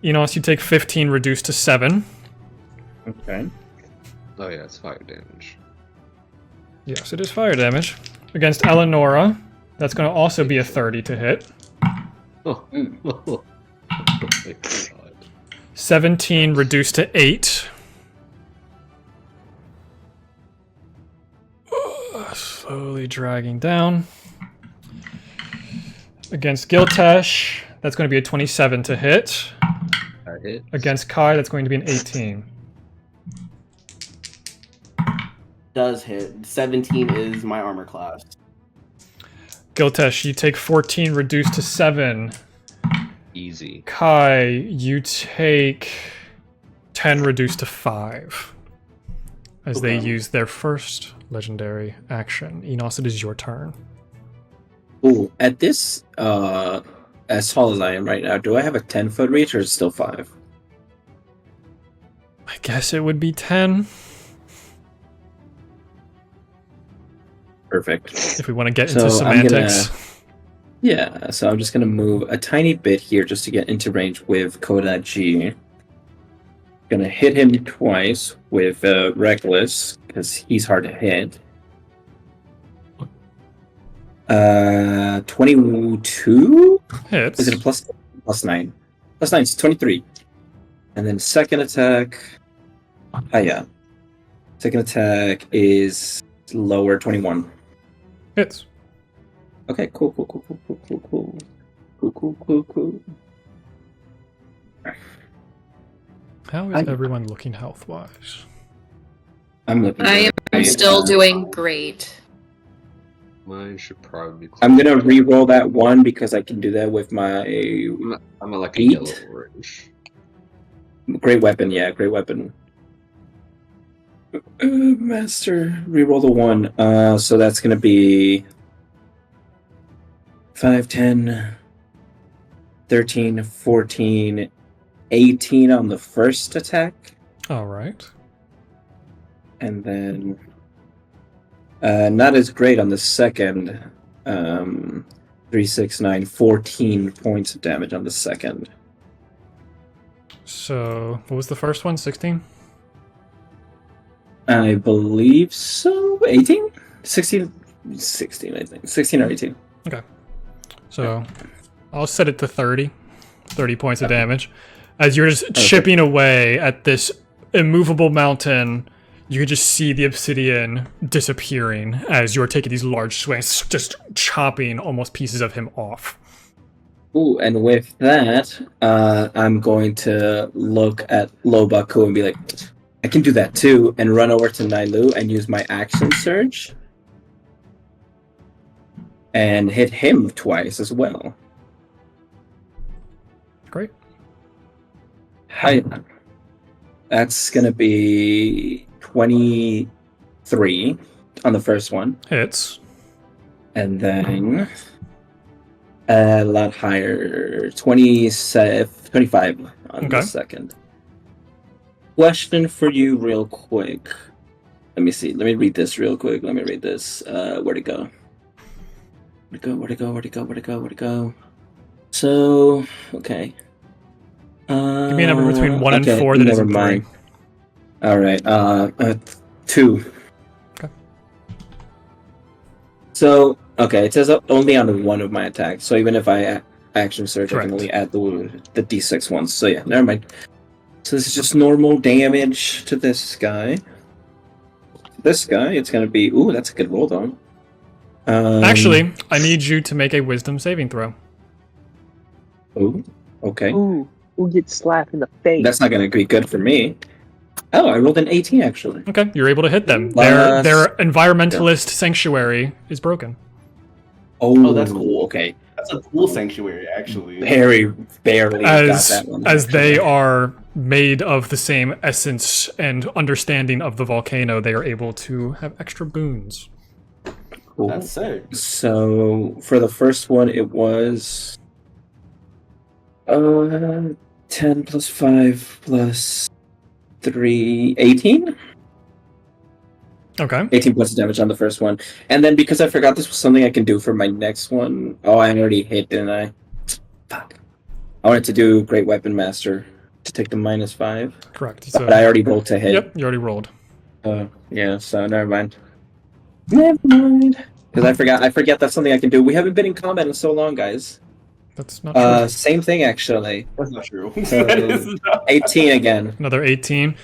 Enos, you take 15 reduced to 7. Okay. Oh yeah, it's fire damage. Yes, it is fire damage. Against Eleonora, that's going to also be a 30 to hit. Oh. Oh my God. 17 reduced to 8. Slowly dragging down. Against Giltesh, that's going to be a 27 to hit. That hit. Against Kai, that's going to be an 18. Does hit. 17 is my armor class. Giltesh, you take 14 reduced to 7. Easy. Kai, you take 10 reduced to 5. As they Okay. use their first legendary action. Enos, it is your turn. Ooh, at this, as tall as I am right now, do I have a 10-foot reach or is it still 5? I guess it would be 10. Perfect. If we want to get So into I'm semantics. Yeah, so I'm just gonna move a tiny bit here just to get into range with Koda G. Gonna hit him twice with Reckless, because he's hard to hit. 22? Hits. Is it a plus 9? Plus 9 is 23. And then second attack. Yeah. Second attack is lower 21. Hits. Okay, cool. Cool. How is everyone looking health-wise? I'm looking. I am still doing great. Mine should probably be. I'm gonna re-roll that one because I can do that with my I'm at like a Eight? yellow orange. great weapon. Yeah, great weapon. Master, re-roll the one. So that's gonna be 5, 10, 13, 14, 18 on the first attack, All right. and then not as great on the second. 3, 6, 9, 14 points of damage on the second. So, what was the first one? 16? I believe so. 18? 16? 16, I think. 16 or 18. Okay. So, I'll set it to 30. 30 points of damage. As you're just chipping away at this immovable mountain, you can just see the obsidian disappearing as you're taking these large swings, just chopping almost pieces of him off. Ooh, and with that, I'm going to look at Lobaku and be like, I can do that too, and run over to Nailu and use my action surge. And hit him twice as well. Great. Hi. That's gonna be 23 on the first one. Hits. And then a lot higher, 25 on the second. Question for you real quick. Let me see. Let me read this real quick. Where'd it go? Where'd it go? So, okay. Give me a number between 1 and 4 that isn't 3. Alright, 2. Okay. So, okay, it says only on one of my attacks. So even if I action search, I can only add the d6 ones. So yeah, never mind. So this is just normal damage to this guy. This guy, it's gonna be... Ooh, that's a good roll, though. Actually, I need you to make a wisdom saving throw. Ooh, okay. Ooh, we'll get slapped in the face. That's not gonna be good for me. Oh, I rolled an 18, actually. Okay, you're able to hit them. Their environmentalist sanctuary is broken. Oh, that's cool. Okay. That's a cool sanctuary, actually. Very barely got that one. As they are made of the same essence and understanding of the volcano, they are able to have extra boons. Cool. That's sick. So for the first one, it was 10 plus 5 plus 3, 18? Okay. 18 points of damage on the first one. And then because I forgot this was something I can do for my next one. Oh, I already hit, didn't I? Fuck. I wanted to do Great Weapon Master to take the -5. Correct. So, but I already rolled to hit. Yep, you already rolled. Yeah, so never mind. Never mind. Because I forget that's something I can do. We haven't been in combat in so long, guys. That's not true. Same thing, actually. That's not true. So, 18 again. Another 18.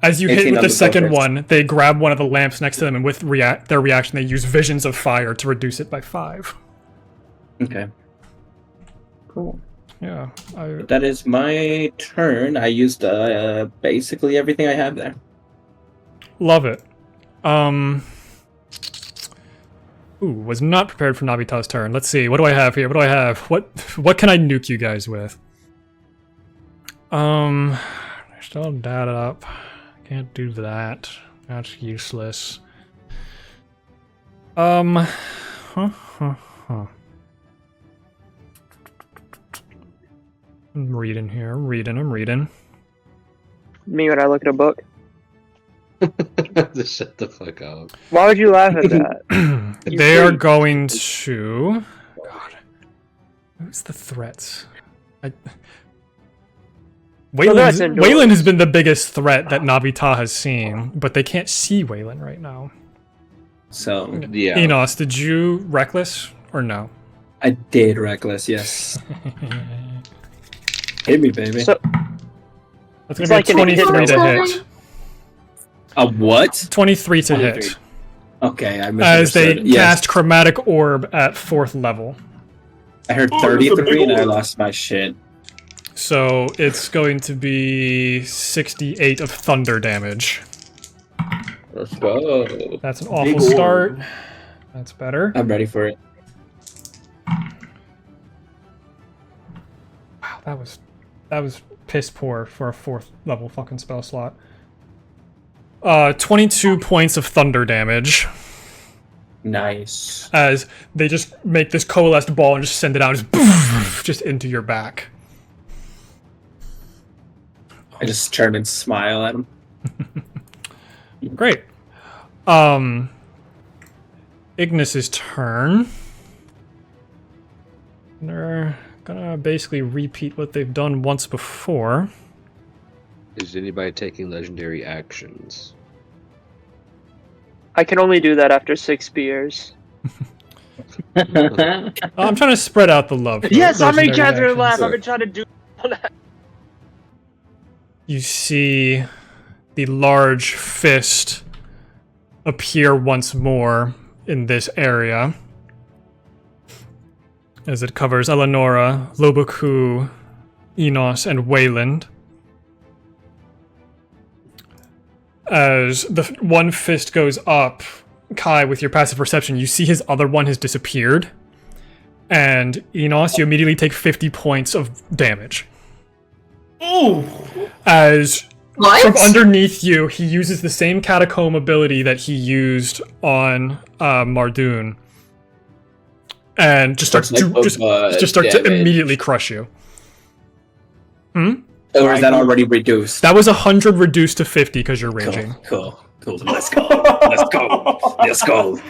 As you hit 18 with on the the second focus. one, they grab one of the lamps next to them, and with their reaction, they use visions of fire to reduce it by 5. Okay. Cool. Yeah. That is my turn. I used basically everything I have there. Love it. Ooh, was not prepared for Nabita's turn. Let's see. What do I have here? What do I have? What can I nuke you guys with? Still data up. Can't do that. That's useless. I'm reading here. I'm reading. Me when I look at a book. Just shut the fuck up. Why would you laugh at that? They are going to... God. Who's the threats? Weyland has been the biggest threat that Nabita has seen, but they can't see Weyland right now. So, yeah. Enos, did you reckless or no? I did reckless, yes. Hit me, baby. So, That's going to be like a 23 to hit. A what? 23 to 23. hit. Okay, I As they misunderstood. Yes. cast Chromatic Orb at 4th level. I heard 33 and I lost my shit. So it's going to be 68 of thunder damage. Let's go. That's an awful start. That's better. I'm ready for it. Wow, that was piss poor for a 4th level fucking spell slot. 22 points of thunder damage. Nice. As they just make this coalesced ball and just send it out just into your back. I just turn and smile at him. Great. Ignis's turn. They're gonna basically repeat what they've done once before. Is anybody taking legendary actions? I can only do that after 6 beers. I'm trying to spread out the love. for Yes, I made legendary Catherine laugh. actions. I've been trying to do that. You see the large fist appear once more in this area as it covers Eleonora, Lobaku, Enos, and Weyland. As the one fist goes up, Kai, with your passive perception, you see his other one has disappeared. And Enos, you immediately take 50 points of damage. Ooh. As What? from underneath you, he uses the same catacomb ability that he used on Mardoon. And just starts to immediately crush you. Or is that already reduced? That was 100 reduced to 50 because you're raging. Cool. Let's go.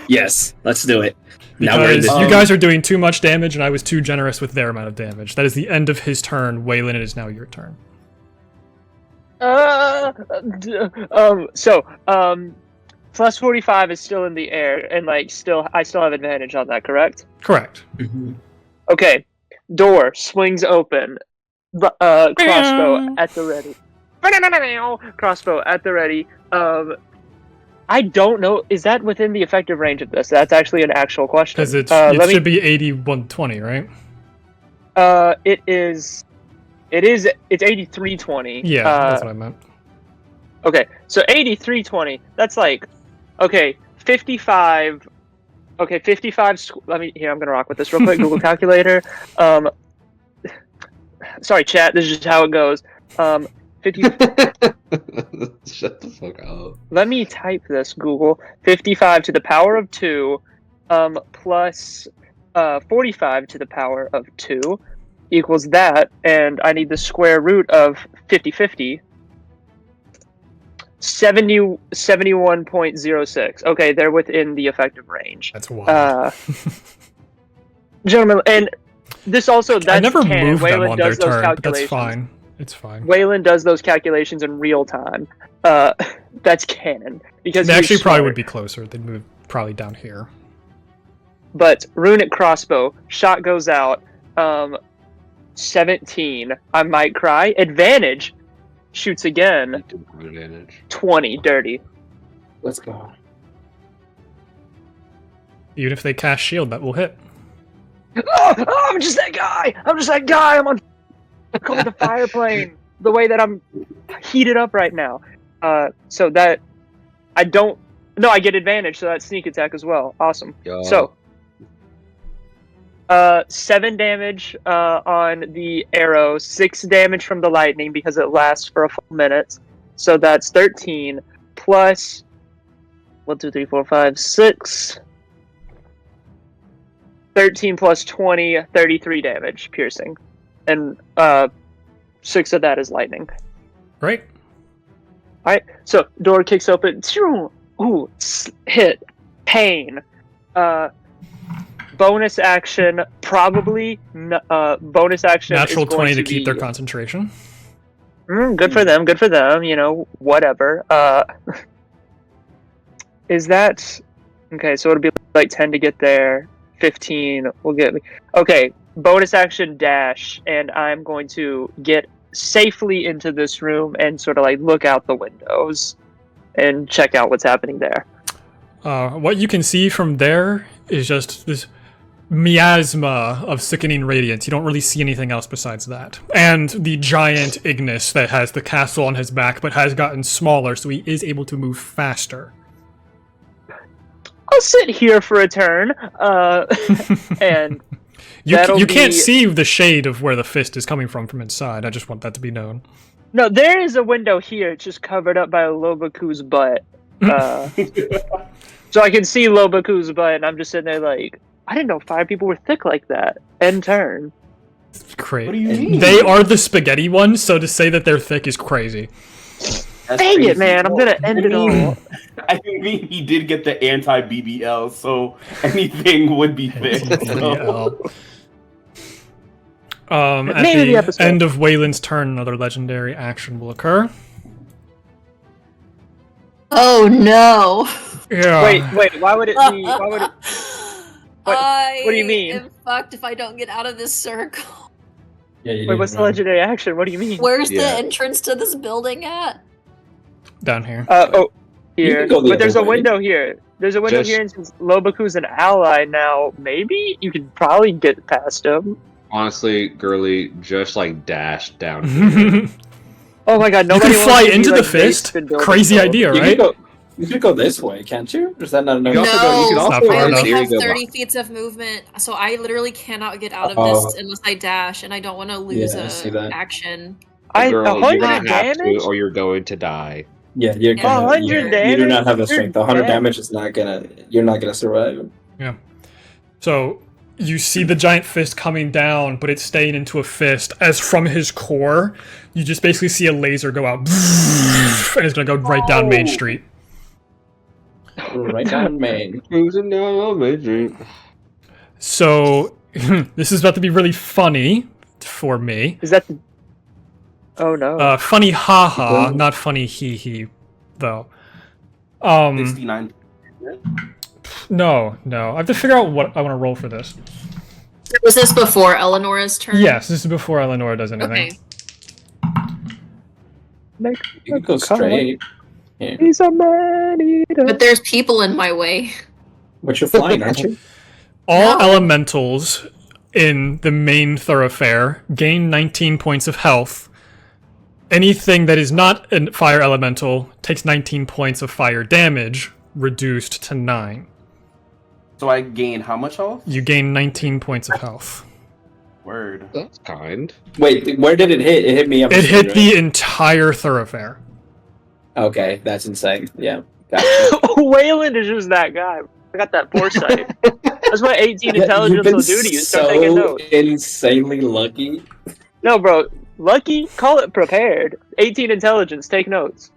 Yes, let's do it. Now we're in Because this. you guys are doing too much damage, and I was too generous with their amount of damage. That is the end of his turn. Weyland, it is now your turn. Plus 45 is still in the air, and I still have advantage on that, correct? Correct. Okay. Door swings open. Crossbow at the ready. Crossbow at the ready. I don't know. Is that within the effective range of this? That's actually an actual question. Because it should be 80-120, right? It's 83-20. Yeah, that's what I meant. Okay, so 83-20. That's like, okay, 55. Okay, 55. I'm gonna rock with this real quick. Google calculator. Sorry, chat. This is just how it goes. 50. Shut the fuck up. Let me type this. Google 55 to the power of 2, plus 45 to the power of 2 equals that, and I need the square root of 50. 71.06. Okay, they're within the effective range. That's wild. Gentlemen, and this also, that's I never canon. moved them Weyland on their does those turn, but that's calculations. fine. It's fine. Weyland does those calculations in real time. That's canon. Because They he's actually probably smart. would be closer. They'd move probably down here. But runic crossbow, shot goes out. 17. I might cry. Advantage. Shoots again. Advantage. 20. Dirty. Let's go. Even if they cast shield, that will hit. Oh, I'm just that guy. I'm on. I call it the fire plane. The way that I'm heated up right now. So that I don't. No, I get advantage. So that's sneak attack as well. Awesome. Yo. So 7 damage on the arrow, 6 damage from the lightning because it lasts for a full minute. So that's 13 plus 1, 2, 3, 4, 5, 6. 13 plus 20, 33 damage piercing. And 6 of that is lightning. Right? Alright, so door kicks open. Ooh, hit. Pain. Bonus action, probably. Bonus action. Natural is going 20 to keep their be- concentration. Good for them. Whatever. Is that okay? So it'll be like 10 to get there. 15 will get me. Okay, bonus action dash, and I'm going to get safely into this room and sort of like look out the windows and check out what's happening there. What you can see from there is just this miasma of sickening radiance. You don't really see anything else besides that. And the giant Ignis that has the castle on his back, but has gotten smaller, so he is able to move faster. I'll sit here for a turn, and You that'll can't be- see the shade of where the fist is coming from inside. I just want that to be known. no, there is a window here. It's just covered up by Lobaku's butt. So I can see Lobaku's butt, and I'm just sitting there like, I didn't know fire people were thick like that. End turn. Great. What do you mean? They are the spaghetti ones, so to say that they're thick is crazy. That's Dang crazy. it, man! I'm gonna end it all. I mean, he did get the anti-BBL, so anything would be thick. So. BBL. At Maybe the the episode. end of Weyland's turn, another legendary action will occur. Oh no! Yeah. Wait. Why would it be? Why would it? What do you mean? I am fucked if I don't get out of this circle. Yeah, you Wait, didn't what's the run. legendary action? What do you mean? Where's Yeah. the entrance to this building at? Down here. Here. can go the But there's a other way. window here. There's a window Just- here, and since Lobaku's an ally now, maybe you can probably get past him. Honestly, girly, just like dash down here. You Oh my god, can nobody wants fly to be, into the like, fist. based in building Crazy code. idea, You right? could go this way, can't you? Or is that not enough? You also go- you can No, also Not go far I enough. only here, have you go 30 feet of movement, so I literally cannot get out of Oh. this unless I dash, and I don't want to lose Yeah, I see a that. action. Girl, you're 100 gonna have damage? to, or you're going to die. Yeah, you're Yeah. gonna. 100 You do damage? not have the You're strength. 100 dead. damage is not gonna. You're not gonna survive. So you see the giant fist coming down, but it's staying into a fist. As from his core, you just basically see a laser go out, and it's gonna go right down Main Street. Right down Main. Cruising down Main Street. So this is about to be really funny for me. Is that the... Oh no. Funny haha, not funny hee hee, though. 69. No. I have to figure out what I want to roll for this. Was this before Eleanor's turn? Yes, this is before Eleanor does anything. Okay. You can go straight. Yeah. He's a man-eater. But there's people in my way. But you're flying, aren't you? All No. elementals in the main thoroughfare gain 19 points of health. Anything that is not a fire elemental takes 19 points of fire damage, reduced to 9. So I gain how much health? You gain 19 points of health. Word. That's kind. Wait, where did it hit? It hit me up. It the hit street, the entire thoroughfare. right? Okay, that's insane. Yeah. Gotcha. Weyland is just that guy. I got that foresight. That's why 18 Yeah, intelligence you've been will do to you. Start taking so notes. insanely lucky. No, bro. Lucky? Call it prepared. 18 intelligence. Take notes.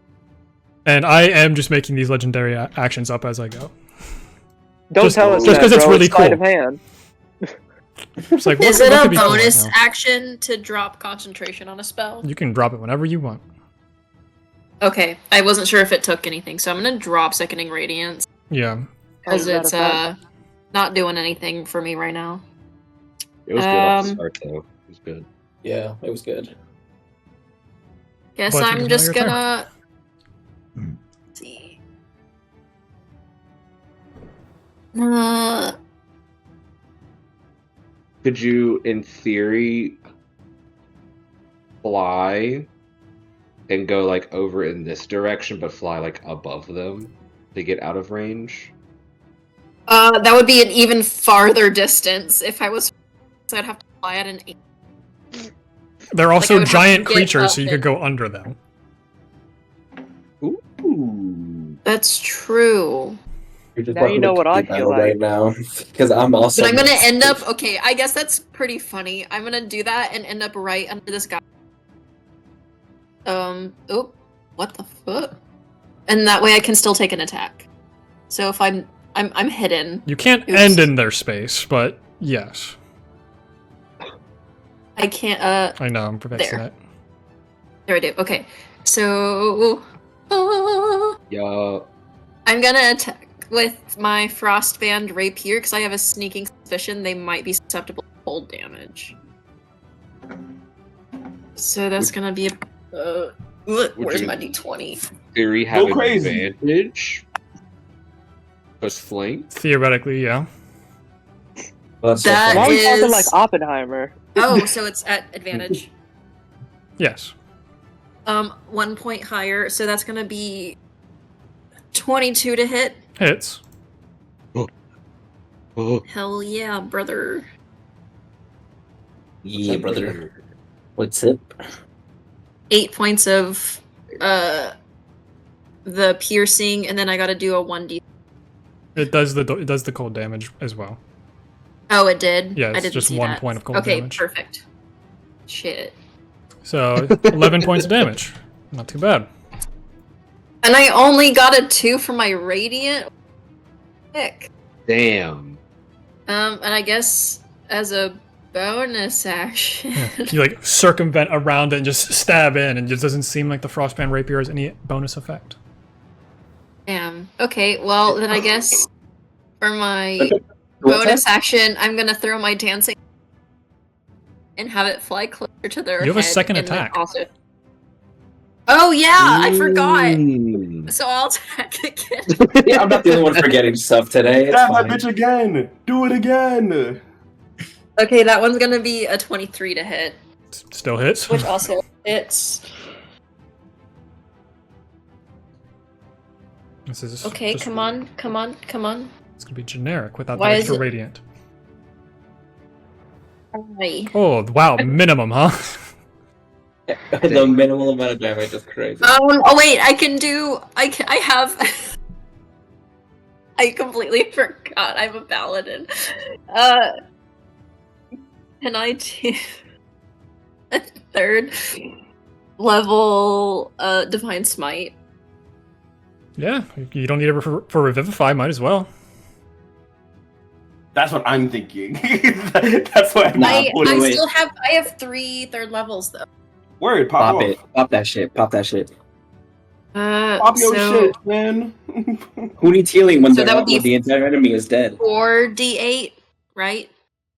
And I am just making these legendary actions up as I go. Don't Just- tell us just that, 'cause it's bro. really sleight cool. of hand. It's like, Is what it a could be cool right bonus now? action to drop concentration on a spell? You can drop it whenever you want. Okay, I wasn't sure if it took anything, so I'm gonna drop Sickening Radiance Yeah. because Oh, is it's that a not doing anything for me right now. It was good off the Um, start, though. It was good. Yeah, it was good. Guess But I'm it's just not your turn. gonna see. Could you, in theory, fly and go like over in this direction, but fly like above them to get out of range? That would be an even farther distance if I was. So I'd have to fly at an 8. They're I also would have to giant get creatures, up so you could and- go under them. Ooh. That's true. You're just Now you know what I feel like. right now because I'm also. But I'm gonna end up. Okay, I guess that's pretty funny. I'm gonna do that and end up right under this guy. Oh, what the fuck? And that way I can still take an attack. So if I'm hidden. You can't Oops. end in their space, but yes. I can't. I know, I'm perfecting There. it. There I do. Okay, so Yeah. I'm gonna attack with my Frostband Rapier because I have a sneaking suspicion they might be susceptible to cold damage. So that's gonna be a. Where's you- my d20? Theory have Go crazy. advantage. Plus flank. Theoretically, yeah. That's That Why are we talking is- like Oppenheimer? Oh, so it's at advantage. Yes. 1 point higher, so that's gonna be 22 to hit. Hits. Oh, Hell yeah, brother. Yeah, brother. What's up? 8 points of the piercing, and then I gotta do a 1d. It does the cold damage as well. Oh, it did? Yeah, I it's didn't just see 1 that. point of cold okay, damage. perfect. Shit. So 11 points of damage. Not too bad. And I only got a 2 for my radiant. Heck. damn. And I guess as a Bonus action. You like circumvent around it and just stab in, and it just doesn't seem like the Frostband Rapier has any bonus effect. Damn. Okay, well, then I guess for my bonus action, I'm gonna throw my dancing and have it fly closer to their head. You have a second and then attack. Also... Oh, yeah, I forgot. Ooh. So I'll attack again. Yeah, I'm not the only one forgetting stuff today. It's Stab that fine. bitch again. Do it again. Okay, that one's gonna be a 23 to hit, Still hits. which also hits. This is Okay, just- come on. It's gonna be generic without Why the is extra it- radiant. Aye. Oh wow, minimum, huh? The minimal amount of damage is crazy. Oh wait, I have. I completely forgot. I'm a paladin. Can I do a third level divine smite? Yeah, you don't need it for revivify. Might as well. That's what I'm thinking. That's what I'm Nah, putting wait. I have 3 third levels though. Word, Pop off. it. Pop that shit. Pop that shit. Pop your So shit, man. Who needs healing when So that would be- the entire enemy is dead? 4d8, right?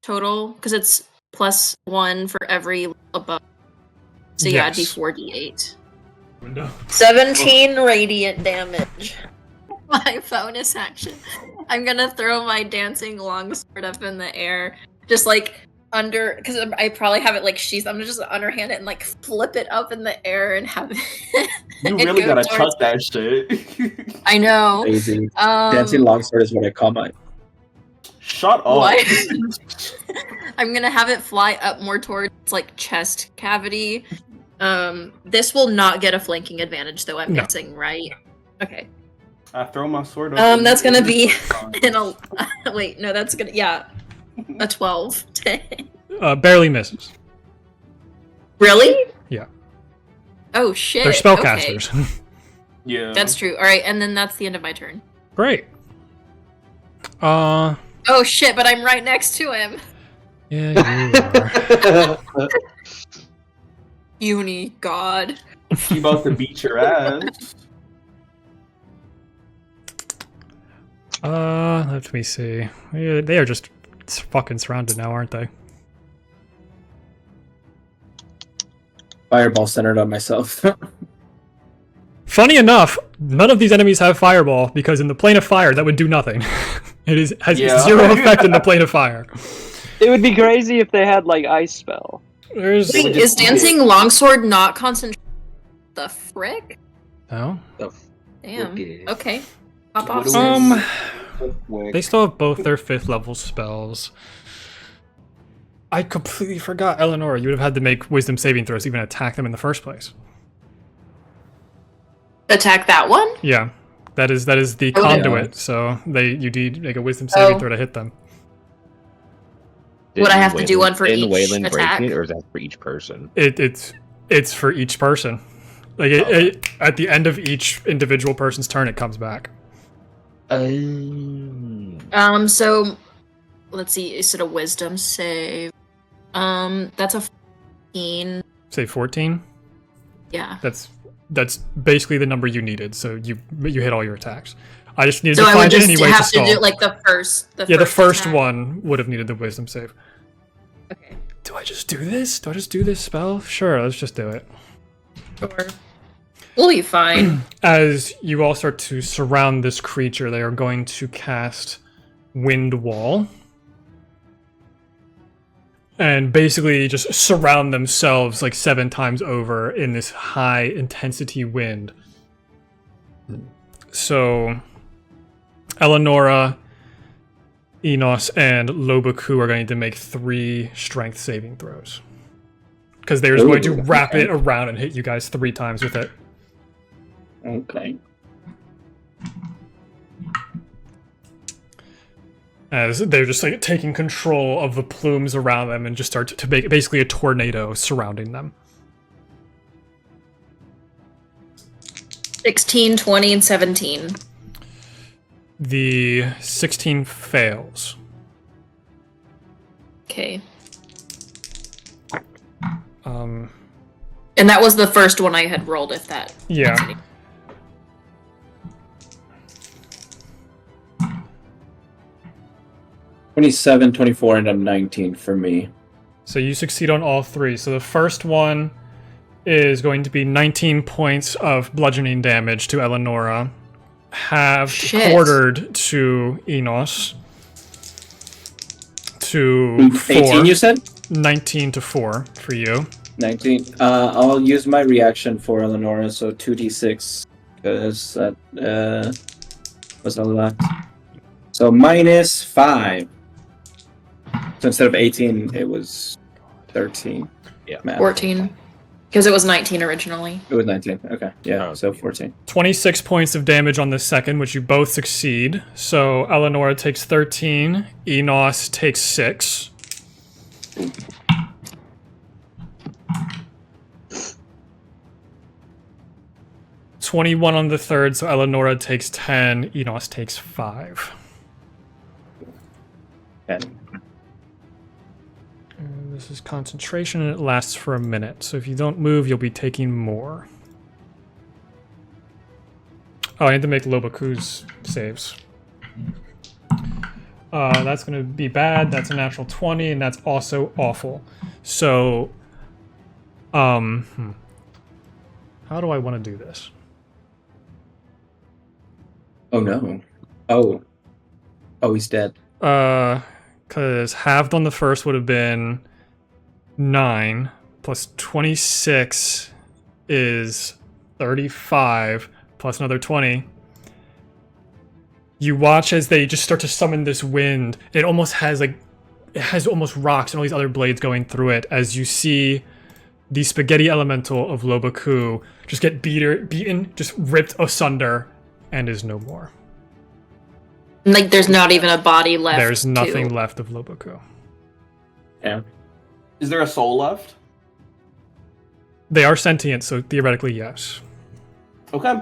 Total, because it's +1 for every above. So yeah, it'd be Yes. 4d8. Window. 17 radiant damage. My bonus action. I'm gonna throw my dancing longsword up in the air, just like under, because I probably have it like sheath. I'm gonna just underhand it and like flip it up in the air and have it. You it really go gotta towards- chuck that shit. I know. Crazy. Dancing longsword is what I call mine. Shut up. What? I'm gonna have it fly up more towards like chest cavity. This will not get a flanking advantage though, I'm No. guessing, right? Okay. I throw my sword up. That's gonna be in a wait, no, that's gonna a 12. Barely misses. Really? Yeah. Oh shit. They're Okay. spellcasters. Yeah. That's true. Alright, and then that's the end of my turn. Great. Oh shit, but I'm right next to him. Yeah, you are. Uni god. She about to beat your ass. Let me see. Yeah, they are just fucking surrounded now, aren't they? Fireball centered on myself. Funny enough, none of these enemies have fireball because in the plane of fire that would do nothing. Has Yeah. 0 effect in the plane of fire. It would be crazy if they had like ice spell. There's Wait, is dancing longsword not concentrated? The frick? no. Damn. Okay. Okay. Pop off. What sis. They still have both their 5th level spells. I completely forgot, Eleanor. You would have had to make wisdom saving throws to even attack them in the first place. Attack that one? Yeah, that is the Oh, conduit. So you need make a wisdom saving Oh. throw to hit them. Would I have to do one for Didn't each Weyland attack? break it, or is that for each person? It's for each person. Like at the end of each individual person's turn, it comes back. So let's see, is it a wisdom save? That's a 14. Say 14. Yeah. That's basically the number you needed. So you hit all your attacks. I just needed So to I would find just any way to have to stall. do like the first. Yeah, the first attack. one would have needed the wisdom save. Okay. Do I just do this? Do I just do this spell? Sure, let's just do it. Sure. We'll be fine. As you all start to surround this creature, they are going to cast Wind Wall. And basically just surround themselves like 7 times over in this high intensity wind. So, Eleonora, Enos, and Lobaku are going to make 3 strength saving throws. Because they're just going to wrap it around and hit you guys 3 times with it. Okay. As they're just like taking control of the plumes around them and just start to make basically a tornado surrounding them. 16, 20, and 17. The 16 fails. Okay. And that was the first one I had rolled, if that... Yeah. $27, 24, and a 19 for me. So you succeed on all three. So the first one is going to be 19 points of bludgeoning damage to Eleonora, halved, quartered to Enos, to 4. 18, you said? 19 to 4 for you. 19. I'll use my reaction for Eleonora, so 2d6, because that was a lot. So minus 5. So instead of 18, it was 13. Yeah. Math. 14. Because it was 19 originally. It was 19. Okay. Yeah, Oh, so 14. 26 points of damage on the second, which you both succeed. So Eleonora takes 13, Enos takes 6. $21 on the third, so Eleonora takes 10, Enos takes 5. 10. And this is concentration, and it lasts for a minute. So if you don't move, you'll be taking more. Oh, I need to make Lobaku's saves. That's going to be bad. That's a natural 20, and that's also awful. So, how do I want to do this? Oh no. Oh, he's dead. Because halved on the first would have been 9, plus 26 is 35, plus another 20. You watch as they just start to summon this wind. It almost has almost rocks and all these other blades going through it as you see the spaghetti elemental of Lobaku just get beaten, just ripped asunder, and is no more. Like, there's not even a body left. There's nothing left of Lobaku. Yeah. Is there a soul left? They are sentient, so theoretically, yes. Okay.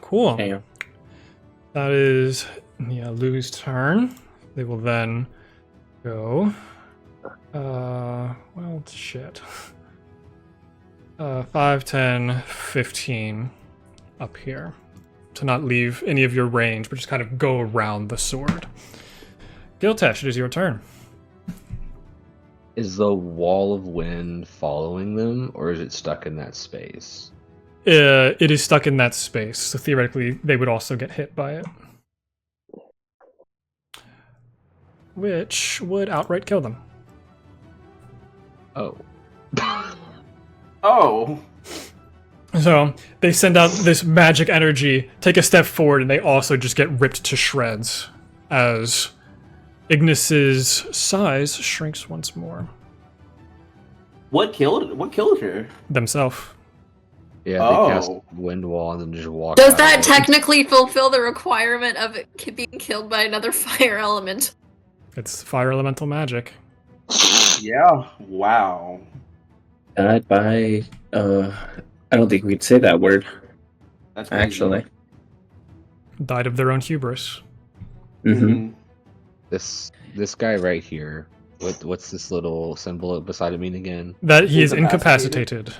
Cool. Damn. That is Lou's turn. They will then go. Well, shit. 5, 10, 15 up here. To not leave any of your range, but just kind of go around the sword. Giltesh, it is your turn. Is the wall of wind following them, or is it stuck in that space? It is stuck in that space, so theoretically they would also get hit by it. Which would outright kill them. Oh. Oh. So they send out this magic energy, take a step forward, and they also just get ripped to shreds as Ignis's size shrinks once more. What killed her? Themselves. Yeah, Oh. they cast wind wall and then just walk Does out that of it. technically fulfill the requirement of it being killed by another fire element? It's fire elemental magic. Yeah. Wow. Died by, I don't think we could say that word, That's crazy. actually. Died of their own hubris. Mm-hmm. This guy right here. What's this little symbol beside him mean again? That he is Incapacitated. incapacitated.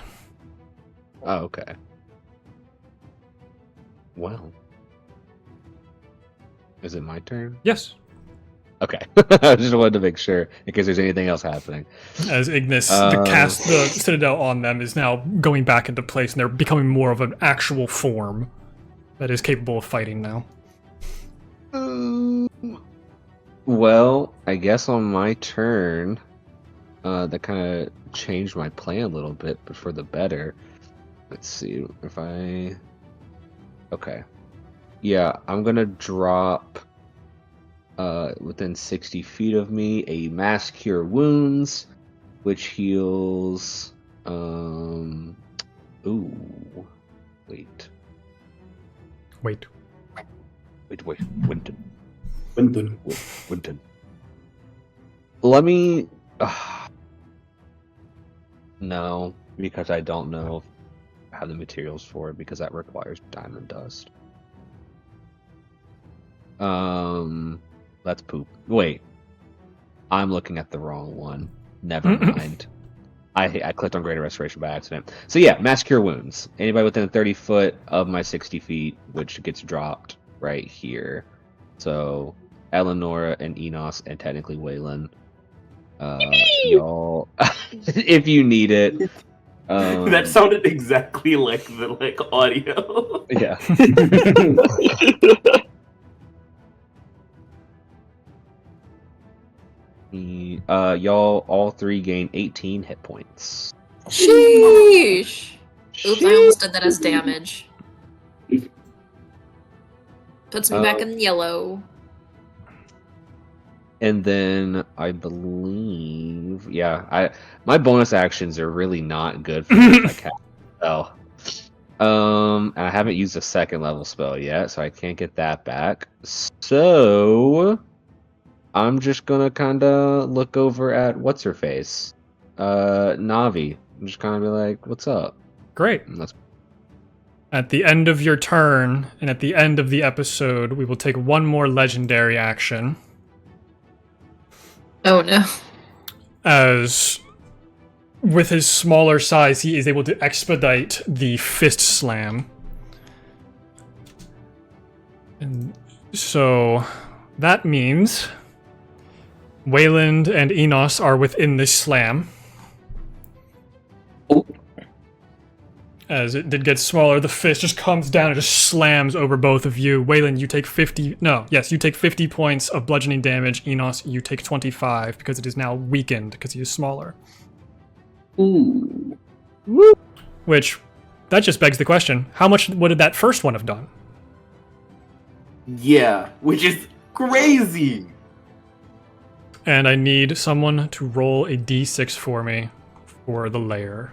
Oh, okay. Well. Is it my turn? Yes. Okay. I just wanted to make sure in case there's anything else happening. As Ignis, the cast the citadel on them is now going back into place, and they're becoming more of an actual form that is capable of fighting now. Well, I guess on my turn, that kind of changed my plan a little bit, but for the better. Let's see if I... Okay. Yeah, I'm gonna drop within 60 feet of me a Mass Cure Wounds, which heals... Ooh. Wait. Winton. Let me... No, because I don't know if I have the materials for it, because that requires diamond dust. That's poop. Wait. I'm looking at the wrong one. Never mind. I clicked on Greater Restoration by accident. So yeah, Mass Cure Wounds. Anybody within 30 foot of my 60 feet, which gets dropped right here. So Eleonora and Enos and technically Weyland. Y'all, if you need it. That sounded exactly like the audio. Yeah. Y'all all three gain 18 hit points. Sheesh. Oops, I almost did that as damage. Puts me back in yellow. And then I believe, my bonus actions are really not good for me if I cast a spell. And I haven't used a second level spell yet, so I can't get that back. So I'm just gonna kind of look over at what's her face, Navi. I'm just kind of be like, "What's up?" Great. At the end of your turn, and at the end of the episode, we will take one more legendary action. Oh no. As with his smaller size, he is able to expedite the fist slam. And so that means Weyland and Enos are within this slam. Oh. As it did get smaller, the fist just comes down and just slams over both of you. Weyland, you take 50... No, yes, you take 50 points of bludgeoning damage. Enos, you take 25 because it is now weakened because he is smaller. Ooh. Which, that just begs the question, how much would that first one have done? Yeah, which is crazy. And I need someone to roll a d6 for me for the layer.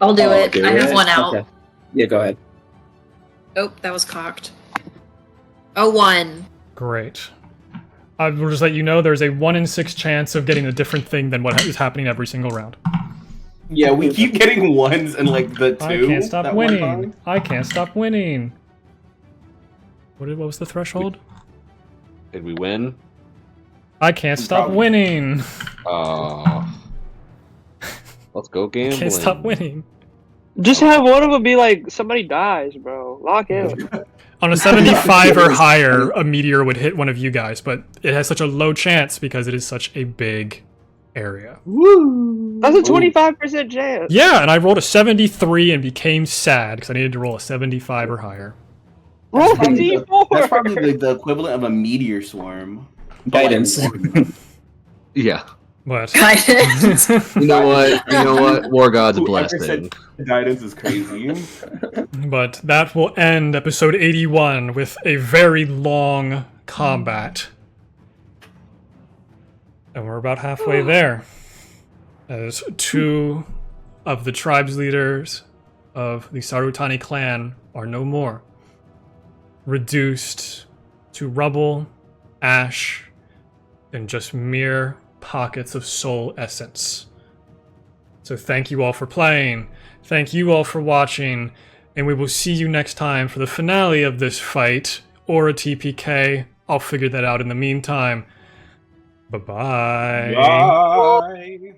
I'll do it. I have one out. Okay. Yeah, go ahead. Oh, that was cocked. Oh, 1. Great. I will just let you know there's a 1 in 6 chance of getting a different thing than what is happening every single round. Yeah, we keep getting ones and the 2. I can't stop that one winning. time. I can't stop winning. What was the threshold? Did we win? I can't stop Probably. winning. Let's go gambling. Can't stop winning. Just have one of them be like, somebody dies, bro. Lock in. On a 75 or higher, a meteor would hit one of you guys, but it has such a low chance because it is such a big area. Woo! That's a 25% chance. Yeah, and I rolled a 73 and became sad because I needed to roll a 75 or higher. Roll a That's D4. probably the equivalent of a meteor swarm. Guidance. Yeah. But Guidance. You know what? War God's Whoever blessing. said guidance is crazy. But that will end episode 81 with a very long combat. And we're about halfway there. As 2 of the tribes leaders of the Sarutani clan are no more. Reduced to rubble, ash, and just mere pockets of soul essence. So thank you all for playing. Thank you all for watching. And we will see you next time for the finale of this fight, or a TPK. I'll figure that out in the meantime. Bye-bye. Bye.